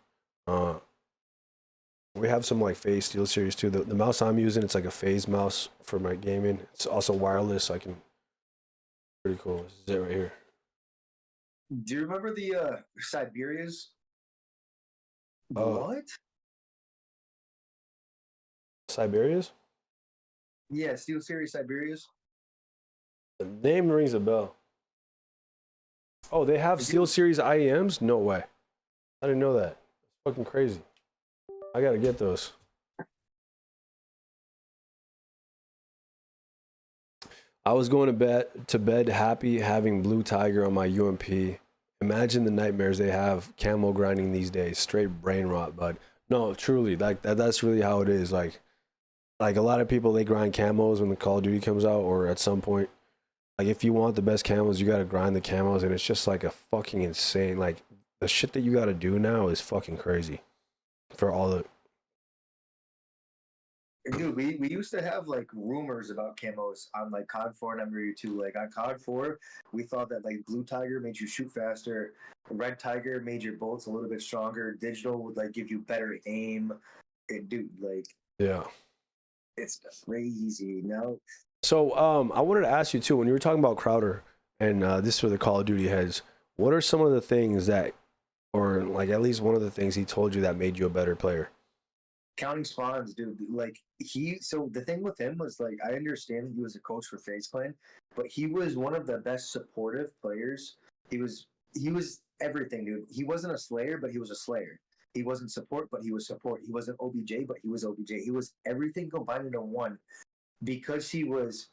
S1: We have some like FaZe SteelSeries too. The mouse I'm using, it's like a FaZe mouse for my gaming. It's also wireless. So I can. Pretty cool. This is it right here.
S2: Do you remember the Siberias? What?
S1: Siberias?
S2: Yeah, SteelSeries Siberias.
S1: The name rings a bell. Oh, they have SteelSeries IEMs? No way. I didn't know that. It's fucking crazy. I gotta get those. I was going to bed happy having Blue Tiger on my UMP. Imagine the nightmares they have camo grinding these days. Straight brain rot, bud. No, truly, like that's really how it is. Like a lot of people, they grind camos when the Call of Duty comes out, or at some point. Like if you want the best camos, you gotta grind the camos, and it's just like a fucking insane. Like the shit that you gotta do now is fucking crazy. For all the.
S2: Dude, we used to have like rumors about camos on like COD 4 and MW2. Like on COD 4, we thought that like Blue Tiger made you shoot faster, Red Tiger made your bullets a little bit stronger, Digital would like give you better aim. Dude, like
S1: Yeah.
S2: It's crazy. No.
S1: So I wanted to ask you too, when you were talking about Crowder, and this is for the Call of Duty heads, what are some of the things that, or like at least one of the things he told you that made you a better player?
S2: Counting spawns, dude. Like so the thing with him was like, I understand that he was a coach for FaZe Clan, but he was one of the best supportive players. He was everything, dude. He wasn't a slayer, but he was a slayer. He wasn't support, but he was support. He wasn't OBJ, but he was OBJ. He was everything combined into one, because he was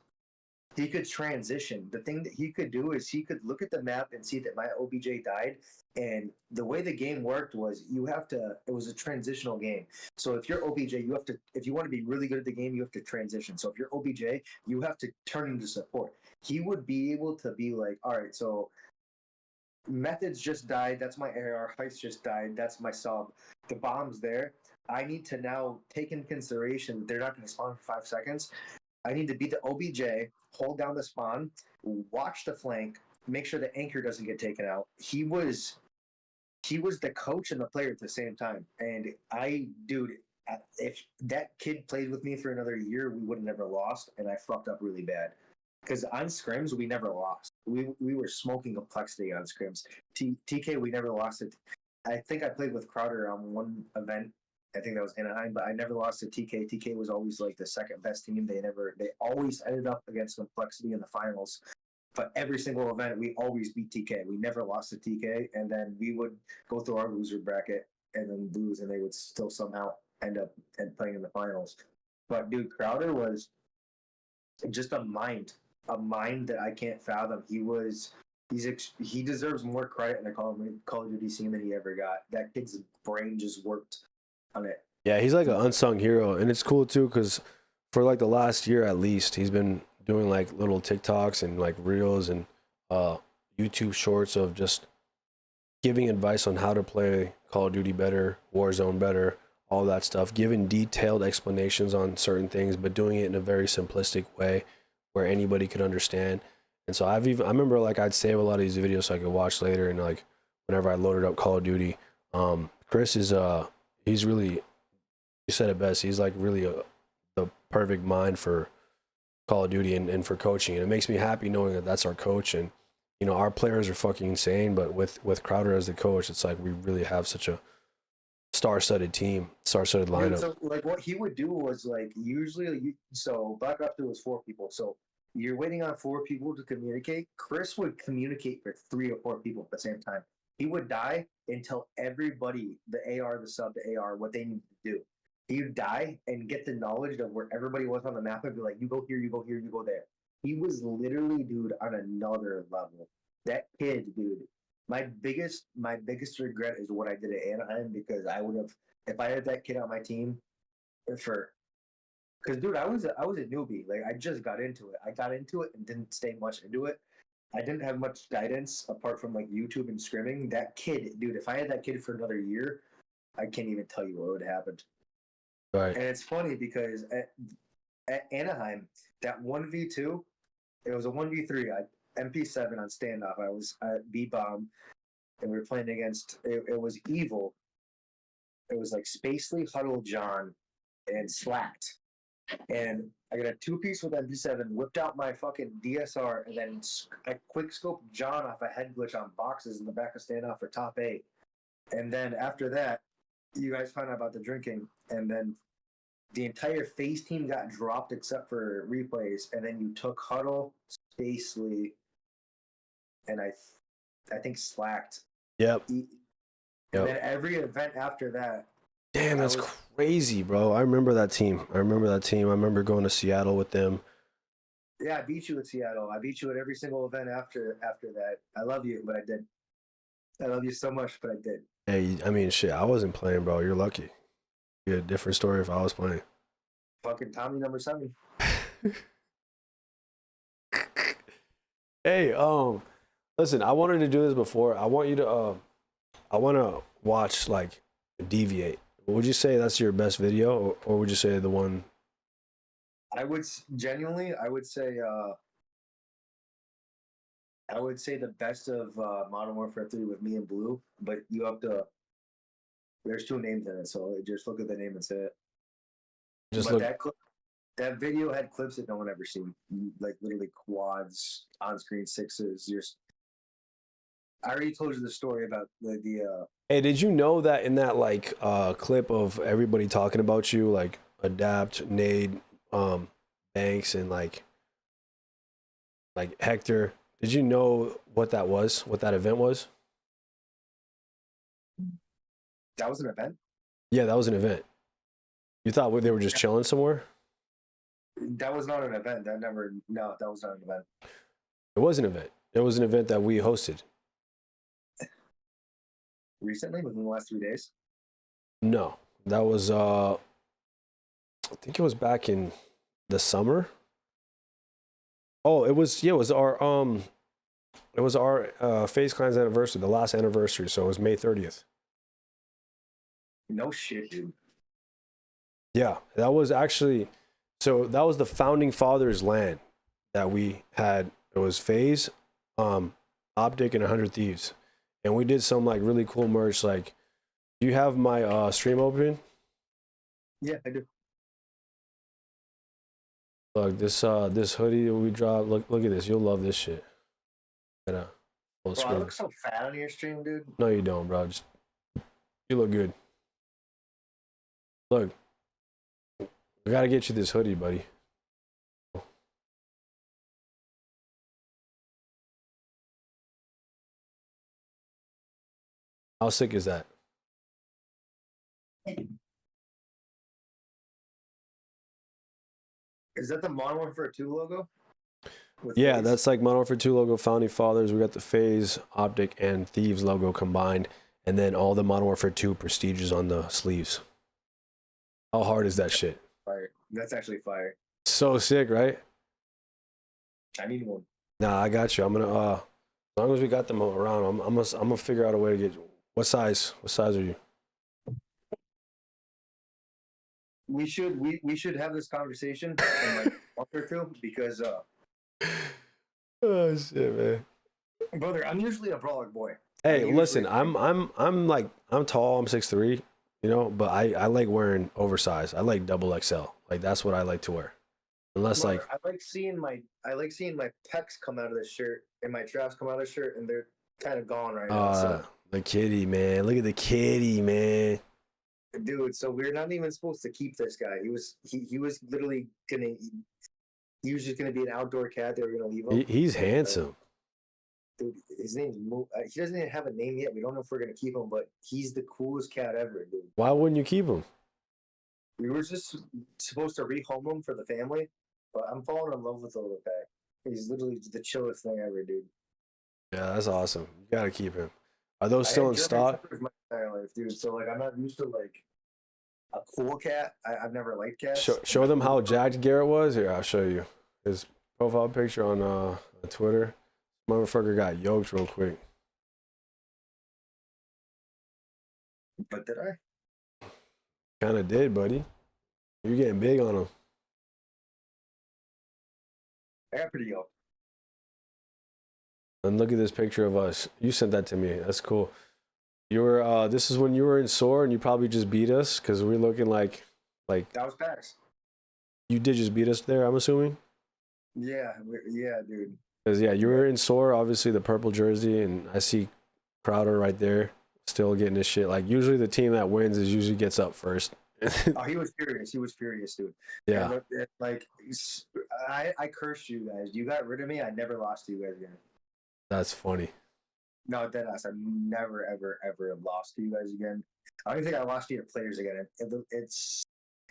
S2: he could transition. The thing that he could do is he could look at the map and see that my OBJ died. And the way the game worked was it was a transitional game. So if you're OBJ, if you want to be really good at the game, you have to transition. So if you're OBJ, you have to turn into support. He would be able to be like, all right, so Methods just died. That's my AR. Heist just died. That's my sub. The bomb's there. I need to now take into consideration they're not going to spawn for 5 seconds. I need to beat the OBJ, hold down the spawn, watch the flank, make sure the anchor doesn't get taken out. He was the coach and the player at the same time. And if that kid played with me for another year, we would have never lost. And I fucked up really bad. Because on scrims, we never lost. We were smoking complexity on scrims. TK, we never lost it. I think I played with Crowder on one event. I think that was Anaheim, but I never lost to TK. TK was always like the second best team. They always ended up against complexity in the finals. But every single event, we always beat TK. We never lost to TK, and then we would go through our loser bracket and then lose, and they would still somehow end up playing in the finals. But dude, Crowder was just a mind that I can't fathom. He deserves more credit in the Call of Duty scene than he ever got. That kid's brain just worked on it.
S1: Yeah, he's like an unsung hero, and it's cool too because for like the last year at least, he's been doing like little TikToks and like reels and YouTube shorts of just giving advice on how to play Call of Duty better, Warzone better, all that stuff, giving detailed explanations on certain things, but doing it in a very simplistic way where anybody could understand. And so I remember like I'd save a lot of these videos so I could watch later, and like whenever I loaded up Call of Duty, Chris is he's really, you said it best, he's like really the perfect mind for Call of Duty and for coaching. And it makes me happy knowing that that's our coach. And you know, our players are fucking insane, but with Crowder as the coach, it's like we really have such a star-studded team, star-studded lineup.
S2: So, like, what he would do was, like, usually, so Black Ops 2 was 4 people. So you're waiting on 4 people to communicate. Chris would communicate for 3 or 4 people at the same time. He would die and tell everybody, the AR, the sub, the AR, what they need to do. He would die and get the knowledge of where everybody was on the map and be like, you go here, you go here, you go there. He was literally, dude, on another level. That kid, dude. My biggest regret is what I did at Anaheim, because I would have, if I had that kid on my team, because dude, I was a newbie. Like, I just got into it. I got into it and didn't stay much into it. I didn't have much guidance apart from like YouTube and scrimming. That kid, dude, if I had that kid for another year, I can't even tell you what would have happened.
S1: Right.
S2: And it's funny because at Anaheim, that 1v2, it was a 1v3. MP7 on standoff. I was at B-Bomb, and we were playing against, it was evil. It was like Spacely, Huddle, John, and Slacked. And I got a 2-piece with MP7, whipped out my fucking DSR, and then I quick scoped John off a head glitch on boxes in the back of standoff for top 8. And then after that, you guys found out about the drinking, and then the entire FaZe team got dropped except for replays, and then you took Huddle, Spacely, and I think Slacked.
S1: Yep.
S2: And then every event after that.
S1: Damn, that's crazy, bro. I remember that team. I remember going to Seattle with them.
S2: Yeah, I beat you at Seattle. I beat you at every single event after that. I love you, but I did. I love you so much, but I did.
S1: Hey, I mean, shit, I wasn't playing, bro. You're lucky. You had a different story if I was playing.
S2: Fucking Tommy number 7.
S1: Hey, listen, I wanted to do this before. I want you to, I want to watch, like, Deviate. Would you say that's your best video, or would you say the one?
S2: I would say the best of Modern Warfare 3 with me and Blue, but you have to, there's 2 names in it, so just look at the name and say it. That video had clips that no one ever seen, like literally quads, on-screen 6s. I already told you the story about the
S1: Hey, did you know that in that like clip of everybody talking about you, like Adapt, Nade, Banks, and like Hector? Did you know what that was? What that event was?
S2: That was an event?
S1: Yeah, that was an event. You thought they were just chilling somewhere?
S2: That was not an event. That was not an event.
S1: It was an event. It was an event that we hosted.
S2: Recently, within the last 3 days?
S1: No, that was I think it was back in the summer. Oh, it was our FaZe Clan's anniversary, the last anniversary, so it was May 30th.
S2: No shit, dude.
S1: Yeah, that was actually, so that was the founding fathers' LAN that we had. It was FaZe, OpTic, and 100 Thieves, and we did some like really cool merch. Like, do you have my stream open?
S2: Yeah, I do.
S1: Look, this hoodie that we dropped. Look at this. You'll love this shit.
S2: Bro, I look so fat on your stream, dude.
S1: No, you don't, bro. You look good. Look, we gotta get you this hoodie, buddy. How sick is that?
S2: Is that the Modern Warfare 2 logo?
S1: Yeah,
S2: FaZe?
S1: that's like Modern Warfare 2 logo, founding fathers. We got the FaZe, OpTic, and Thieves logo combined, and then all the Modern Warfare 2 prestiges on the sleeves. How hard is that shit?
S2: Fire. That's actually fire.
S1: So sick, right?
S2: I need one.
S1: Nah, I got you. I'm gonna as long as we got them around, I'm gonna figure out a way to get. What size? What size are you?
S2: We should have this conversation in like a month or two because
S1: Oh shit, man.
S2: brother, I'm usually a brawler boy.
S1: Hey, listen, I'm tall, I'm 6'3", you know, but I like wearing oversized. I like double XL. Like that's what I like to wear. Unless
S2: Brother,
S1: like
S2: I like seeing my pecs come out of this shirt and my traps come out of the shirt and they're kind of gone right now. So.
S1: the kitty, man. Look at the kitty, man.
S2: Dude, so we're not even supposed to keep this guy. He was literally gonna. He was just gonna be an outdoor cat. They were gonna leave him.
S1: He's handsome.
S2: Dude, his name's he doesn't even have a name yet. We don't know if we're gonna keep him, but he's the coolest cat ever, dude.
S1: Why wouldn't you keep him?
S2: We were just supposed to rehome him for the family, but I'm falling in love with the little guy. He's literally the chillest thing ever, dude.
S1: Yeah, that's awesome. You gotta keep him. Are those still in stock?
S2: My entire life, dude. So like, I'm not used to like a cool cat. I've never liked cats.
S1: Show them how jacked Garrett was. Here, I'll show you his profile picture on Twitter. Motherfucker got yoked real quick.
S2: But did I?
S1: Kind of did, buddy. You're getting big on him.
S2: I got pretty yoked.
S1: And look at this picture of us. You sent that to me. That's cool. You were this is when you were in Soar and you probably just beat us because we're looking like
S2: that was PAX.
S1: You did just beat us there, I'm assuming?
S2: Yeah, dude.
S1: Because yeah, you were in Soar, obviously the purple jersey, and I see Crowder right there still getting his shit. Like usually the team that wins is usually gets up first.
S2: Oh, he was furious. He was furious, dude.
S1: Yeah.
S2: And, like I cursed you guys. You got rid of me. I never lost to you guys again.
S1: That's funny.
S2: No, deadass. I've never, ever lost to you guys again. I don't think I lost to your players again. It's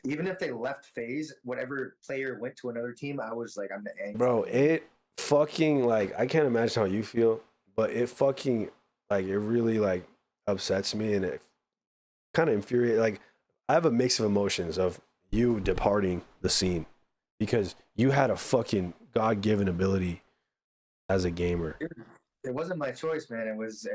S2: even if they left FaZe, whatever player went to another team, I was like, I'm the angry.
S1: Bro, it fucking like I can't imagine how you feel, but it fucking like it really like upsets me and it kind of infuriates. Like I have a mix of emotions of you departing the scene because you had a fucking God-given ability as a gamer.
S2: It wasn't my choice, man. It was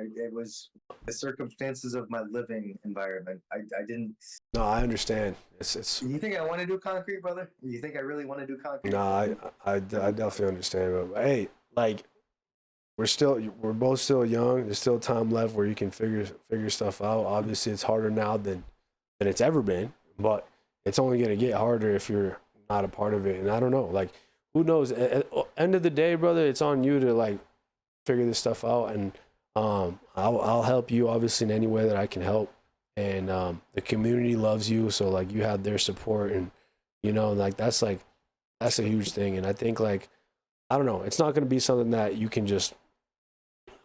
S2: the circumstances of my living environment. I didn't.
S1: No, I understand. It's.
S2: You think I want to do concrete, brother? You think I really want to do concrete?
S1: No, I definitely understand. But hey, like we're both still young. There's still time left where you can figure stuff out. Obviously, it's harder now than it's ever been, but it's only gonna get harder if you're not a part of it. And I don't know, like who knows? At end of the day, brother, it's on you to like figure this stuff out, and I'll help you obviously in any way that I can help. And the community loves you, so like you have their support, and you know, like that's a huge thing. And I think like I don't know, it's not gonna be something that you can just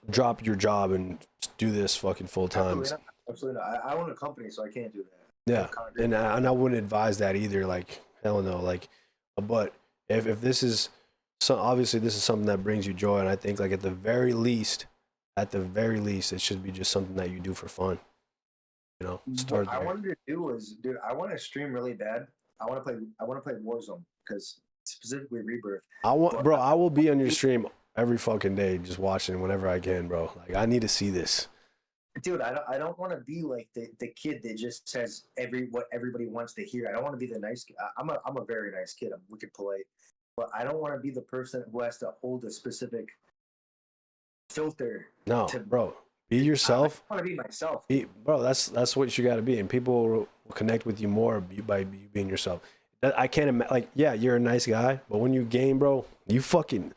S1: drop your job and do this fucking full time.
S2: Absolutely not. I own a company, so I can't do that.
S1: Yeah, and I wouldn't advise that either. Like hell no. Like But if this is so, obviously this is something that brings you joy, and I think like at the very least, it should be just something that you do for fun. You know, start
S2: What I
S1: there.
S2: wanted to do was, dude, I want to stream really bad. I want to play Warzone, because specifically Rebirth.
S1: I will be on your stream every fucking day, just watching whenever I can, bro. Like, I need to see this.
S2: Dude, I don't want to be like the kid that just says what everybody wants to hear. I don't want to be the nice kid. I'm a very nice kid. I'm wicked polite, but I don't want to be the person who has to hold a specific filter.
S1: No, bro. Be yourself.
S2: I want to be myself.
S1: Bro, that's what you got to be, and people will connect with you more by you being yourself. I can't imagine, like, yeah, you're a nice guy, but when you game, bro, you fucking,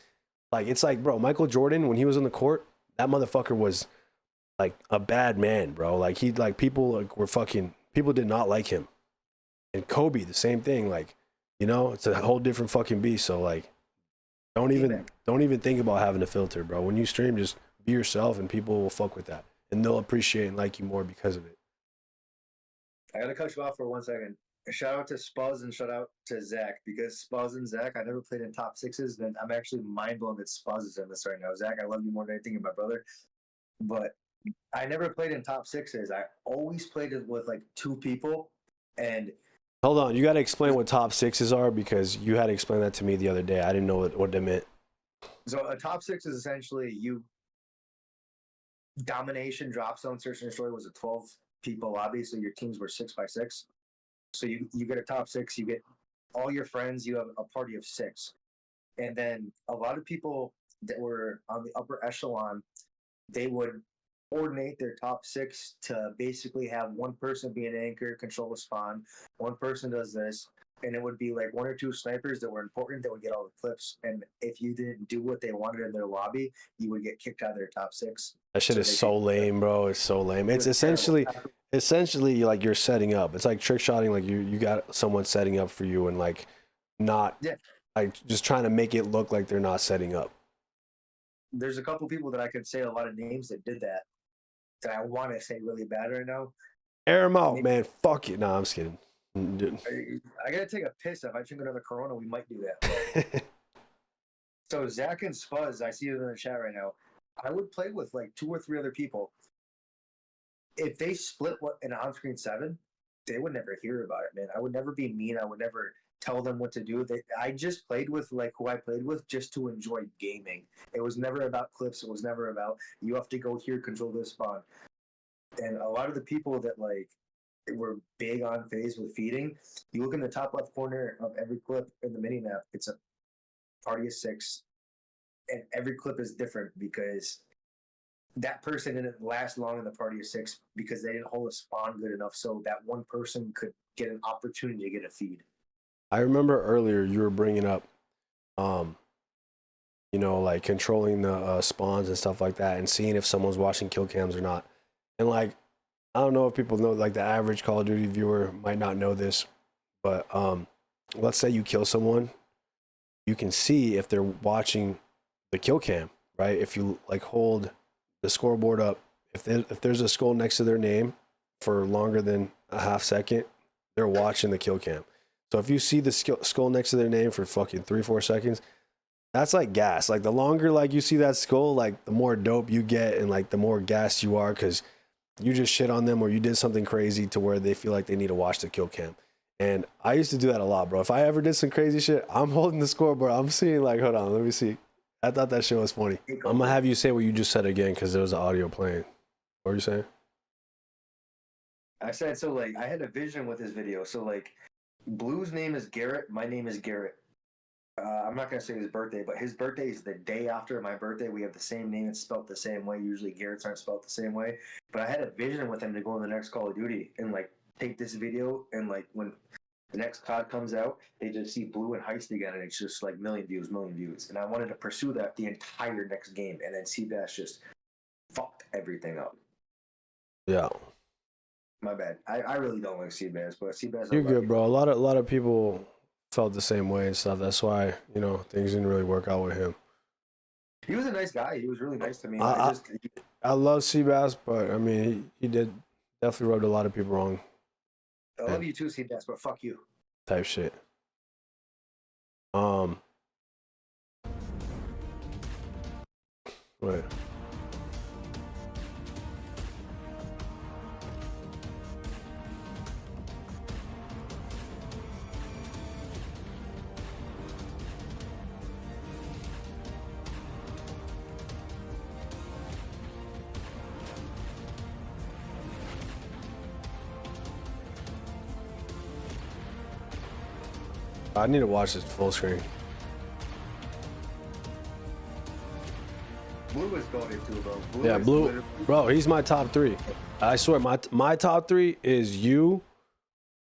S1: like, it's like, bro, Michael Jordan, when he was on the court, that motherfucker was like a bad man, bro. Like, people did not like him. And Kobe, the same thing. Like, you know, it's a whole different fucking beast. So like, don't even think about having a filter, bro. When you stream, just be yourself, and people will fuck with that, and they'll appreciate and like you more because of it.
S2: I gotta cut you off for 1 second. Shout out to Spuzz and shout out to Zach, because Spuzz and Zach, I never played in top sixes, and I'm actually mind blown that Spuzz is in this right now. Zach, I love you more than anything, my brother, but I never played in top sixes. I always played it with like 2 people. And
S1: hold on, you got to explain what top sixes are, because you had to explain that to me the other day. I didn't know what they meant.
S2: So a top six is essentially domination drop zone search and destroy was a 12 people lobby, so your teams were 6x6. So you get a top 6, you get all your friends, you have a party of 6. And then a lot of people that were on the upper echelon, they would coordinate their top 6 to basically have one person be an anchor, control the spawn, one person does this, and it would be like 1 or 2 snipers that were important that would get all the clips. And if you didn't do what they wanted in their lobby, you would get kicked out of their top 6.
S1: That shit is so lame, bro. It's so lame. It's essentially like you're setting up. It's like trick shotting. Like you got someone setting up for you, and like not like just trying to make it look like they're not setting up.
S2: There's a couple people that I could say a lot of names that did that I want to say really bad right now.
S1: Air them out, man. Fuck it. Nah, I'm just kidding.
S2: I gotta take a piss. If I drink another Corona, we might do that. So Zach and Spuzz, I see it in the chat right now. I would play with like 2 or 3 other people. If they split an on-screen 7, they would never hear about it, man. I would never be mean. I would never tell them what to do. I just played with like who I played with just to enjoy gaming. It was never about clips. It was never about you have to go here, control this spawn. And a lot of the people that like were big on FaZe with feeding, you look in the top left corner of every clip in the mini map, it's a party of 6, and every clip is different because that person didn't last long in the party of 6 because they didn't hold a spawn good enough so that one person could get an opportunity to get a feed.
S1: I remember earlier you were bringing up, you know, like controlling the spawns and stuff like that, and seeing if someone's watching kill cams or not. And like, I don't know if people know, like the average Call of Duty viewer might not know this, but let's say you kill someone, you can see if they're watching the kill cam, right? If you like hold the scoreboard up, if there's a skull next to their name for longer than a half second, they're watching the kill cam. So if you see the skull next to their name for fucking 3-4 seconds, that's like gas. Like the longer like you see that skull, like the more dope you get, and like the more gassed you are because you just shit on them or you did something crazy to where they feel like they need to watch the kill cam. And I used to do that a lot, bro. If I ever did some crazy shit, I'm holding the scoreboard. I'm seeing like, hold on, let me see. I thought that shit was funny. I'm gonna have you say what you just said again because there was an audio playing. What were you saying?
S2: I said, so like I had a vision with this video. So like Blue's name is Garrett. My name is Garrett. I'm not going to say his birthday, but his birthday is the day after my birthday. We have the same name. It's spelled the same way. Usually Garrett's aren't spelled the same way. But I had a vision with him to go in the next Call of Duty and like take this video, and like when the next COD comes out, they just see Blue and Heist again, and it's just like million views. And I wanted to pursue that the entire next game, and then Seabass just fucked everything up.
S1: Yeah.
S2: My bad. I really don't like Seabass, but Seabass.
S1: You're good, bro. A lot of people felt the same way and stuff. That's why, you know, things didn't really work out with him.
S2: He was a nice guy. He was really nice to me.
S1: I love Seabass, but I mean, he did definitely rubbed a lot of people wrong.
S2: I love you too, Seabass, but fuck you.
S1: Type shit. Wait. I need to watch this full screen.
S2: Blue is goated too, bro.
S1: Yeah, Blue, bro, he's my top 3. I swear, my top 3 is you,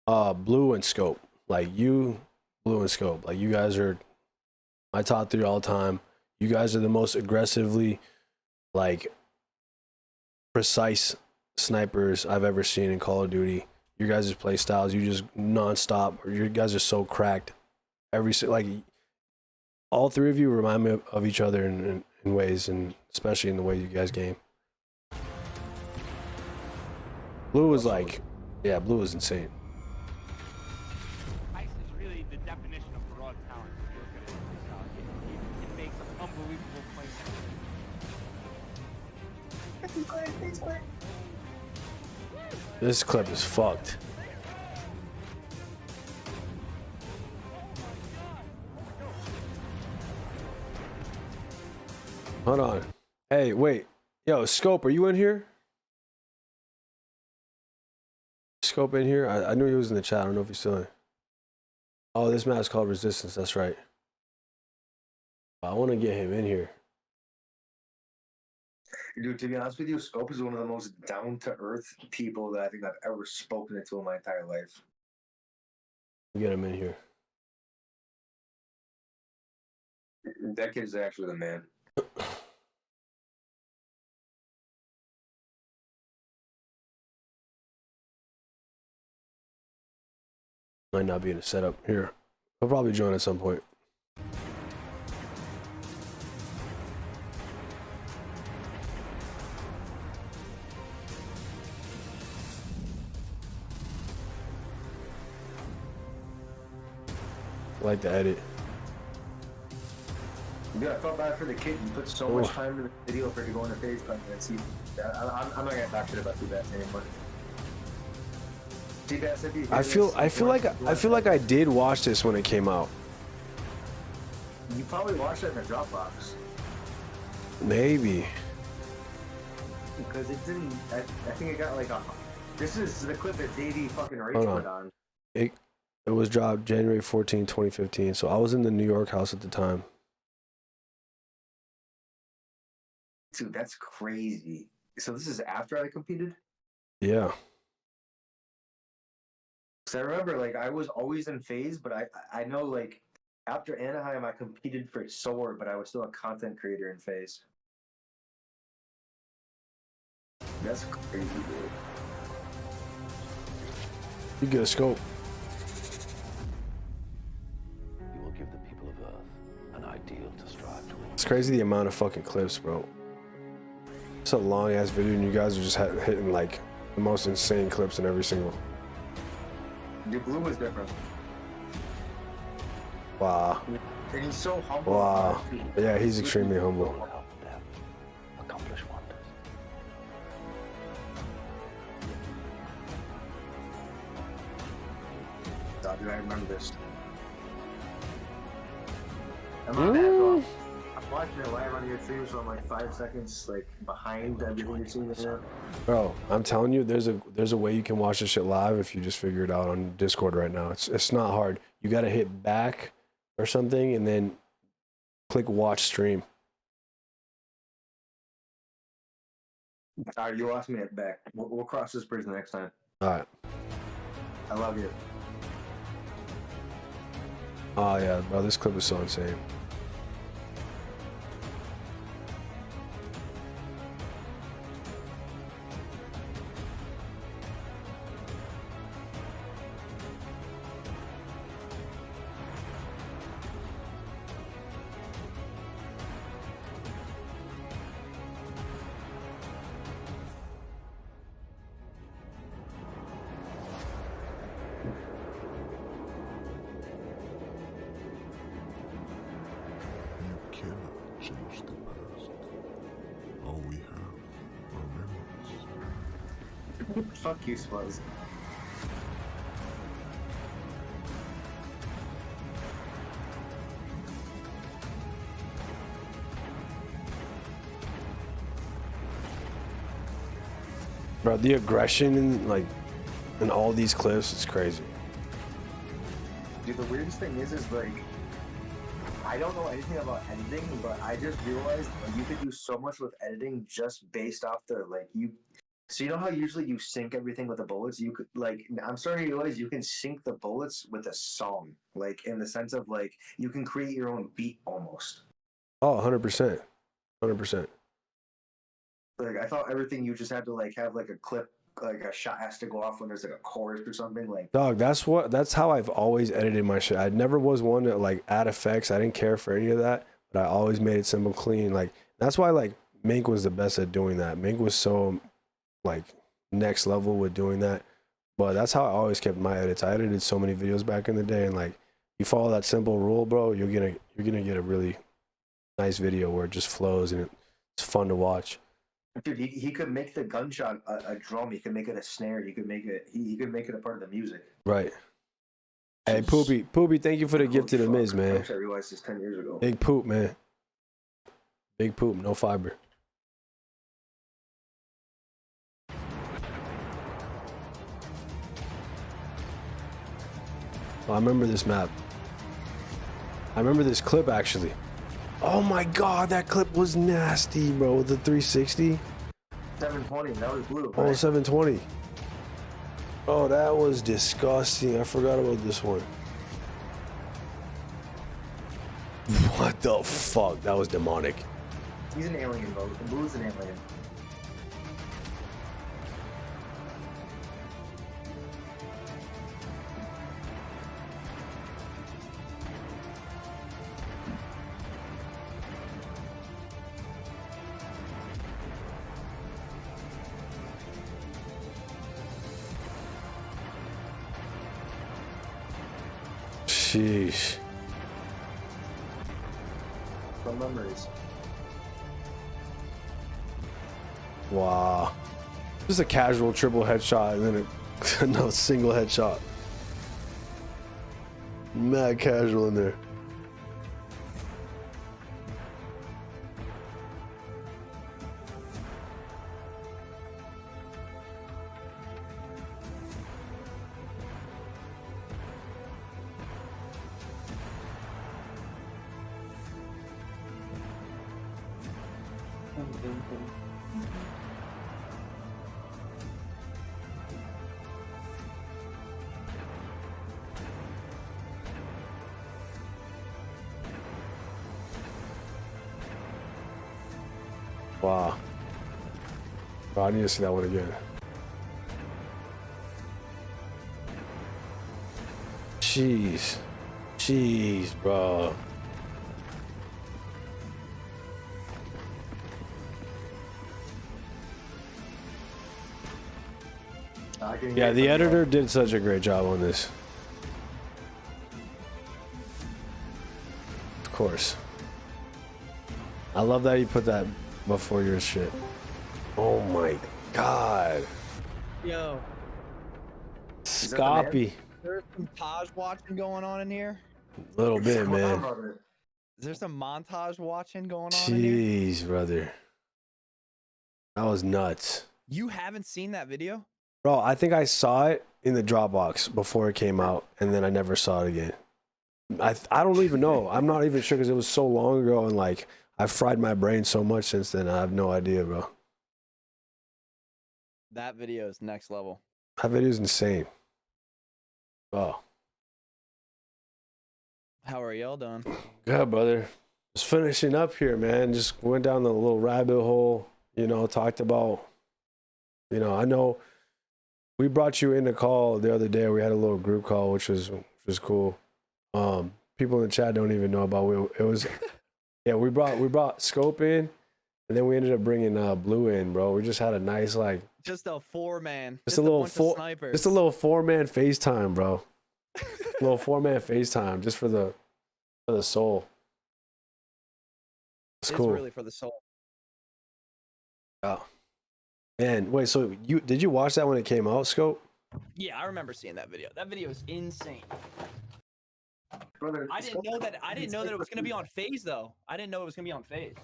S1: Blue, and Scope. Like you, Blue, and Scope. Like you guys are my top 3 all time. You guys are the most aggressively, like, precise snipers I've ever seen in Call of Duty. Your guys' play styles, you just nonstop. You guys are so cracked. Like, all 3 of you remind me of each other in ways, and especially in the way you guys game. Blue was like, yeah, Blue was insane.
S14: Heist is really the definition of raw talent. If you look at it, it makes unbelievable plays.
S1: This clip is fucked. Hold on. Hey, wait. Yo, Scope, are you in here? Scope in here? I knew he was in the chat. I don't know if he's still in. Oh, this map is called Resistance. That's right. I want to get him in here.
S2: Dude, to be honest with you, Scope is one of the most down-to-earth people that I think I've ever spoken to in my entire life.
S1: Get him in here.
S2: That kid is actually the man.
S1: Might not be in a setup here. He'll probably join at some point. I like the edit.
S2: Dude, I felt bad for the kid. You put so much time in the video for it to go into FaZe, but see, I'm not gonna talk shit about T-Bass anymore. T-Bass, if you
S1: I feel like I did watch this when it came out.
S2: You probably watched it in the Dropbox.
S1: Maybe.
S2: Because it didn't. I think it got like a. This is the clip that Davey fucking rage put on.
S1: It was dropped January 14, 2015. So I was in the New York house at the time.
S2: Dude, that's crazy. So this is after I competed?
S1: Yeah.
S2: Because I remember, like, I was always in FaZe, but I know, like, after Anaheim, I competed for Soar, but I was still a content creator in FaZe. That's crazy, dude.
S1: You get a Scope.
S15: You will give the people of Earth an ideal to strive towards.
S1: It's crazy the amount of fucking clips, bro. It's a long ass video, and you guys are just hitting like the most insane clips in every single.
S2: Your Blue was different.
S1: Wow.
S2: And he's so humble.
S1: Wow. Yeah, he's extremely humble.
S15: Accomplish wonders.
S2: Dude, I remember this. I'm not bad, bro. I'm watching it live on YouTube, so I'm like 5 seconds like behind everything you're seeing there.
S1: Bro, I'm telling you, there's a way you can watch this shit live if you just figure it out on Discord right now. It's not hard. You gotta hit back or something and then click watch stream.
S2: Alright, you lost me at back. We'll cross this bridge next time.
S1: Alright.
S2: I love you.
S1: Oh yeah, bro, this clip is so insane.
S2: Fuck you, Spuzz.
S1: Bro, the aggression in all these clips is crazy.
S2: Dude, the weirdest thing is like, I don't know anything about editing, but I just realized you could do so much with editing just based off the So you know how usually you sync everything with the bullets? You could I'm starting to realize you can sync the bullets with a song, in the sense of you can create your own beat almost.
S1: Oh, 100%, 100%.
S2: I thought everything you just had to have a clip, a shot has to go off when there's a chorus or something.
S1: Dog, that's how I've always edited my shit. I never was one to add effects. I didn't care for any of that, but I always made it simple, clean. That's why Mink was the best at doing that. Mink was so next level with doing that. But that's how I always kept my edits. I edited so many videos back in the day, and you follow that simple rule, bro, you're gonna get a really nice video where it just flows and it's fun to watch.
S2: Dude, he could make the gunshot a drum. He could make it a snare. He could make it a part of the music.
S1: Right. Hey, Poopy, thank you for the gift to the Miz, man.
S2: I wish I realized this 10 years ago.
S1: Big poop, man. Big poop, no fiber. Oh, I remember this map. I remember this clip, actually. Oh my god, that clip was nasty, bro. With the 360.
S2: 720, that was blue.
S1: Oh,
S2: Right?
S1: 720. Oh, that was disgusting. I forgot about this one. What the fuck? That was demonic.
S2: He's an alien, bro. Blue's an alien.
S1: Sheesh.
S2: Some memories.
S1: Wow. Just a casual triple headshot and then another single headshot. Mad casual in there. Wow. Bro, I need to see that one again. Jeez. Jeez, bro. Yeah, the editor did such a great job on this. Of course. I love that you put that before your shit. Oh my god.
S16: Yo.
S1: Scoppy.
S16: There's some montage watching going on in here.
S1: Little bit, man.
S16: Is there some montage watching going on in here?
S1: Jeez, brother. That was nuts.
S16: You haven't seen that video?
S1: Bro, I think I saw it in the Dropbox before it came out, and then I never saw it again. I don't even know. I'm not even sure because it was so long ago, and I've fried my brain so much since then. I have no idea, bro.
S16: That video is next level.
S1: That video is insane. Oh.
S16: How are y'all doing?
S1: Good, brother. Just finishing up here, man. Just went down the little rabbit hole, talked about, I know we brought you in the call the other day. We had a little group call, which was cool. People in the chat don't even know about it. Was, yeah, we brought Scope in, and then we ended up bringing Blue in, bro. We just had a nice
S16: just a 4-man.
S1: Just a little 4-man FaceTime, bro. Little 4-man FaceTime just for the soul. It's cool.
S16: Really for the soul.
S1: Yeah. Man, wait. So did you watch that when it came out, Scope?
S16: Yeah, I remember seeing that video. That video is insane.
S2: Brother,
S16: I didn't know that it was gonna be on FaZe though. I didn't know it was gonna be on FaZe.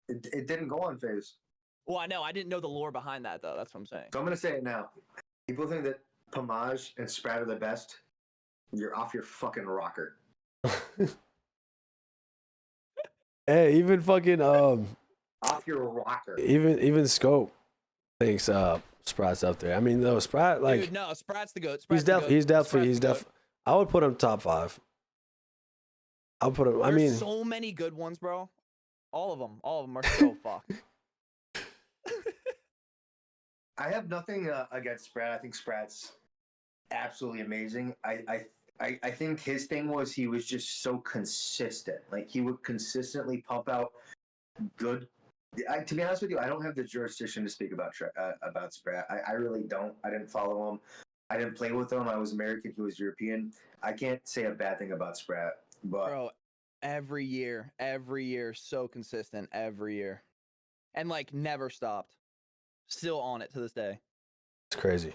S2: It didn't go on FaZe.
S16: Well, I know. I didn't know the lore behind that though. That's what I'm saying.
S2: So I'm gonna say it now. People think that Pomage and Sprat are the best. You're off your fucking rocker.
S1: Hey, even fucking
S2: Off your rocker.
S1: even Scope thinks Sprat's up there. I mean, no, Sprat like
S16: Dude, no, Sprat's the goat.
S1: he's definitely. I would put him top 5. I'll put him.
S16: There's so many good ones, bro. All of them are so fucked.
S2: I have nothing against Sprat. I think Sprat's absolutely amazing. I think his thing was he was just so consistent. Like he would consistently pump out good. To be honest with you, I don't have the jurisdiction to speak about Sprat. I really don't. I didn't follow him. I didn't play with him. I was American. He was European. I can't say a bad thing about Sprat. But
S16: bro, every year, so consistent every year, and like never stopped. Still on it to this day.
S1: It's crazy.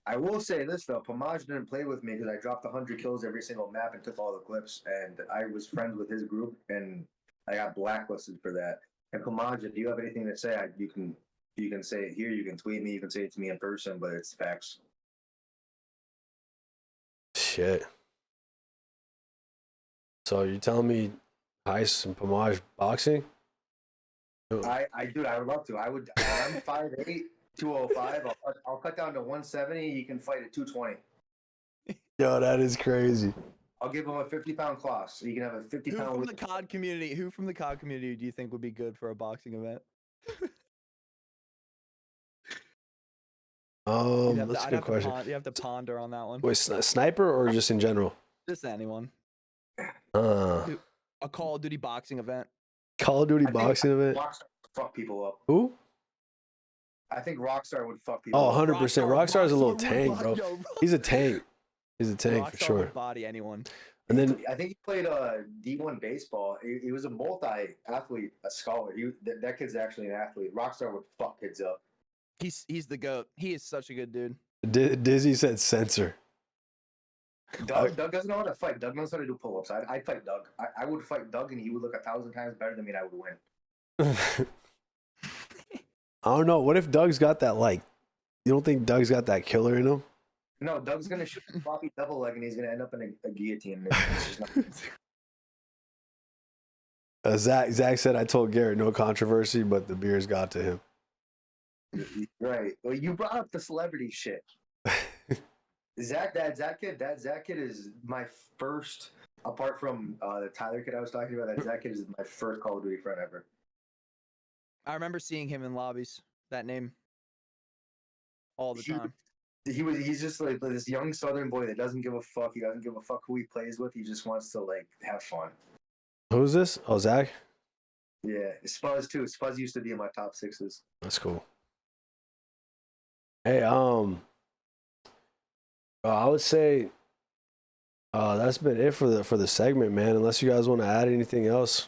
S2: I will say this though, Pomage didn't play with me because I dropped 100 kills every single map and took all the clips, and I was friends with his group, and I got blacklisted for that. And Pomage, if you have anything to say, you can say it here. You can tweet me. You can say it to me in person, but it's facts.
S1: Shit. So you're telling me Heist and Pomage boxing?
S2: I would love to. I'm 5'8", 205. I'll cut down to 170. You can fight at 220.
S1: Yo, that is crazy.
S2: I'll give him a 50-pound class. So you can have a 50-pound.
S16: Who from the COD community do you think would be good for a boxing event?
S1: That's a good question.
S16: You have to ponder on that one.
S1: Wait, sniper or just in general?
S16: Just anyone.
S1: A
S16: Call of Duty boxing event.
S1: Call of Duty boxing event?
S2: Rockstar would fuck people up.
S1: Who?
S2: I think Rockstar would fuck people
S1: up. 100%.
S16: Rockstar
S1: Rockstar's a little tank, bro. He's a tank. He's a tank for sure.
S16: Would body anyone.
S1: And then
S2: I think he played D1 baseball. He was a multi-athlete, a scholar. That kid's actually an athlete. Rockstar would fuck kids up.
S16: He's the GOAT. He is such a good dude.
S1: Dizzy said censor.
S2: Doug doesn't know how to fight. Doug knows how to do pull-ups. I'd fight Doug. I would fight Doug, and he would look 1,000 times better than me, and I would win.
S1: I don't know. What if Doug's got that, like, you don't think Doug's got that killer in him?
S2: No, Doug's going to shoot a floppy double leg, and he's going to end up in a guillotine.
S1: Zach said, I told Garrett no controversy, but the beers got to him.
S2: Right. Well, you brought up the celebrity shit. Zach kid is my first, apart from the Tyler kid I was talking about, that Zach kid is my first Call of Duty friend ever.
S16: I remember seeing him in lobbies. That name. All the time.
S2: He's just like this young Southern boy that doesn't give a fuck. He doesn't give a fuck who he plays with. He just wants to like have fun.
S1: Who's this? Oh, Zach?
S2: Yeah, Spuzz too. Spuzz used to be in my top 6s.
S1: That's cool. Hey, I would say that's been it for the segment, man. Unless you guys want to add anything else,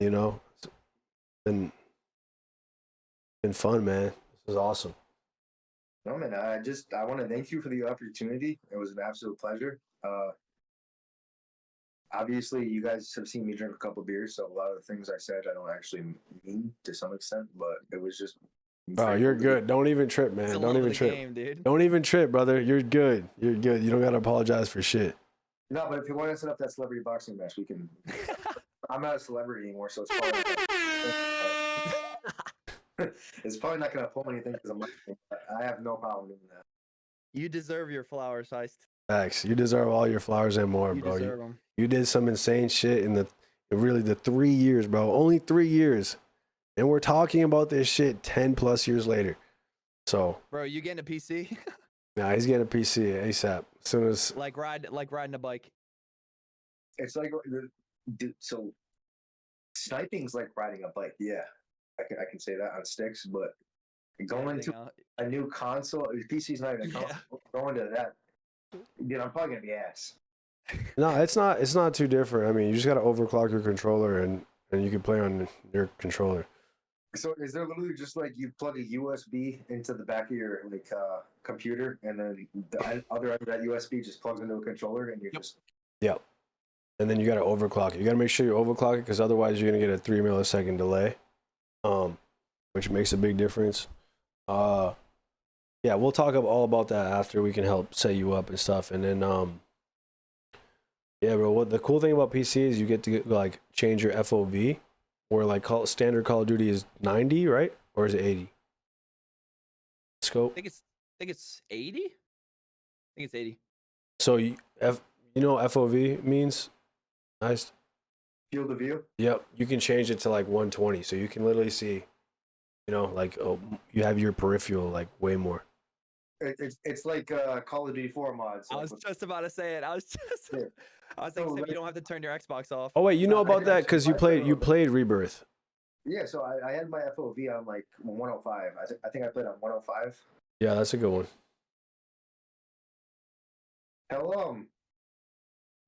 S1: you know, it's been fun, man. This is awesome.
S2: No, man, I want to thank you for the opportunity. It was an absolute pleasure. Obviously, you guys have seen me drink a couple beers, so a lot of the things I said I don't actually mean to some extent, but it was just.
S1: Oh, you're good. Don't even trip, man. Don't even trip.
S16: Game, dude.
S1: Don't even trip, brother. You're good. You're good. You don't gotta apologize for shit.
S2: No, but if you want to set up that celebrity boxing match, we can. I'm not a celebrity anymore, so it's probably not gonna pull anything because I have no problem doing that.
S16: You deserve your flowers, Heist.
S1: Facts. You deserve all your flowers and more, bro. You did some insane shit in the 3 years, bro. Only 3 years. And we're talking about this shit 10 plus years later. So,
S16: bro, you getting a PC?
S1: Nah, he's getting a PC ASAP. As soon as
S16: like riding a bike.
S2: It's like, dude, so sniping's like riding a bike. Yeah, I can say that on sticks, but going to a new console, PC's not even a console. Going to that, dude, I'm probably gonna be ass.
S1: No, it's not too different. I mean, you just gotta overclock your controller and you can play on your controller.
S2: So is there literally just like you plug a USB into the back of your like computer, and then the other end of that USB just plugs into a controller, and you just
S1: Yep. And then you got to overclock it. You got to make sure you overclock it, because otherwise you're gonna get a 3 millisecond delay, which makes a big difference. Yeah, we'll talk all about that after. We can help set you up and stuff. And then yeah, bro. What the cool thing about PC is you get to like change your FOV, where like standard Call of Duty is 90, right? Or is it 80? Scope.
S16: I think it's 80. I think it's 80.
S1: So you know what FOV means? Nice.
S2: Field of view.
S1: Yep. You can change it to like 120, so you can literally see, you know, like you have your peripheral like way more.
S2: It's like Call of Duty 4 mods.
S16: I was just about to say it. I was thinking so you don't have to turn your Xbox off.
S1: Oh wait, you know about that because you played Rebirth.
S2: Yeah, so I had my FOV on like 105. I think I played on 105.
S1: Yeah, that's a good one.
S2: Hello,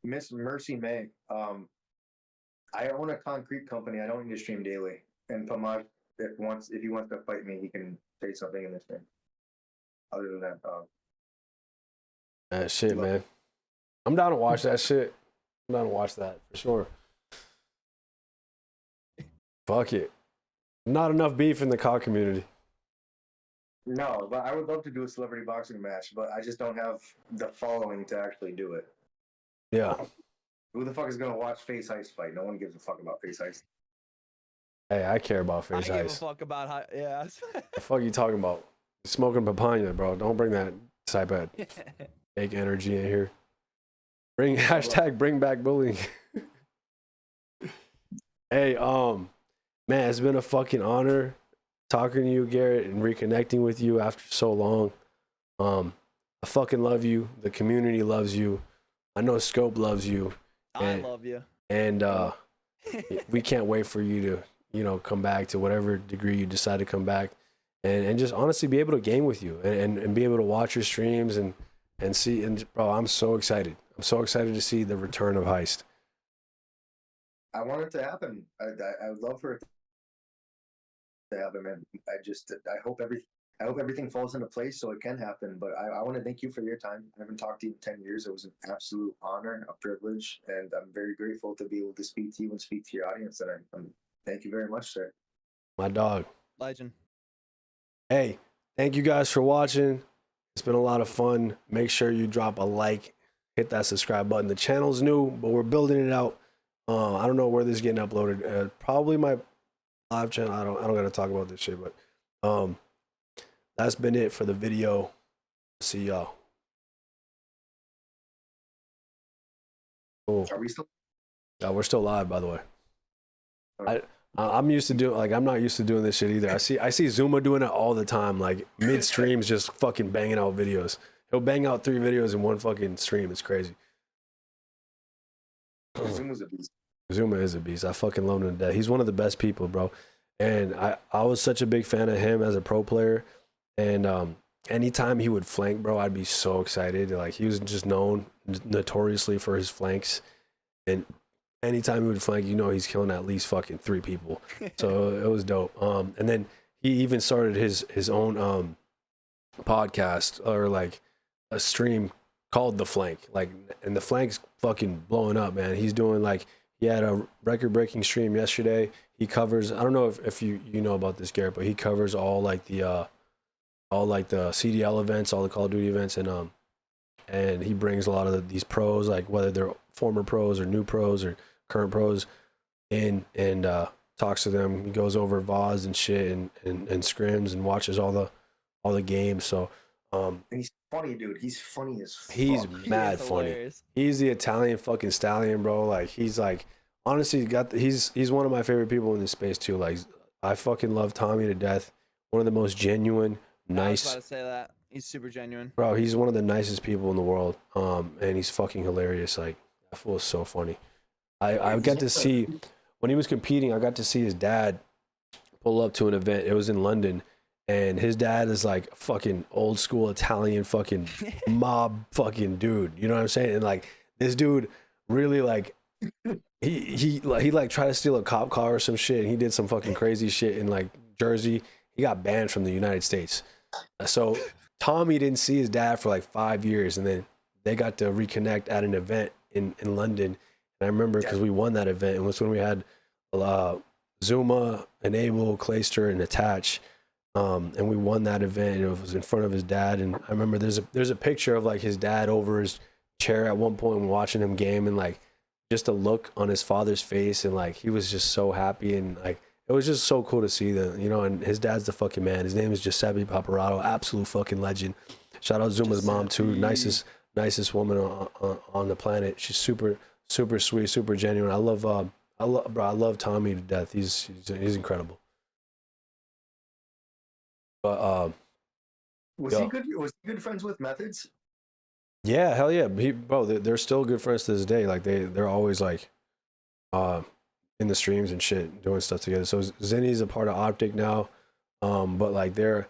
S2: Miss Mercy May. I own a concrete company. I don't need to stream daily. And Pamaj, if he wants to fight me, he can say something in this thing. Other than that,
S1: shit, man. I'm down to watch that shit. I'm down to watch that for sure. Fuck it. Not enough beef in the COD community.
S2: No, but I would love to do a celebrity boxing match, but I just don't have the following to actually do it.
S1: Yeah.
S2: Who the fuck is gonna watch FaZe Heist fight? No one gives a fuck about FaZe Heist.
S1: Hey, I care about FaZe
S16: I give a
S1: Heist.
S16: fuck about how. Yeah.
S1: The fuck you talking about? You're smoking papaya, bro. Don't bring that type of fake energy in here. Bring back bullying. Hey, man, it's been a fucking honor talking to you, Garrett, and reconnecting with you after so long. I fucking love you. The community loves you. I know Scope loves you.
S16: I love you.
S1: And we can't wait for you to, you know, come back to whatever degree you decide to come back, and just honestly be able to game with you and be able to watch your streams and see. And bro, I'm so excited. I'm so excited to see the return of Heist.
S2: I want it to happen. I would love for it to happen, man. I hope everything falls into place so it can happen. But I want to thank you for your time. I haven't talked to you in 10 years. It was an absolute honor, a privilege, and I'm very grateful to be able to speak to you and speak to your audience. And thank you very much, sir.
S1: My dog.
S16: Legend.
S1: Hey, thank you guys for watching. It's been a lot of fun. Make sure you drop a like, hit that subscribe button. The channel's new, but we're building it out. I don't know where this is getting uploaded. Probably my live channel. I don't gotta talk about this shit, but that's been it for the video. See y'all. Cool.
S2: Are we still?
S1: Yeah, we're still live, by the way. I'm used to doing, like, I'm not used to doing this shit either. I see Zuma doing it all the time, like mid streams, just fucking banging out videos. He'll bang out 3 videos in one fucking stream. It's crazy.
S2: Zuma's a beast.
S1: Zuma is a beast. I fucking love him to death. He's one of the best people, bro. And I was such a big fan of him as a pro player. And anytime he would flank, bro, I'd be so excited. Like, he was just known notoriously for his flanks. And anytime he would flank, you know he's killing at least fucking 3 people. So it was dope. And then he even started his own podcast, or like a stream called The Flank. Like, and The Flank's fucking blowing up, man. He's doing, like, he had a record-breaking stream yesterday. He covers, I don't know if you know about this, Garrett, but he covers all like the CDL events, all the Call of Duty events, and he brings a lot of these pros, like whether they're former pros or new pros or current pros, in and talks to them. He goes over VODs and shit and scrims and watches all the games. So
S2: and he's funny, dude. He's funny as fuck.
S1: He's mad funny.
S16: Hilarious.
S1: He's the Italian fucking stallion, bro. Like, he's like, honestly, he's one of my favorite people in this space too. Like, I fucking love Tommy to death. One of the most genuine, nice.
S16: I was about to say that. He's super genuine.
S1: Bro, he's one of the nicest people in the world. And he's fucking hilarious. Like, that fool is so funny. I got to see, when he was competing, I got to see his dad pull up to an event. It was in London. And his dad is like fucking old school Italian fucking mob fucking dude. You know what I'm saying? And like, this dude really, like, he like tried to steal a cop car or some shit. And he did some fucking crazy shit and like Jersey. He got banned from the United States. So Tommy didn't see his dad for like 5 years, and then they got to reconnect at an event in London. And I remember because we won that event. It was when we had Zuma, Enable, Clayster, and Attach. And we won that event, and it was in front of his dad. And I remember there's a picture of like his dad over his chair at one point when watching him game, and like just a look on his father's face, and like he was just so happy, and like it was just so cool to see that, you know. And his dad's the fucking man. His name is Giuseppe Paparazzo, absolute fucking legend. Shout out Zuma's mom too, nicest woman on the planet. She's super sweet, super genuine. I love Tommy to death. He's incredible. But
S2: was he good friends with Methods?
S1: Yeah, hell yeah. They're still good friends to this day. Like they're always like in the streams and shit, doing stuff together. So Zinni's a part of OpTic now. But like they're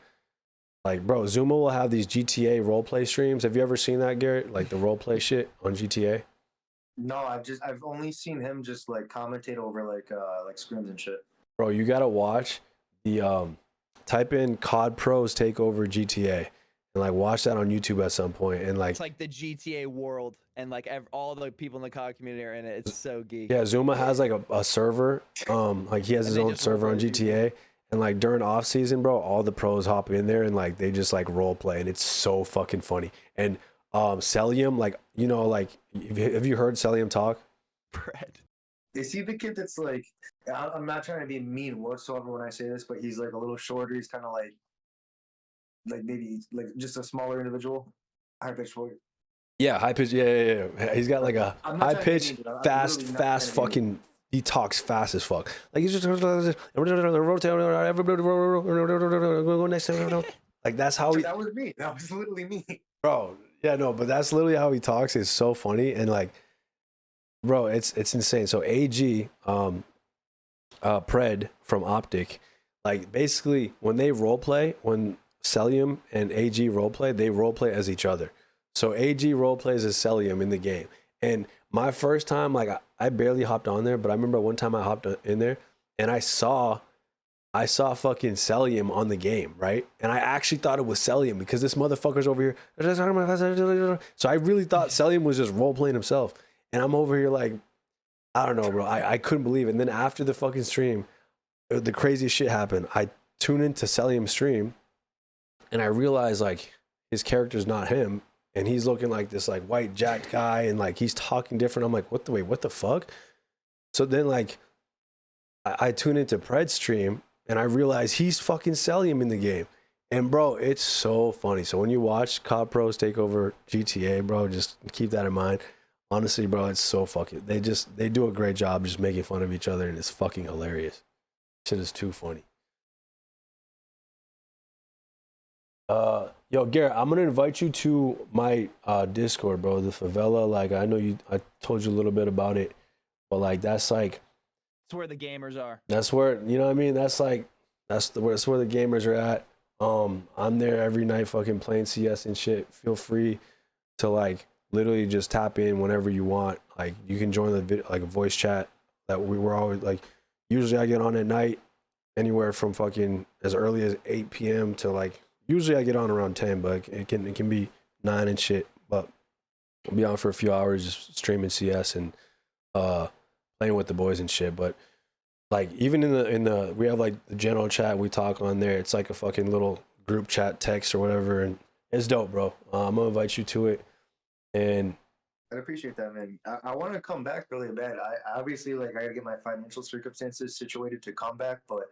S1: like, bro, Zuma will have these GTA roleplay streams. Have you ever seen that, Garrett? Like the roleplay shit on GTA?
S2: No, I've only seen him just like commentate over like scrims and shit.
S1: Bro, you gotta watch the type in COD Pros Takeover GTA and like watch that on YouTube at some point. And like
S16: it's like the GTA world, and like all the people in the COD community are in it. It's so geek.
S1: Yeah, Zuma has like a server. Like he has his own server on GTA. And like during off season, bro, all the pros hop in there and like they just like role play, and it's so fucking funny. And Celium, like, you know, like have you heard Celium talk?
S16: Bread.
S2: Is he the kid that's like, I'm not trying to be mean whatsoever when I say this, but he's like a little shorter. He's kind of like maybe like just a smaller individual, high pitched voice.
S1: Yeah, high pitch. Yeah. He's got like a high pitch, fast fucking. He talks fast as fuck. Like he's just rotate. Everybody go next. Like that's how he.
S2: That was me. That was literally me,
S1: bro. Yeah, no, but that's literally how he talks. It's so funny, and like, bro, it's insane. So AG, Pred from OpTic, like basically when they roleplay, when Celium and AG roleplay, they roleplay as each other. So AG roleplays as Celium in the game. And my first time, like I barely hopped on there, but I remember one time I hopped in there and I saw fucking Celium on the game, right? And I actually thought it was Celium because this motherfucker's over here. So I really thought Celium was just roleplaying himself. And I'm over here like, I don't know, bro. I couldn't believe it. And then after the fucking stream, the craziest shit happened. I tune into Celium's stream and I realized like his character's not him. And he's looking like this like white jacked guy, and like he's talking different. I'm like, what the fuck? So then like I tune into Pred's stream and I realize he's fucking Celium in the game. And bro, it's so funny. So when you watch COD Pros take over GTA, bro, just keep that in mind. Honestly, bro, it's so fucking they do a great job just making fun of each other, and it's fucking hilarious. Shit is too funny. Yo, Garrett, I'm gonna invite you to my Discord, bro. The favela. Like, I know I told you a little bit about it, but like that's where
S16: the gamers are.
S1: That's where, you know what I mean. That's where the gamers are at. I'm there every night, fucking playing CS and shit. Feel free to like literally just tap in whenever you want. Like, you can join the like a voice chat that we were always like. Usually, I get on at night, anywhere from fucking as early as 8 p.m. to like. Usually I get on around 10, but it can be 9 and shit. But I'll be on for a few hours just streaming CS and playing with the boys and shit. But like even in the we have like the general chat, we talk on there. It's like a fucking little group chat text or whatever, and it's dope, bro. I'm gonna invite you to it. And
S2: I appreciate that, man. I want to come back really bad. I obviously like I gotta get my financial circumstances situated to come back, but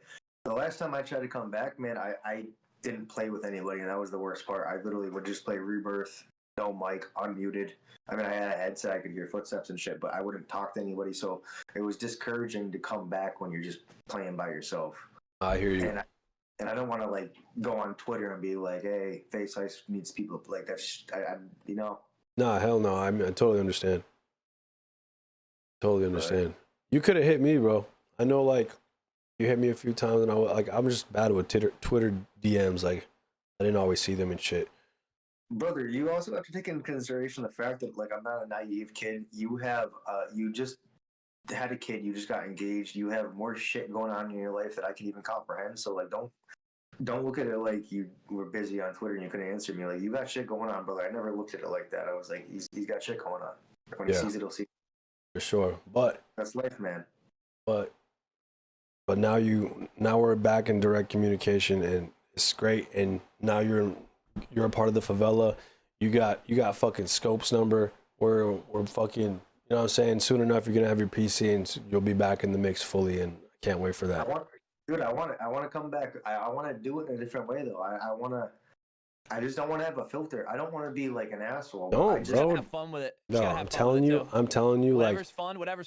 S2: the last time I tried to come back, man, I didn't play with anybody, and that was the worst part. I literally would just play Rebirth, no mic, unmuted. I mean, I had a headset, I could hear footsteps and shit, but I wouldn't talk to anybody, so it was discouraging to come back when you're just playing by yourself.
S1: I hear you.
S2: And I don't want to like go on Twitter and be like, hey, FaZe Heist needs people like that. You know.
S1: Nah, hell no. I totally understand. Totally understand. Right. You could have hit me, bro. I know, like. You hit me a few times, and I'm just bad with Twitter DMs. Like, I didn't always see them and shit.
S2: Brother, you also have to take into consideration the fact that like I'm not a naive kid. You have you just had a kid, you just got engaged, you have more shit going on in your life that I can even comprehend. So like, don't look at it like you were busy on Twitter and you couldn't answer me. Like, you got shit going on, brother. I never looked at it like that. I was like, he's got shit going on. When he sees it, he'll see it.
S1: For sure. But
S2: that's life, man.
S1: But now we're back in direct communication, and it's great. And now you're a part of the favela. You got fucking Scope's number. We're fucking, you know what I'm saying? Soon enough, you're gonna have your PC, and you'll be back in the mix fully. And I can't wait for that.
S2: I want to come back. I want to do it in a different way, though. I just don't want to have a filter. I don't want to be like an asshole.
S1: No,
S2: I just
S1: bro.
S17: Have fun with it.
S1: No, I'm telling you,
S17: Whatever's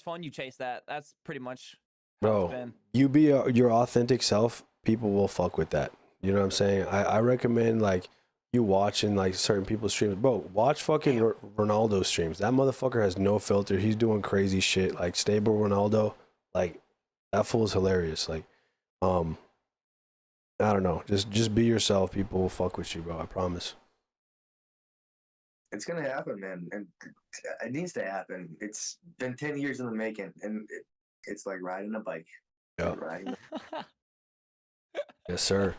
S17: fun, you chase that. That's pretty much how
S1: bro,
S17: it's been.
S1: you be your authentic self. People will fuck with that. You know what I'm saying? I recommend like you watching like certain people's streams. Bro, watch fucking Ronaldo streams. That motherfucker has no filter. He's doing crazy shit. Like Stable Ronaldo, like that fool is hilarious. Like, I don't know. Just be yourself. People will fuck with you, bro. I promise.
S2: It's gonna happen, man, and it needs to happen. It's been 10 years in the making, and it's like riding a bike.
S1: Yeah.
S2: Riding.
S1: Yes, sir.